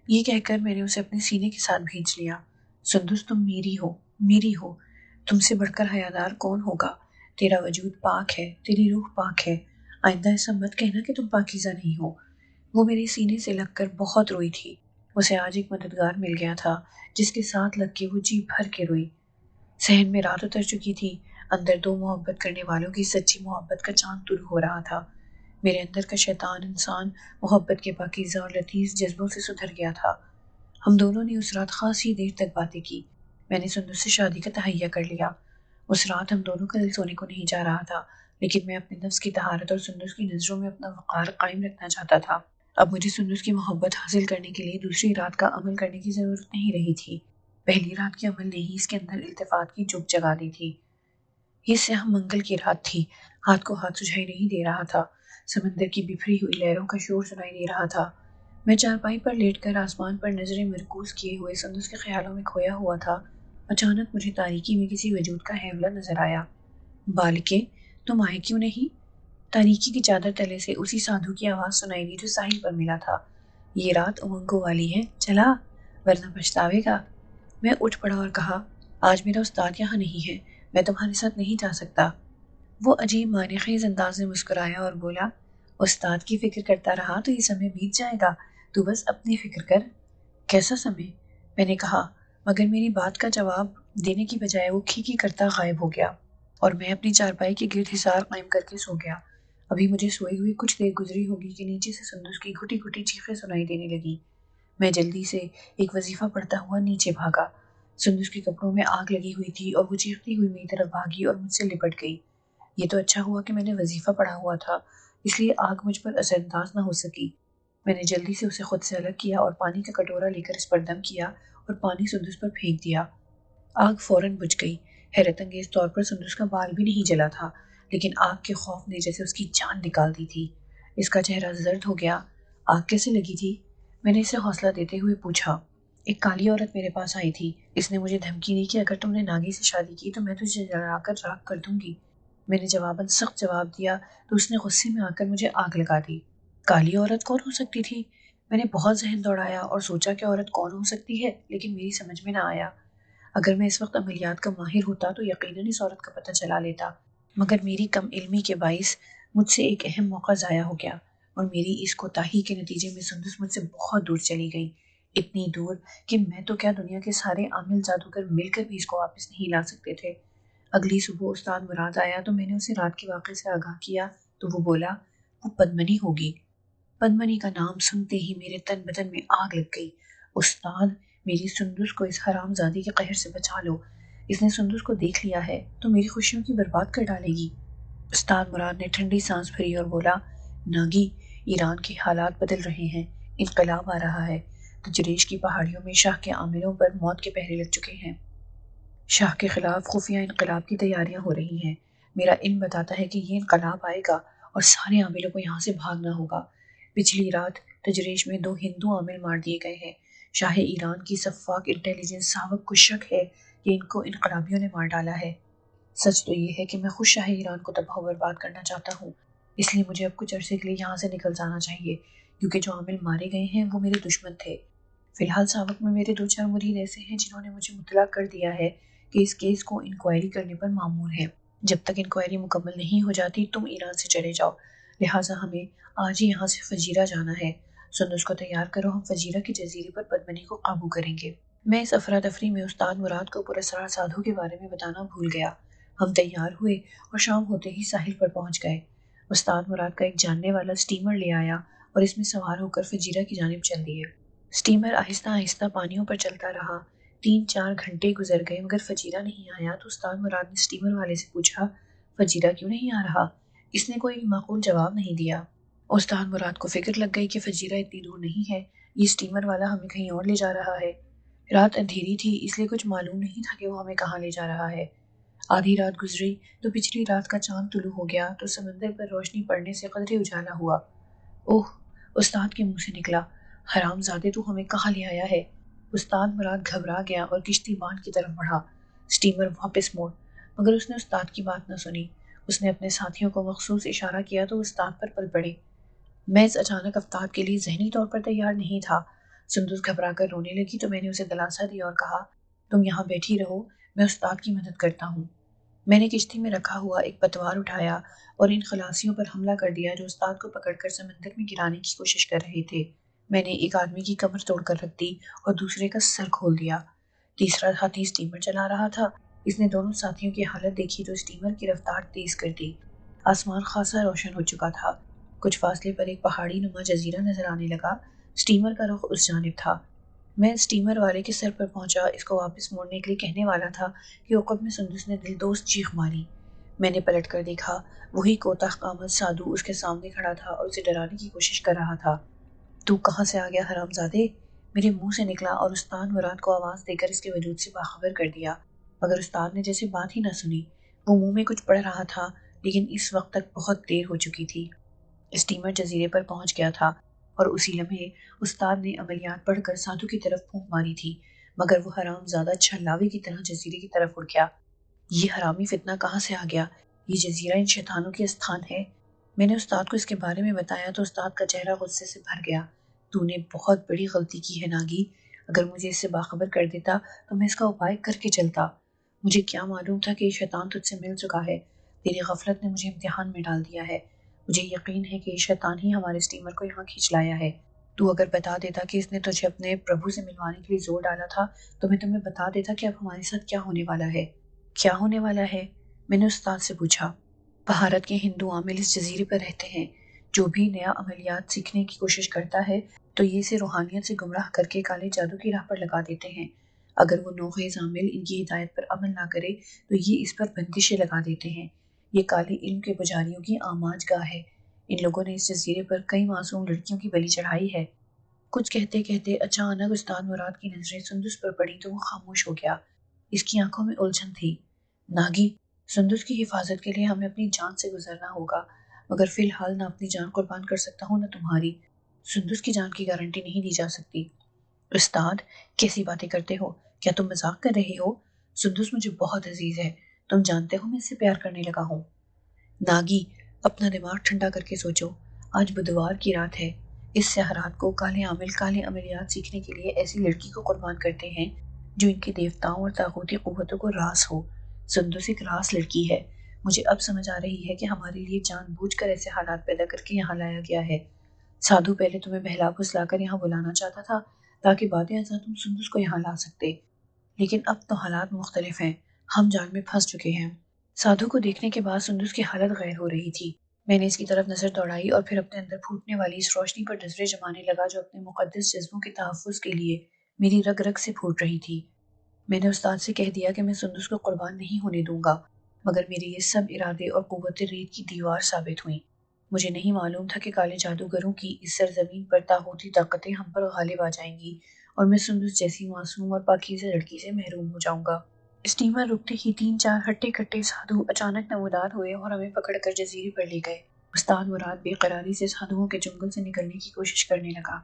یہ کہہ کر میں نے اسے اپنے سینے کے ساتھ بھینچ لیا۔ سندس تم میری ہو، میری ہو، تم سے بڑھ کر حیادار کون ہوگا؟ تیرا وجود پاک ہے، تیری روح پاک ہے، آئندہ ایسا مت کہنا کہ تم پاکیزہ نہیں ہو۔ وہ میرے سینے سے لگ کر بہت روئی تھی۔ اسے آج ایک مددگار مل گیا تھا جس کے ساتھ لگ کے وہ جی بھر کے روئی۔ صحن میں رات اتر چکی تھی، اندر دو محبت کرنے والوں کی سچی محبت کا چاند طلوع ہو رہا تھا۔ میرے اندر کا شیطان انسان محبت کے پاکیزہ اور لطیف جذبوں سے سدھر گیا تھا۔ ہم دونوں نے اس رات خاصی دیر تک باتیں کی۔ میں نے سندس سے شادی کا تہیہ کر لیا۔ اس رات ہم دونوں کا دل سونے کو نہیں جا رہا تھا، لیکن میں اپنے نفس کی طہارت اور سندس کی نظروں میں اپنا وقار قائم رکھنا چاہتا تھا۔ اب مجھے سندس کی محبت حاصل کرنے کے لیے دوسری رات کا عمل کرنے کی ضرورت نہیں رہی تھی۔ پہلی رات کے عمل نے ہی اس کے اندر التفات کی چپ جگا دی تھی۔ یہ سیاہ منگل کی رات تھی، ہاتھ کو ہاتھ سجھائی نہیں دے رہا تھا، سمندر کی بکھری ہوئی لہروں کا شور سنائی دے رہا تھا۔ میں چارپائی پر لیٹ کر آسمان پر نظریں مرکوز کیے ہوئے سندس کے خیالوں میں کھویا ہوا تھا۔ اچانک مجھے تاریکی میں کسی وجود کا ہیولہ نظر آیا۔ بالکے، تم آئے کیوں نہیں؟ تاریکی کی چادر تلے سے اسی سادھو کی آواز سنائی دی جو ساحل پر ملا تھا۔ یہ رات امنگوں والی ہے، چلا ورنہ پچھتاوے گا۔ میں اٹھ پڑا اور کہا، آج میرا استاد یہاں نہیں ہے، میں تمہارے ساتھ نہیں جا سکتا۔ وہ عجیب معنی خیز انداز میں مسکرایا اور بولا، استاد کی فکر کرتا رہا تو یہ سمے بیت جائے گا، تو بس اپنی فکر کر۔ کیسا سمے؟ میں نے کہا، مگر میری بات کا جواب دینے کی بجائے وہ کھی کرتا غائب ہو گیا اور میں اپنی چارپائی کے گرد حصار قائم کر کے سو گیا۔ ابھی مجھے سوئی ہوئی کچھ دیر گزری ہوگی کہ نیچے سے سندس کی گھٹی گھٹی چیخیں سنائی دینے لگی۔ میں جلدی سے ایک وظیفہ پڑھتا ہوا نیچے بھاگا۔ سندس کے کپڑوں میں آگ لگی ہوئی تھی اور وہ چیختی ہوئی میری طرف بھاگی اور مجھ سے لپٹ گئی۔ یہ تو اچھا ہوا کہ میں نے وظیفہ پڑھا ہوا تھا، اس لیے آگ مجھ پر اثر انداز نہ ہو سکی۔ میں نے جلدی سے اسے خود سے الگ کیا اور پانی کا کٹورا لے کر اس پر دم کیا اور پانی سندس پر پھینک دیا۔ آگ فوراً بجھ گئی۔ حیرت انگیز طور پر سندس کا بال بھی نہیں جلا تھا، لیکن آگ کے خوف نے جیسے اس کی جان نکال دی تھی۔ اس کا چہرہ زرد ہو گیا۔ آگ کیسے لگی تھی؟ میں نے اسے حوصلہ دیتے ہوئے پوچھا۔ ایک کالی عورت میرے پاس آئی تھی، اس نے مجھے دھمکی دی کہ اگر تم نے ناگی سے شادی کی تو میں تجھے جلا کر راکھ کر دوں گی۔ میں نے جواباً سخت جواب دیا تو اس نے غصے میں آ کر مجھے آگ لگا دی۔ کالی عورت کون ہو سکتی تھی؟ میں نے بہت ذہن دوڑایا اور سوچا کہ عورت کون ہو سکتی ہے، لیکن میری سمجھ میں نہ آیا۔ اگر میں اس وقت عملیات کا ماہر ہوتا تو یقیناً اس عورت کا پتہ چلا لیتا، مگر میری کم علمی کے باعث مجھ سے ایک اہم موقع ضائع ہو گیا اور میری اس کوتاہی کے نتیجے میں سندس مجھ سے بہت دور چلی گئی، اتنی دور کہ میں تو کیا دنیا کے سارے عامل جادوگر مل کر بھی اس کو واپس نہیں لا سکتے تھے۔ اگلی صبح استاد مراد آیا تو میں نے اسے رات کے واقعے سے آگاہ کیا تو وہ بولا، وہ پدمنی ہوگی۔ پدمنی کا نام سنتے ہی میرے تن بدن میں آگ لگ گئی۔ استاد، میری سندس کو اس حرام زادی کے قہر سے بچا لو، اس نے سندس کو دیکھ لیا ہے تو میری خوشیوں کی برباد کر ڈالے گی۔ استاد مراد نے ٹھنڈی سانس بھری اور بولا، ناگی، ایران کے حالات بدل رہے ہیں، انقلاب آ رہا ہے، تجریش کی پہاڑیوں میں شاہ کے عاملوں پر موت کے پہرے لگ چکے ہیں۔ شاہ کے خلاف خفیہ انقلاب کی تیاریاں ہو رہی ہیں۔ میرا علم بتاتا ہے کہ یہ انقلاب آئے گا اور سارے عاملوں کو یہاں سے بھاگنا ہوگا۔ پچھلی رات تجریش میں 2 ہندو عامل مار دیے گئے ہیں۔ شاہ ایران کی سفاک انٹیلیجنس ساوک کو شک ہے کہ ان کو انقلابیوں نے مار ڈالا ہے۔ سچ تو یہ ہے کہ میں خود شاہ ایران کو تباہ و برباد کرنا چاہتا ہوں، اس لیے مجھے اب کچھ عرصے کے لیے یہاں سے نکل جانا چاہیے، کیونکہ جو عامل مارے گئے ہیں وہ میرے دشمن تھے۔ فی الحال ساوک میں میرے 2-4 مرید ایسے ہیں جنہوں نے مجھے مطلع کر دیا ہے کہ اس کیس کو انکوائری کرنے پر مامور ہے۔ جب تک انکوائری مکمل نہیں ہو جاتی تم ایران سے چلے جاؤ، لہٰذا ہمیں آج ہی یہاں سے فجیرہ جانا ہے۔ سندس کو تیار کرو، ہم فجیرہ کے جزیرے پر پدمنی کو قابو کریں گے۔ میں اس افراتفری میں استاد مراد کو پراسرار سادھو کے بارے میں بتانا بھول گیا۔ ہم تیار ہوئے اور شام ہوتے ہی ساحل پر پہنچ گئے۔ استاد مراد کا ایک جاننے والا سٹیمر لے آیا اور اس میں سوار ہو کر فجیرہ کی جانب چل دیے۔ سٹیمر آہستہ آہستہ پانیوں پر چلتا رہا۔ 3-4 گھنٹے گزر گئے مگر فجیرہ نہیں آیا تو استاد مراد نے سٹیمر والے سے پوچھا، فجیرہ کیوں نہیں آ رہا؟ اس نے کوئی معقول جواب نہیں دیا۔ استاد مراد کو فکر لگ گئی کہ فجیرہ اتنی دور نہیں ہے، یہ اسٹیمر والا ہمیں کہیں اور لے جا رہا ہے۔ رات اندھیری تھی، اس لیے کچھ معلوم نہیں تھا کہ وہ ہمیں کہاں لے جا رہا ہے۔ آدھی رات گزری تو پچھلی رات کا چاند طلوع ہو گیا تو سمندر پر روشنی پڑنے سے قدرے اجالا ہوا۔ اوہ! استاد کے منہ سے نکلا، حرام زادے تو ہمیں کہاں لے آیا ہے؟ استاد مراد گھبرا گیا اور کشتی بانڈ کی طرف بڑھا۔ اسٹیمر واپس موڑ، مگر اس نے استاد کی بات نہ سنی۔ اس نے اپنے ساتھیوں کو مخصوص اشارہ کیا تو استاد پر پل پڑے۔ میں اس اچانک افتاد کے لیے ذہنی طور پر تیار نہیں تھا۔ سندس گھبرا کر رونے لگی تو میں نے اسے دلاسا دیا اور کہا، تم یہاں بیٹھی رہو، میں استاد کی مدد کرتا ہوں۔ میں نے کشتی میں رکھا ہوا ایک پتوار اٹھایا اور ان خلاصیوں پر حملہ کر دیا جو استاد کو پکڑ کر سمندر میں گرانے کی کوشش کر رہے تھے۔ میں نے ایک آدمی کی کمر توڑ کر رکھ دی اور دوسرے کا سر کھول دیا۔ تیسرا ہاتھی اسٹیمر چلا رہا تھا۔ اس نے دونوں ساتھیوں کی حالت دیکھی تو اسٹیمر کی رفتار تیز کر دی۔ آسمان خاصا روشن ہو چکا تھا۔ کچھ فاصلے پر ایک پہاڑی نما جزیرہ نظر آنے لگا۔ اسٹیمر کا رخ اس جانب تھا۔ میں اسٹیمر والے کے سر پر پہنچا، اس کو واپس موڑنے کے لیے کہنے والا تھا کہ عقب میں سندس نے دل دوست چیخ ماری۔ میں نے پلٹ کر دیکھا، وہی کوتاہ قامت سادھو اس کے سامنے کھڑا تھا اور اسے ڈرانے کی کوشش کر رہا تھا۔ تو کہاں سے آ گیا حرام زادے؟ میرے منہ سے نکلا اور استاد مراد کو آواز دے کر اس کے وجود سے باخبر کر دیا، مگر استاد نے جیسے بات ہی نہ سنی۔ وہ منہ میں کچھ پڑھ رہا تھا، لیکن اس وقت تک بہت دیر ہو چکی تھی۔ اسٹیمر جزیرے پر پہنچ گیا تھا اور اسی لمحے استاد نے عملیات پڑھ کر سادھو کی طرف پھونک ماری تھی، مگر وہ حرام زادہ چھلاوے کی طرح جزیرے کی طرف اڑ گیا۔ یہ حرامی فتنہ کہاں سے آ گیا؟ یہ جزیرہ ان شیطانوں کے استھان ہے۔ میں نے استاد کو اس کے بارے میں بتایا تو استاد کا چہرہ غصے سے بھر گیا۔ تو نے بہت بڑی غلطی کی ہے ناگی، اگر مجھے اس سے باخبر کر دیتا تو میں اس کا اپائے کر کے چلتا۔ مجھے کیا معلوم تھا کہ یہ شیطان تجھ سے مل چکا ہے؟ تیری غفلت نے مجھے امتحان میں ڈال دیا ہے۔ مجھے یقین ہے کہ یہ شیطان ہی ہمارے اسٹیمر کو یہاں کھینچ لایا ہے۔ تو اگر بتا دیتا کہ اس نے تجھے اپنے پربھو سے ملوانے کے لیے زور ڈالا تھا تو میں تمہیں بتا دیتا کہ اب ہمارے ساتھ کیا ہونے والا ہے۔ کیا ہونے والا ہے؟ میں نے استاد سے پوچھا۔ بھارت کے ہندو عامل اس جزیرے پر رہتے ہیں۔ جو بھی نیا عملیات سیکھنے کی کوشش کرتا ہے تو یہ اسے روحانیت سے گمراہ کر کے کالے جادو کی راہ پر لگا دیتے ہیں۔ اگر وہ نوخیز عامل ان کی ہدایت پر عمل نہ کرے تو یہ اس پر بندشیں لگا دیتے ہیں۔ یہ کالے علم کے پجاریوں کی آماج گاہ ہے۔ ان لوگوں نے اس جزیرے پر کئی معصوم لڑکیوں کی بلی چڑھائی ہے۔ کچھ کہتے کہتے اچانک استاد مراد کی نظریں سندس پر پڑی تو وہ خاموش ہو گیا۔ اس کی آنکھوں میں الجھن تھی۔ ناگی، سندس کی حفاظت کے لیے ہمیں اپنی جان سے گزرنا ہوگا، مگر فی الحال نہ اپنی جان قربان کر سکتا ہوں نہ تمہاری۔ سندس کی جان کی گارنٹی نہیں دی جا سکتی۔ استاد، کیسی باتیں کرتے ہو؟ کیا تم مذاق کر رہے ہو؟ سندس مجھے بہت عزیز ہے، تم جانتے ہو میں اس سے پیار کرنے لگا ہوں۔ ناگی، اپنا دماغ ٹھنڈا کر کے سوچو، آج بدوار کی رات ہے۔ اس سحرات کو کالے عامل کالے عملیات سیکھنے کے لیے ایسی لڑکی کو قربان کرتے ہیں جو ان کے دیوتاؤں اور طاغوتی قوتوں کو راس ہو۔ سندس ایک راس لڑکی ہے۔ مجھے اب سمجھ آ رہی ہے کہ ہمارے لیے جان بوجھ کر ایسے حالات پیدا کر کے یہاں لایا گیا ہے۔ سادھو پہلے تمہیں بہلا پھسلا کر یہاں بلانا چاہتا تھا تاکہ بعد ازاں تم سندس کو یہاں لا سکتے، لیکن اب تو حالات مختلف ہیں، ہم جال میں پھنس چکے ہیں۔ سادھو کو دیکھنے کے بعد سندس کی حالت غیر ہو رہی تھی۔ میں نے اس کی طرف نظر دوڑائی اور پھر اپنے اندر پھوٹنے والی اس روشنی پر نظریں جمانے لگا جو اپنے مقدس جذبوں کے تحفظ کے لیے میری رگ رگ سے پھوٹ رہی تھی۔ میں نے استاد سے کہہ دیا کہ میں سندس کو قربان نہیں ہونے دوں گا، مگر میرے یہ سب ارادے اور قوتیں ریت کی دیوار ثابت ہوئیں۔ مجھے نہیں معلوم تھا کہ کالے جادوگروں کی اس سرزمین پر طاغوتی طاقتیں ہم پر غالب آ جائیں گی اور میں سندس جیسی معصوم اور پاکیزہ لڑکی سے محروم ہو جاؤں گا۔ اسٹیمر رکتے ہی 3-4 ہٹے کٹے سادھو اچانک نمودار ہوئے اور ہمیں پکڑ کر جزیرے پر لے گئے۔ استاد مراد بے قراری سے سادھوؤں کے چنگل سے نکلنے کی کوشش کرنے لگا۔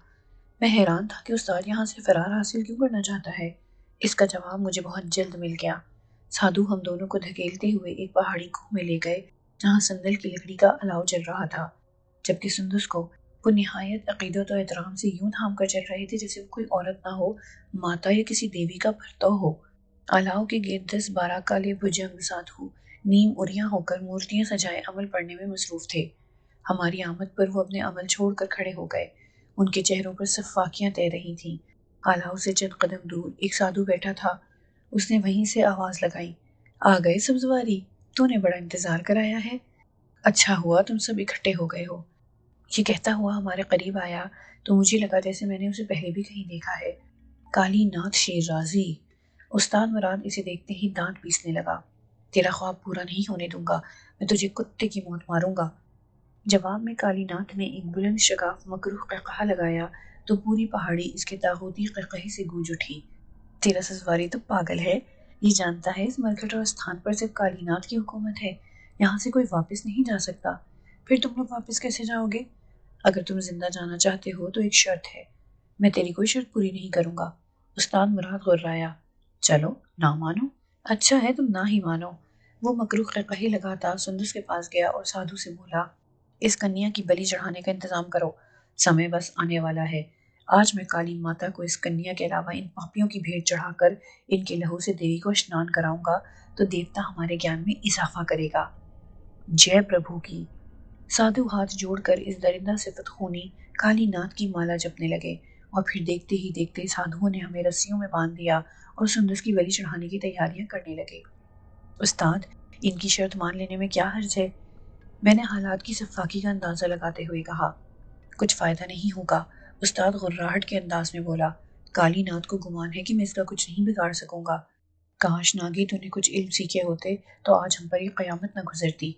میں حیران تھا کہ استاد یہاں سے فرار حاصل کیوں کرنا چاہتا ہے۔ اس کا جواب مجھے بہت جلد مل گیا۔ سادھو ہم دونوں کو دھکیلتے ہوئے ایک پہاڑی کوہ میں لے گئے جہاں سندل کی لکڑی کا الاؤ جل رہا تھا، جبکہ سندس کو وہ نہایت عقیدت و احترام سے یوں تھام کر چل رہے تھے جیسے وہ کوئی عورت نہ ہو، ماتا یا کسی دیوی کا پرتو ہو۔ الاؤ کے گرد 10-12 کالے بھجنگ سادھو نیم اریاں ہو کر مورتیاں سجائے عمل پڑھنے میں مصروف تھے۔ ہماری آمد پر وہ اپنے عمل چھوڑ کر کھڑے ہو گئے۔ ان کے چہروں پر صفاقیاں تیر رہی تھیں۔ الاؤ سے چند قدم دور ایک سادھو بیٹھا تھا۔ اس نے وہیں سے آواز لگائی، آ گئے سبزواری، تو نے بڑا انتظار کرایا ہے۔ اچھا ہوا تم سب اکٹھے ہو گئے ہو۔ یہ کہتا ہوا ہمارے قریب آیا تو مجھے لگا جیسے میں نے اسے پہلے بھی کہیں دیکھا ہے۔ کالی ناتھ شیرازی۔ استاد مراد اسے دیکھتے ہی دانت پیسنے لگا۔ تیرا خواب پورا نہیں ہونے دوں گا، میں تجھے کتے کی موت ماروں گا۔ جواب میں کالی ناتھ نے ایک بلند شگاف مکروہ قہقہہ لگایا تو پوری پہاڑی اس کے طاغوتی قہقہے سے گونج اٹھی۔ تیرا سسواری تو پاگل ہے، یہ جانتا ہے اس مرگھٹ اور استھان پر صرف کالینات کی حکومت ہے، یہاں سے کوئی واپس نہیں جا سکتا۔ پھر تم لوگ واپس کیسے جاؤ گے؟ اگر تم زندہ جانا چاہتے ہو تو ایک شرط ہے۔ میں تیری کوئی شرط پوری نہیں کروں گا، استاد مراد غرایا۔ چلو نہ مانو، اچھا ہے تم نہ ہی مانو۔ وہ مکروہ قہقہے لگاتا سندس کے پاس گیا اور سادھو سے بولا، اس کنیا کی بلی چڑھانے کا انتظام کرو، سمے بس آنے والا ہے۔ آج میں کالی ماتا کو اس کنیا کے علاوہ ان پاپیوں کی بھیٹ چڑھا کر ان کے لہو سے دیوی کو اشنان کراؤں گا تو دیوتا ہمارے گیان میں اضافہ کرے گا۔ جے پربھو کی۔ سادھو ہاتھ جوڑ کر اس درندہ صفت خونی کالی ناتھ کی مالا جپنے لگے، اور پھر دیکھتے ہی دیکھتے سادھوؤں نے ہمیں رسیوں میں باندھ دیا اور سندس کی بلی چڑھانے کی تیاریاں کرنے لگے۔ استاد، ان کی شرط مان لینے میں کیا حرج ہے؟ میں نے حالات کی سفاکی کا اندازہ لگاتے ہوئے کہا۔ کچھ فائدہ نہیں ہوگا، استاد غراہٹ کے انداز میں بولا۔ کالی ناتھ کو گمان ہے کہ میں اس کا کچھ نہیں بگاڑ سکوں گا۔ کاش ناگی تو نے کچھ علم سیکھے ہوتے تو آج ہم پر یہ قیامت نہ گزرتی۔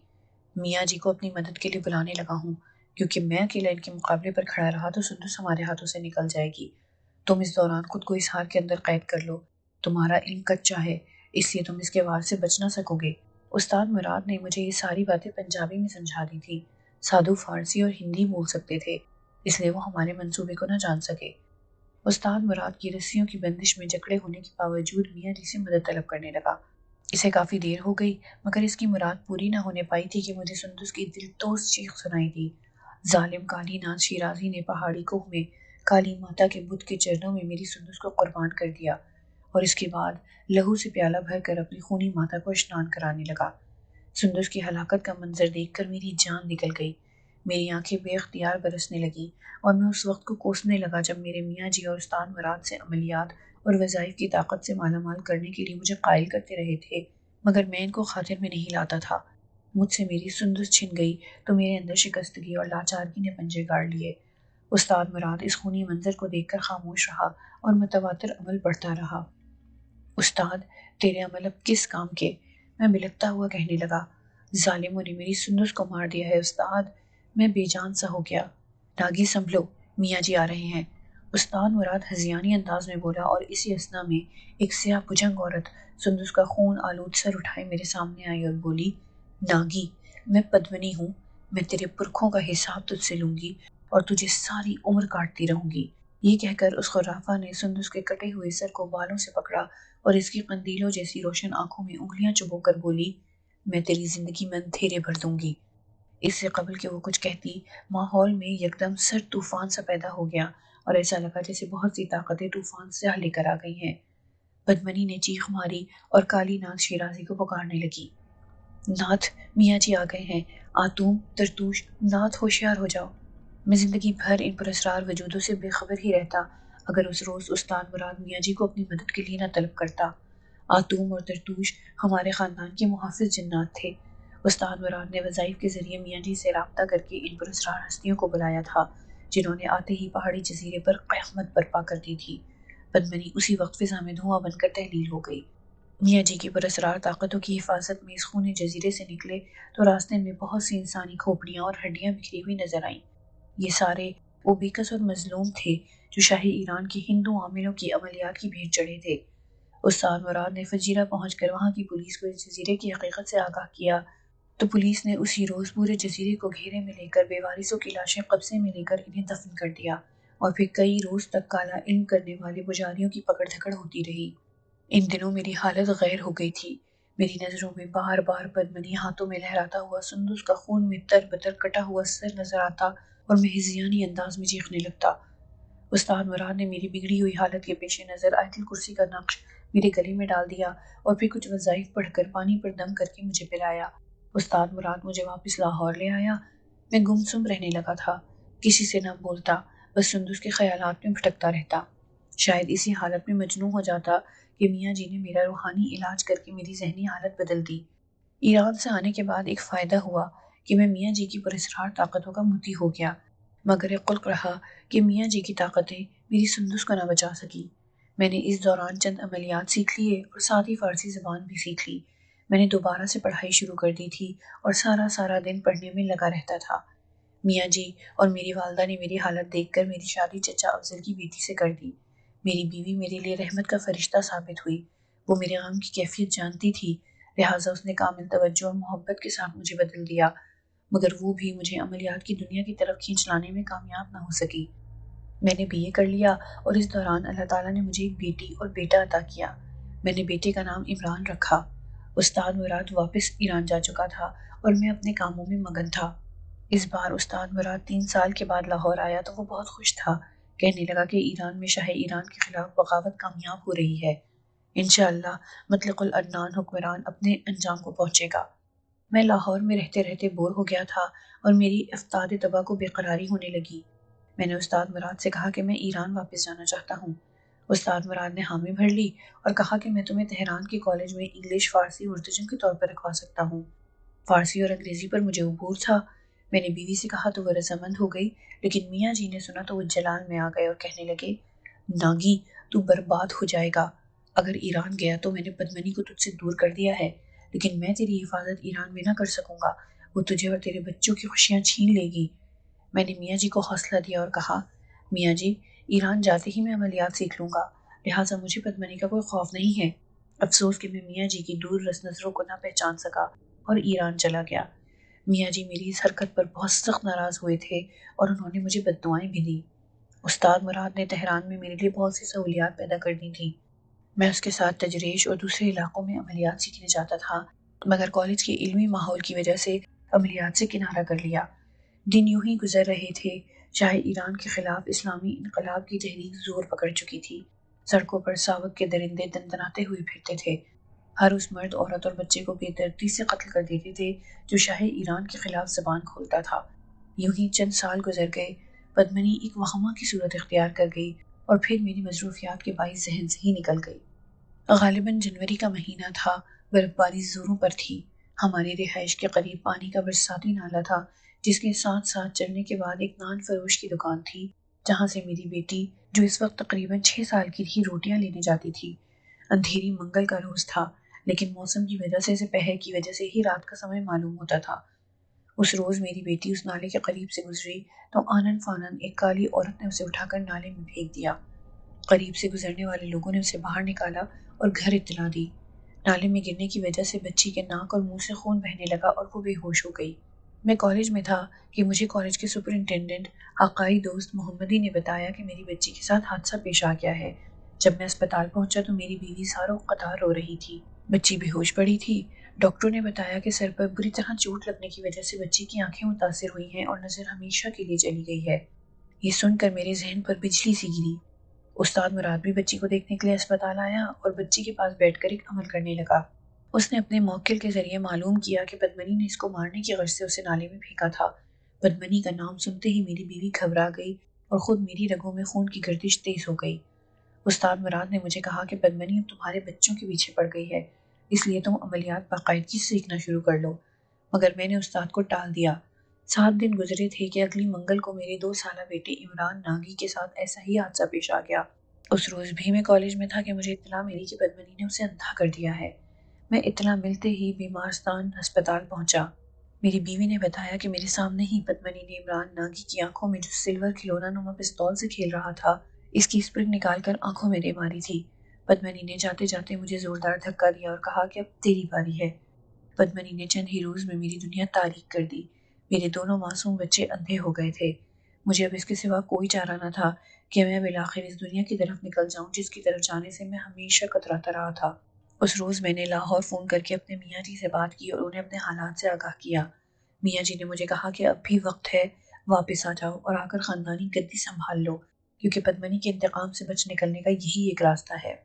میاں جی کو اپنی مدد کے لیے بلانے لگا ہوں، کیونکہ میں اکیلا ان کے مقابلے پر کھڑا رہا تو سندس ہمارے ہاتھوں سے نکل جائے گی۔ تم اس دوران خود کو اس ہار کے اندر قید کر لو، تمہارا علم کچا ہے اس لیے تم اس کے وار سے بچ نہ سکو گے۔ استاد مراد نے مجھے یہ ساری باتیں پنجابی میں سمجھا دی تھی، سادھو فارسی اور ہندی بول سکتے تھے، اس لیے وہ ہمارے منصوبے کو نہ جان سکے۔ استاد مراد کی رسیوں کی بندش میں جکڑے ہونے کے باوجود میاں جی سے مدد طلب کرنے لگا۔ اسے کافی دیر ہو گئی مگر اس کی مراد پوری نہ ہونے پائی تھی کہ مجھے سندس کی دل توز چیخ سنائی دی۔ ظالم کالی ناتھ شیرازی نے پہاڑی کوہ میں کالی ماتا کے بت کے چرنوں میں میری سندس کو قربان کر دیا، اور اس کے بعد لہو سے پیالہ بھر کر اپنی خونی ماتا کو اشنان کرانے لگا۔ سندس کی ہلاکت کا منظر دیکھ کر میری جان نکل گئی، میری آنکھیں بے اختیار برسنے لگی، اور میں اس وقت کو کوسنے لگا جب میرے میاں جی اور استاد مراد سے عملیات اور وظائف کی طاقت سے مالا مال کرنے کے لیے مجھے قائل کرتے رہے تھے، مگر میں ان کو خاطر میں نہیں لاتا تھا۔ مجھ سے میری سندس چھن گئی تو میرے اندر شکستگی اور لاچارگی نے پنجے گاڑ لیے۔ استاد مراد اس خونی منظر کو دیکھ کر خاموش رہا اور متواتر عمل بڑھتا رہا۔ استاد، تیرے عمل اب کس کام کے؟ میں بلکتا ہوا کہنے لگا۔ ظالموں نے میری سندس کو مار دیا ہے استاد، میں بے جان سا ہو گیا۔ ناگی سنبھلو، میاں جی آ رہے ہیں، استاد مراد ہذیانی انداز میں بولا، اور اسی اثنا میں ایک سیاہ بجنگ عورت سندس کا خون آلود سر اٹھائے میرے سامنے آئی اور بولی، ناگی، میں پدمنی ہوں، میں تیرے پرکھوں کا حساب تجھ سے لوں گی اور تجھے ساری عمر کاٹتی رہوں گی۔ یہ کہہ کر اس خرافہ نے سندس کے کٹے ہوئے سر کو بالوں سے پکڑا اور اس کی قندیلوں جیسی روشن آنکھوں میں انگلیاں چبو کر بولی، میں تیری زندگی میں اندھیرے بھر دوں گی۔ اس سے قبل کہ وہ کچھ کہتی، ماحول میں یکدم سرد طوفان سا پیدا ہو گیا اور ایسا لگا جیسے بہت سی طاقتیں طوفان سے لے کر آ گئی ہیں۔ پدمنی نے چیخ ماری اور کالی ناتھ شیرازی کو پکارنے لگی، ناتھ، میاں جی آ گئے ہیں، آتوم، ترتوش، ناتھ ہوشیار ہو جاؤ۔ میں زندگی بھر ان پراسرار وجودوں سے بے خبر ہی رہتا اگر اس روز استاد مراد میاں جی کو اپنی مدد کے لیے نہ طلب کرتا۔ آتوم اور ترتوش ہمارے خاندان کے محافظ جنات تھے۔ استاد مراد نے وظائف کے ذریعے میاں جی سے رابطہ کر کے ان پراسرار ہستیوں کو بلایا تھا جنہوں نے آتے ہی پہاڑی جزیرے پر قیامت برپا کر دی تھی۔ پدمنی اسی وقت فضا میں دھواں بن کر تحلیل ہو گئی۔ میاں جی کی پراسرار طاقتوں کی حفاظت میں اس خونی جزیرے سے نکلے تو راستے میں بہت سی انسانی کھوپڑیاں اور ہڈیاں بکھری ہوئی نظر آئیں۔ یہ سارے وہ بیکس اور مظلوم تھے جو شاہی ایران کے ہندو عاملوں کی عملیات کی بھیٹ چڑھے تھے۔ استاد مراد نے فجیرہ پہنچ کر وہاں کی پولیس کو اس جزیرے کی حقیقت سے آگاہ کیا تو پولیس نے اسی روز پورے جزیرے کو گھیرے میں لے کر بے وارثوں کی لاشیں قبضے میں لے کر انہیں دفن کر دیا، اور پھر کئی روز تک کالا علم کرنے والے پجاریوں کی پکڑ دھکڑ ہوتی رہی۔ ان دنوں میری حالت غیر ہو گئی تھی، میری نظروں میں بار بار پدمنی ہاتھوں میں لہراتا ہوا سندس کا خون میں تر بتر کٹا ہوا سر نظر آتا اور میں ہذیانی انداز میں چیخنے لگتا۔ استاد مراد نے میری بگڑی ہوئی حالت کے پیش نظر آیت الکرسی کا نقش میرے گلے میں ڈال دیا اور پھر کچھ وظائف پڑھ کر پانی پر دم کر کے مجھے پلایا۔ استاد مراد مجھے واپس لاہور لے آیا۔ میں گمسم رہنے لگا تھا، کسی سے نہ بولتا، بس سندس کے خیالات میں بھٹکتا رہتا۔ شاید اسی حالت میں مجنون ہو جاتا کہ میاں جی نے میرا روحانی علاج کر کے میری ذہنی حالت بدل دی۔ ایران سے آنے کے بعد ایک فائدہ ہوا کہ میں میاں جی کی پراسرار طاقتوں کا مطیع ہو گیا، مگر ایک قلق رہا کہ میاں جی کی طاقتیں میری سندس کو نہ بچا سکی۔ میں نے اس دوران چند عملیات سیکھ لیے اور ساتھ ہی فارسی زبان بھی سیکھ لی۔ میں نے دوبارہ سے پڑھائی شروع کر دی تھی اور سارا دن پڑھنے میں لگا رہتا تھا۔ میاں جی اور میری والدہ نے میری حالت دیکھ کر میری شادی چچا افضل کی بیٹی سے کر دی۔ میری بیوی میرے لیے رحمت کا فرشتہ ثابت ہوئی۔ وہ میرے غم کی کیفیت جانتی تھی، لہٰذا اس نے کامل توجہ اور محبت کے ساتھ مجھے بدل دیا، مگر وہ بھی مجھے عملیات کی دنیا کی طرف کھینچ لانے میں کامیاب نہ ہو سکی۔ میں نے BA کر لیا اور اس دوران اللہ تعالیٰ نے مجھے ایک بیٹی اور بیٹا عطا کیا۔ میں نے بیٹے کا نام عمران رکھا۔ استاد مراد واپس ایران جا چکا تھا اور میں اپنے کاموں میں مگن تھا۔ اس بار استاد مراد 3 سال کے بعد لاہور آیا تو وہ بہت خوش تھا، کہنے لگا کہ ایران میں شاہ ایران کے خلاف بغاوت کامیاب ہو رہی ہے، انشاءاللہ مطلق العنان حکمران اپنے انجام کو پہنچے گا۔ میں لاہور میں رہتے رہتے بور ہو گیا تھا اور میری افتاد طبع کو بے قراری ہونے لگی۔ میں نے استاد مراد سے کہا کہ میں ایران واپس جانا چاہتا ہوں۔ استاد مراد نے حامی بھر لی اور کہا کہ میں تمہیں تہران کے کالج میں انگلش، فارسی مرتجم کے طور پر رکھوا سکتا ہوں۔ فارسی اور انگریزی پر مجھے عبور تھا۔ میں نے بیوی سے کہا تو وہ رضامند ہو گئی، لیکن میاں جی نے سنا تو وہ جلال میں آ گئے اور کہنے لگے، ناگی تو برباد ہو جائے گا۔ اگر ایران گیا تو میں نے پدمنی کو تجھ سے دور کر دیا ہے، لیکن میں تیری حفاظت ایران میں نہ کر سکوں گا، وہ تجھے اور تیرے بچوں کی خوشیاں چھین لے گی۔ میں نے میاں جی کو حوصلہ دیا اور کہا، میاں جی ایران جاتے ہی میں عملیات سیکھ لوں گا، لہٰذا مجھے پدمنی کا کوئی خوف نہیں ہے۔ افسوس کہ میں میاں جی کی دور رس نظروں کو نہ پہچان سکا اور ایران چلا گیا۔ میاں جی میری اس حرکت پر بہت سخت ناراض ہوئے تھے اور انہوں نے مجھے بددعائیں بھی دیں۔ استاد مراد نے تہران میں میرے لیے بہت سی سہولیات پیدا کر دی تھیں۔ میں اس کے ساتھ تجریش اور دوسرے علاقوں میں عملیات سیکھنے جاتا تھا، مگر کالج کے علمی ماحول کی وجہ سے عملیات سے کنارہ کر لیا۔ دن یوں ہی گزر رہے تھے۔ شاہ ایران کے خلاف اسلامی انقلاب کی تحریک زور پکڑ چکی تھی۔ سڑکوں پر ساوک کے درندے دندناتے ہوئے پھرتے تھے۔ ہر اس مرد، عورت اور بچے کو بے دردی سے قتل کر دیتے تھے جو شاہ ایران کے خلاف زبان کھولتا تھا۔ یوں ہی چند سال گزر گئے۔ پدمنی ایک وہمہ کی صورت اختیار کر گئی اور پھر میری مصروفیات کے باعث ذہن سے ہی نکل گئی۔ غالباً جنوری کا مہینہ تھا، برف باری زوروں پر تھی۔ ہماری رہائش کے قریب پانی کا برساتی نالا تھا، جس کے ساتھ ساتھ چلنے کے بعد ایک نان فروش کی دکان تھی، جہاں سے میری بیٹی جو اس وقت تقریباً 6 سال کی تھی روٹیاں لینے جاتی تھی۔ اندھیری منگل کا روز تھا، لیکن موسم کی وجہ سے سپہر کی وجہ سے ہی رات کا سمے معلوم ہوتا تھا۔ اس روز میری بیٹی اس نالے کے قریب سے گزری تو آنن فانن ایک کالی عورت نے اسے اٹھا کر نالے میں پھینک دیا۔ قریب سے گزرنے والے لوگوں نے اسے باہر نکالا اور گھر اطلاع دی۔ نالے میں گرنے کی وجہ سے بچی کے ناک اور منہ سے خون بہنے لگا اور وہ بے ہوش ہو گئی۔ میں کالج میں تھا کہ مجھے کالج کے سپرنٹینڈنٹ آقائی دوست محمدی نے بتایا کہ میری بچی کے ساتھ حادثہ پیش آ گیا ہے۔ جب میں اسپتال پہنچا تو میری بیوی ساروں قطار رو رہی تھی۔ بچی بے ہوش پڑی تھی۔ ڈاکٹروں نے بتایا کہ سر پر بری طرح چوٹ لگنے کی وجہ سے بچی کی آنکھیں متاثر ہوئی ہیں اور نظر ہمیشہ کے لیے چلی گئی ہے۔ یہ سن کر میرے ذہن پر بجلی سی گری۔ استاد مراد بھی بچی کو دیکھنے کے لیے اسپتال آیا اور بچی کے پاس بیٹھ کر ایک عمل کرنے لگا۔ اس نے اپنے موکل کے ذریعے معلوم کیا کہ پدمنی نے اس کو مارنے کی غرض سے اسے نالے میں پھینکا تھا۔ پدمنی کا نام سنتے ہی میری بیوی گھبرا گئی اور خود میری رگوں میں خون کی گردش تیز ہو گئی۔ استاد مراد نے مجھے کہا کہ پدمنی اب تمہارے بچوں کے پیچھے پڑ گئی ہے، اس لیے تم عملیات باقاعدگی سے سیکھنا شروع کر لو، مگر میں نے استاد کو ٹال دیا۔ 7 دن گزرے تھے کہ اگلی منگل کو میرے 2 سالہ بیٹے عمران ناگی کے ساتھ ایسا ہی حادثہ پیش آ گیا۔ اس روز بھی میں کالج میں تھا کہ مجھے اطلاع ملی کہ پدمنی نے اسے اندھا کر دیا ہے۔ میں اطلاع ملتے ہی بیمارستان ہسپتال پہنچا۔ میری بیوی نے بتایا کہ میرے سامنے ہی پدمنی نے عمران ناگی کی آنکھوں میں جو سلور کھلونا نما پستول سے کھیل رہا تھا، اس کی اسپرنگ نکال کر آنکھوں میں دے ماری تھی۔ پدمنی نے جاتے جاتے مجھے زوردار دھکا دیا اور کہا کہ اب تیری باری ہے۔ پدمنی نے چند ہی روز میں میری دنیا تاریک کر دی۔ میرے دونوں معصوم بچے اندھے ہو گئے تھے۔ مجھے اب اس کے سوا کوئی چارہ نہ تھا کہ میں بالآخر اس دنیا کی طرف نکل جاؤں جس کی طرف جانے سے میں ہمیشہ کتراتا رہا تھا۔ اس روز میں نے لاہور فون کر کے اپنے میاں جی سے بات کی اور انہیں اپنے حالات سے آگاہ کیا۔ میاں جی نے مجھے کہا کہ اب بھی وقت ہے، واپس آ جاؤ اور آ کر خاندانی گدی سنبھال لو، کیونکہ پدمنی کے انتقام سے بچ نکلنے کا یہی ایک راستہ ہے۔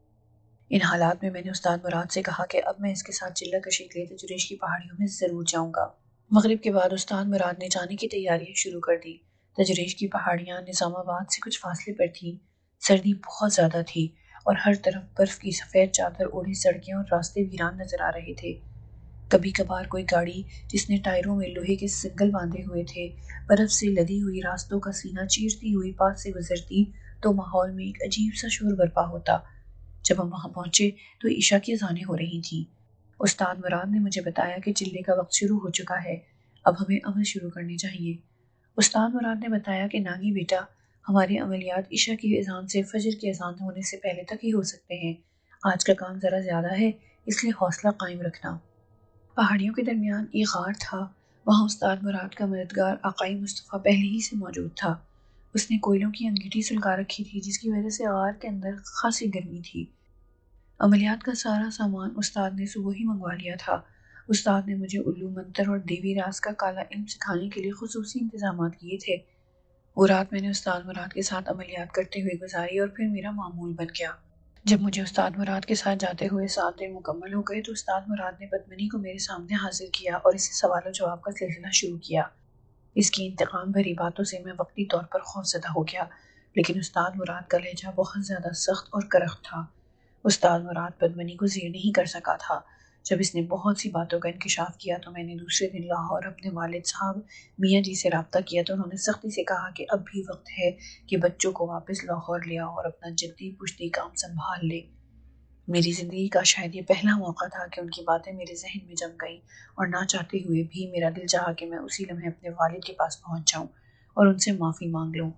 ان حالات میں نے استاد مراد سے کہا کہ اب میں اس کے ساتھ چلہ کشی کے لیے تجریش کی پہاڑیوں میں ضرور جاؤں گا۔ مغرب کے بعد استاد مراد نے جانے کی تیاریاں شروع کر دی۔ تجریش کی پہاڑیاں نظام آباد سے کچھ فاصلے پر تھیں۔ سردی بہت زیادہ تھی اور ہر طرف برف کی سفید چادر اوڑھے سڑکیں اور راستے ویران نظر آ رہے تھے۔ کبھی کبھار کوئی گاڑی جس نے ٹائروں میں لوہے کے سنگل باندھے ہوئے تھے برف سے لدی ہوئی راستوں کا سینہ چیرتی ہوئی پاس سے گزرتی تو ماحول میں ایک عجیب سا شور برپا ہوتا۔ جب ہم وہاں پہنچے تو عشاء کی اذانیں ہو رہی تھیں۔ استاد مراد نے مجھے بتایا کہ چلے کا وقت شروع ہو چکا ہے، اب ہمیں عمل شروع کرنے چاہیے۔ استاد مراد نے بتایا کہ ناگی بیٹا، ہمارے عملیات عشاء کی اذان سے فجر کی اذان ہونے سے پہلے تک ہی ہو سکتے ہیں۔ آج کا کام ذرا زیادہ ہے، اس لیے حوصلہ قائم رکھنا۔ پہاڑیوں کے درمیان ایک غار تھا، وہاں استاد مراد کا مددگار آقائی مصطفیٰ پہلے ہی سے موجود تھا۔ اس نے کوئلوں کی انگیٹھی سلگا رکھی تھی، جس کی وجہ سے غار کے اندر خاصی گرمی تھی۔ عملیات کا سارا سامان استاد نے صبح ہی منگوا لیا تھا۔ استاد نے مجھے الو منتر اور دیوی راز کا کالا علم سکھانے کے لیے خصوصی انتظامات کیے تھے۔ وہ رات میں نے استاد مراد کے ساتھ عملیات کرتے ہوئے گزاری اور پھر میرا معمول بن گیا۔ جب مجھے استاد مراد کے ساتھ جاتے ہوئے 7 دن مکمل ہو گئے تو استاد مراد نے پدمنی کو میرے سامنے حاضر کیا اور اسے سوال و جواب کا سلسلہ شروع کیا۔ اس کی انتقام بھری باتوں سے میں وقتی طور پر خوفزدہ ہو گیا، لیکن استاد مراد کا لہجہ بہت زیادہ سخت اور کرخت تھا۔ استاد مراد پدمنی کو زیر نہیں کر سکا تھا۔ جب اس نے بہت سی باتوں کا انکشاف کیا تو میں نے دوسرے دن لاہور اپنے والد صاحب میاں جی سے رابطہ کیا تو انہوں نے سختی سے کہا کہ اب بھی وقت ہے کہ بچوں کو واپس لاہور لے آؤ اور اپنا جدی پشتی کام سنبھال لے۔ میری زندگی کا شاید یہ پہلا موقع تھا کہ ان کی باتیں میرے ذہن میں جم گئیں، اور نہ چاہتے ہوئے بھی میرا دل چاہا کہ میں اسی لمحے اپنے والد کے پاس پہنچ جاؤں اور ان سے معافی مانگ لوں۔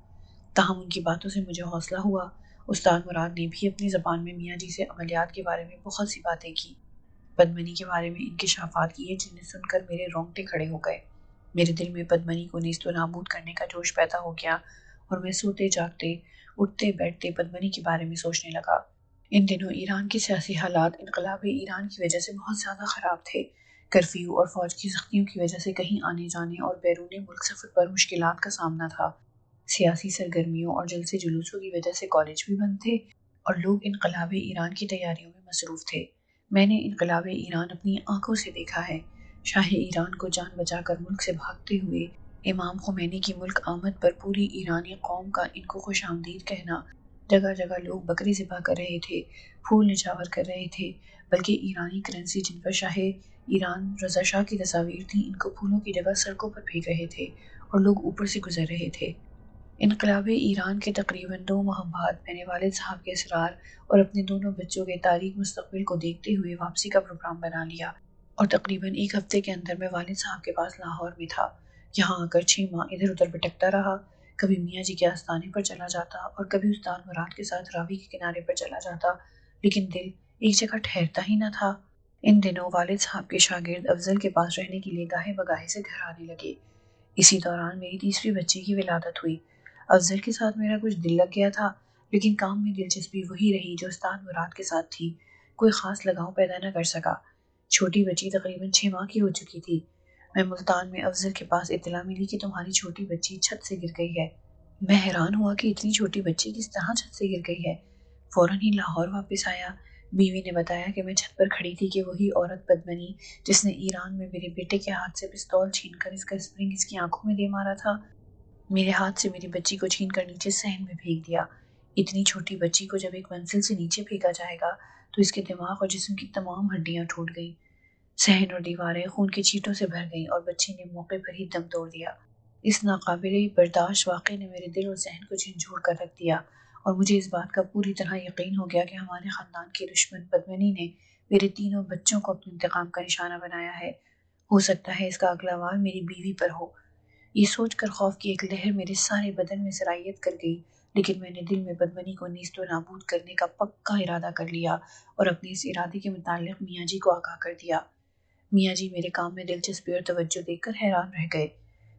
تاہم ان کی باتوں سے مجھے حوصلہ ہوا۔ استاد مراد نے بھی اپنی زبان میں میاں جی سے عملیات کے بارے میں بہت سی باتیں کی، پدمنی کے بارے میں انکشافات کیے جنہیں سن کر میرے رونگٹے کھڑے ہو گئے۔ میرے دل میں پدمنی کو نیست و نابود کرنے کا جوش پیدا ہو گیا اور میں سوتے جاگتے، اٹھتے بیٹھتے پدمنی کے بارے میں سوچنے لگا۔ ان دنوں ایران کے سیاسی حالات انقلاب ایران کی وجہ سے بہت زیادہ خراب تھے۔ کرفیو اور فوج کی سختیوں کی وجہ سے کہیں آنے جانے اور بیرون ملک سفر پر مشکلات کا سامنا تھا۔ سیاسی سرگرمیوں اور جلسے جلوسوں کی وجہ سے کالج بھی بند تھے اور لوگ انقلاب ایران کی تیاریوں میں مصروف تھے۔ میں نے انقلاب ایران اپنی آنکھوں سے دیکھا ہے۔ شاہ ایران کو جان بچا کر ملک سے بھاگتے ہوئے امام خمینی کی ملک آمد پر پوری ایرانی قوم کا ان کو خوش آمدید کہنا، جگہ جگہ لوگ بکری ذبح کر رہے تھے، پھول نچھاور کر رہے تھے، بلکہ ایرانی کرنسی جن پر شاہ ایران رضا شاہ کی تصاویر تھیں ان کو پھولوں کی جگہ سڑکوں پر پھینک رہے تھے اور لوگ اوپر سے گزر رہے تھے۔ انقلاب ایران کے تقریباً 2 ماہ بعد میں نے والد صاحب کے اصرار اور اپنے دونوں بچوں کے تاریک مستقبل کو دیکھتے ہوئے واپسی کا پروگرام بنا لیا، اور تقریباً 1 ہفتے کے اندر میں والد صاحب کے پاس لاہور میں تھا۔ یہاں آ کر 6 ماہ ادھر ادھر بھٹکتا رہا، کبھی میاں جی کے آستانے پر چلا جاتا اور کبھی استاد مراد کے ساتھ راوی کے کنارے پر چلا جاتا، لیکن دل ایک جگہ ٹھہرتا ہی نہ تھا۔ ان دنوں والد صاحب کے شاگرد افضل کے پاس رہنے کے لیے گاہے بگاہے سے گھر آنے لگے۔ اسی دوران میری تیسری بچی کی ولادت ہوئی۔ افضل کے ساتھ میرا کچھ دل لگ گیا تھا، لیکن کام میں دلچسپی وہی رہی جو استاد مراد کے ساتھ تھی، کوئی خاص لگاؤ پیدا نہ کر سکا۔ چھوٹی بچی تقریباً 6 ماہ کی ہو چکی تھی۔ میں ملتان میں افضل کے پاس اطلاع ملی کہ تمہاری چھوٹی بچی چھت سے گر گئی ہے۔ میں حیران ہوا کہ اتنی چھوٹی بچی کس طرح چھت سے گر گئی ہے۔ فوراً ہی لاہور واپس آیا۔ بیوی نے بتایا کہ میں چھت پر کھڑی تھی کہ وہی عورت پدمنی جس نے ایران میں میرے بیٹے کے ہاتھ سے پستول چھین کر اس کا اسپرنگ اس کی آنکھوں میں دے مارا تھا، میرے ہاتھ سے میری بچی کو چھین کر نیچے صحن میں پھینک دیا۔ اتنی چھوٹی بچی کو جب ایک منزل سے نیچے پھینکا جائے گا تو اس کے دماغ اور جسم کی تمام ہڈیاں ٹوٹ گئیں، صحن اور دیواریں خون کے چھینٹوں سے بھر گئیں اور بچی نے موقع پر ہی دم توڑ دیا۔ اس ناقابل برداشت واقعے نے میرے دل اور ذہن کو جھنجھوڑ کر رکھ دیا، اور مجھے اس بات کا پوری طرح یقین ہو گیا کہ ہمارے خاندان کے دشمن پدمنی نے میرے تینوں بچوں کو اپنے انتقام کا نشانہ بنایا ہے۔ ہو سکتا ہے اس کا اگلا وار میری بیوی پر ہو۔ یہ سوچ کر خوف کی ایک لہر میرے سارے بدن میں سرایت کر گئی، لیکن میں نے دل میں پدمنی کو نیست و نابود کرنے کا پکا ارادہ کر لیا اور اپنے اس ارادے کے متعلق میاں جی کو آگاہ کر دیا۔ میاں جی میرے کام میں دلچسپی اور توجہ دیکھ کر حیران رہ گئے۔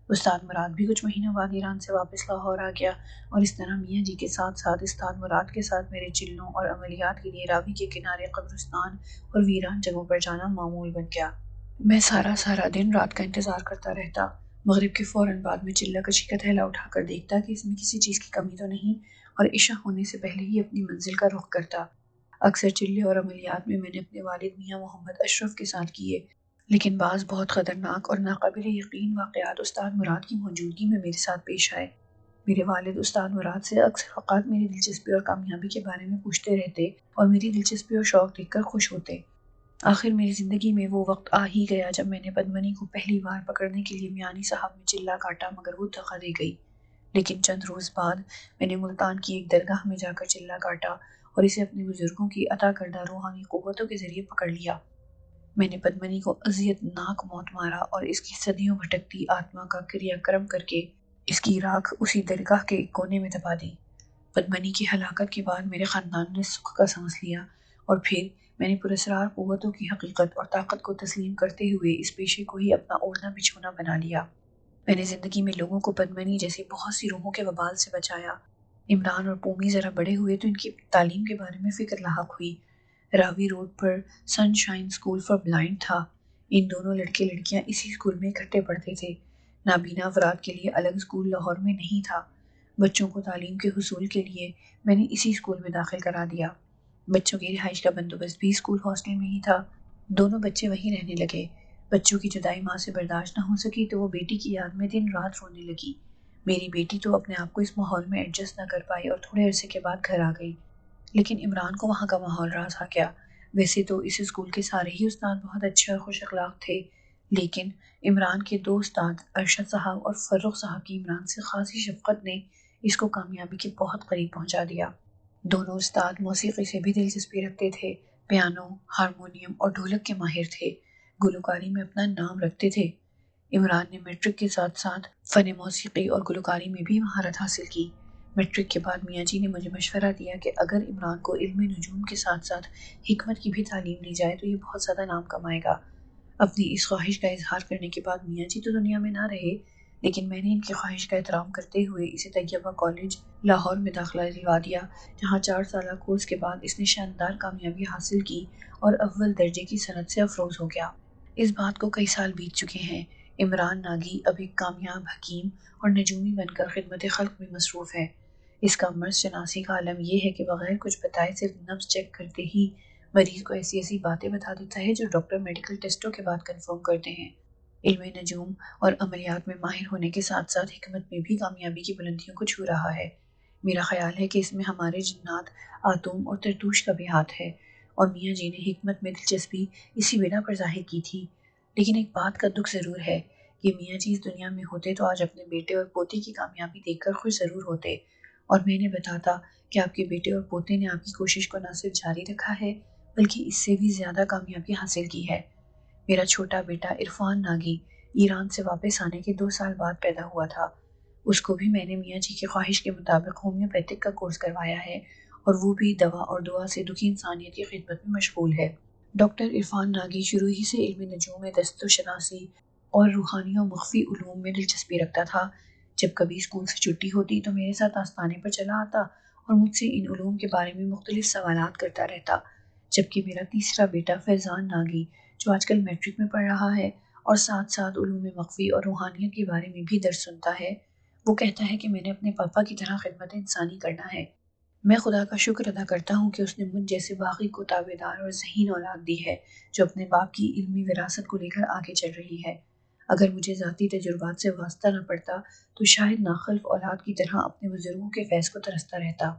استاد مراد بھی کچھ مہینوں بعد ایران سے واپس لاہور آ گیا، اور اس طرح میاں جی کے ساتھ ساتھ استاد مراد کے ساتھ میرے چلوں اور عملیات کے لیے راوی کے کنارے قبرستان اور ویران جگہوں پر جانا معمول بن گیا۔ میں سارا دن رات کا انتظار کرتا رہتا۔ مغرب کے فوراً بعد میں چلہ کشی کا تھیلا اٹھا کر دیکھتا کہ اس میں کسی چیز کی کمی تو نہیں، اور عشاء ہونے سے پہلے ہی اپنی منزل کا رخ کرتا۔ اکثر چلے اور عملیات میں نے اپنے والد میاں محمد اشرف کے ساتھ کیے، لیکن بعض بہت خطرناک اور ناقابل یقین واقعات استاد مراد کی موجودگی میں میرے ساتھ پیش آئے۔ میرے والد استاد مراد سے اکثر اوقات میری دلچسپی اور کامیابی کے بارے میں پوچھتے رہتے اور میری دلچسپی اور شوق دیکھ کر خوش ہوتے۔ آخر میری زندگی میں وہ وقت آ ہی گیا جب میں نے پدمنی کو پہلی بار پکڑنے کے لیے میانی صاحب میں چلہ کاٹا، مگر وہ دغا دے گئی۔ لیکن چند روز بعد میں نے ملتان کی ایک درگاہ میں جا کر چلہ کاٹا اور اسے اپنے بزرگوں کی عطا کردہ روحانی قوتوں کے ذریعے پکڑ لیا۔ میں نے پدمنی کو اذیت ناک موت مارا اور اس کی صدیوں بھٹکتی آتما کا کریا کرم کر کے اس کی راکھ اسی درگاہ کے ایک کونے میں دبا دی۔ پدمنی کی ہلاکت کے بعد میرے خاندان نے سکھ کا سانس لیا، اور پھر میں نے پراسرار قوتوں کی حقیقت اور طاقت کو تسلیم کرتے ہوئے اس پیشے کو ہی اپنا اوڑھنا بچھونا بنا لیا۔ میں نے زندگی میں لوگوں کو پدمنی جیسی بہت سی روحوں کے وبال سے بچایا۔ عمران اور پومی ذرا بڑے ہوئے تو ان کی تعلیم کے بارے میں فکر لاحق ہوئی۔ راوی روڈ پر sunshine school for blind تھا۔ ان دونوں لڑکے لڑکیاں اسی اسکول میں اکٹھے پڑھتے تھے۔ نابینا افراد کے لیے الگ اسکول لاہور میں نہیں تھا۔ بچوں کو تعلیم کے حصول کے لیے میں نے اسی اسکول میں داخل کرا دیا۔ بچوں کی رہائش کا بندوبست بھی اسکول ہاسٹل میں ہی تھا۔ دونوں بچے وہیں رہنے لگے۔ بچوں کی جدائی ماں سے برداشت نہ ہو سکی تو وہ بیٹی کی یاد میں دن رات رونے لگی۔ میری بیٹی تو اپنے آپ کو اس ماحول میں ایڈجسٹ نہ کر پائی اور تھوڑے عرصے کے بعد گھر آ گئی، لیکن عمران کو وہاں کا ماحول راز آ گیا۔ ویسے تو اس اسکول کے سارے ہی استاد بہت اچھے اور خوش اخلاق تھے، لیکن عمران کے دو استاد ارشد صاحب اور فرخ صاحب کی عمران سے خاصی شفقت نے اس کو کامیابی کے بہت قریب پہنچا دیا۔ دونوں استاد موسیقی سے بھی دلچسپی رکھتے تھے، پیانو، ہارمونیم اور ڈھولک کے ماہر تھے، گلوکاری میں اپنا نام رکھتے تھے۔ عمران نے میٹرک کے ساتھ ساتھ فن موسیقی اور گلوکاری میں بھی مہارت حاصل کی۔ میٹرک کے بعد میاں جی نے مجھے مشورہ دیا کہ اگر عمران کو علم نجوم کے ساتھ ساتھ حکمت کی بھی تعلیم دی جائے تو یہ بہت زیادہ نام کمائے گا۔ اپنی اس خواہش کا اظہار کرنے کے بعد میاں جی تو دنیا میں نہ رہے، لیکن میں نے ان کی خواہش کا احترام کرتے ہوئے اسے طیبہ کالج لاہور میں داخلہ دلوا دیا، جہاں 4 سالہ کورس کے بعد اس نے شاندار کامیابی حاصل کی اور اول درجے کی صنعت سے افروز ہو گیا۔ اس بات کو کئی سال بیت چکے ہیں۔ عمران ناگی اب ایک کامیاب حکیم اور نجومی بن کر خدمت خلق میں مصروف ہے۔ اس کا مرض شناسی کا عالم یہ ہے کہ بغیر کچھ بتائے صرف نبض چیک کرتے ہی مریض کو ایسی ایسی باتیں بتا دیتا ہے جو ڈاکٹر میڈیکل ٹیسٹوں کے بعد کنفرم کرتے ہیں۔ علم نجوم اور عملیات میں ماہر ہونے کے ساتھ ساتھ حکمت میں بھی کامیابی کی بلندیوں کو چھو رہا ہے۔ میرا خیال ہے کہ اس میں ہمارے جنات آتوم اور ترتوش کا بھی ہاتھ ہے، اور میاں جی نے حکمت میں دلچسپی اسی بنا پر ظاہر کی تھی۔ لیکن ایک بات کا دکھ ضرور ہے کہ میاں جی اس دنیا میں ہوتے تو آج اپنے بیٹے اور پوتے کی کامیابی دیکھ کر خوش ضرور ہوتے، اور میں نے بتاتا کہ آپ کے بیٹے اور پوتے نے آپ کی کوشش کو نہ صرف جاری رکھا ہے بلکہ اس سے بھی زیادہ کامیابی حاصل کی ہے۔ میرا چھوٹا بیٹا عرفان ناگی ایران سے واپس آنے کے 2 سال بعد پیدا ہوا تھا۔ اس کو بھی میں نے میاں جی کی خواہش کے مطابق ہومیوپیتھک کا کورس کروایا ہے، اور وہ بھی دوا اور دعا سے دکھی انسانیت کی خدمت میں مشغول ہے۔ ڈاکٹر عرفان ناگی شروع ہی سے علم نجوم میں دست و شناسی اور روحانی و مخفی علوم میں دلچسپی رکھتا تھا۔ جب کبھی اسکول سے چھٹی ہوتی تو میرے ساتھ آستانے پر چلا آتا اور مجھ سے ان علوم کے بارے میں مختلف سوالات کرتا رہتا، جبکہ میرا تیسرا بیٹا فیضان ناگی جو آج کل میٹرک میں پڑھ رہا ہے اور ساتھ ساتھ علوم مخفی اور روحانیت کے بارے میں بھی درس سنتا ہے، وہ کہتا ہے کہ میں نے اپنے پاپا کی طرح خدمت انسانی کرنا ہے۔ میں خدا کا شکر ادا کرتا ہوں کہ اس نے مجھ جیسے باغی کو تابعدار اور ذہین اولاد دی ہے جو اپنے باپ کی علمی وراثت کو لے کر آگے چل رہی ہے۔ اگر مجھے ذاتی تجربات سے واسطہ نہ پڑتا تو شاید ناخلف اولاد کی طرح اپنے بزرگوں کے فیض کو ترستا رہتا۔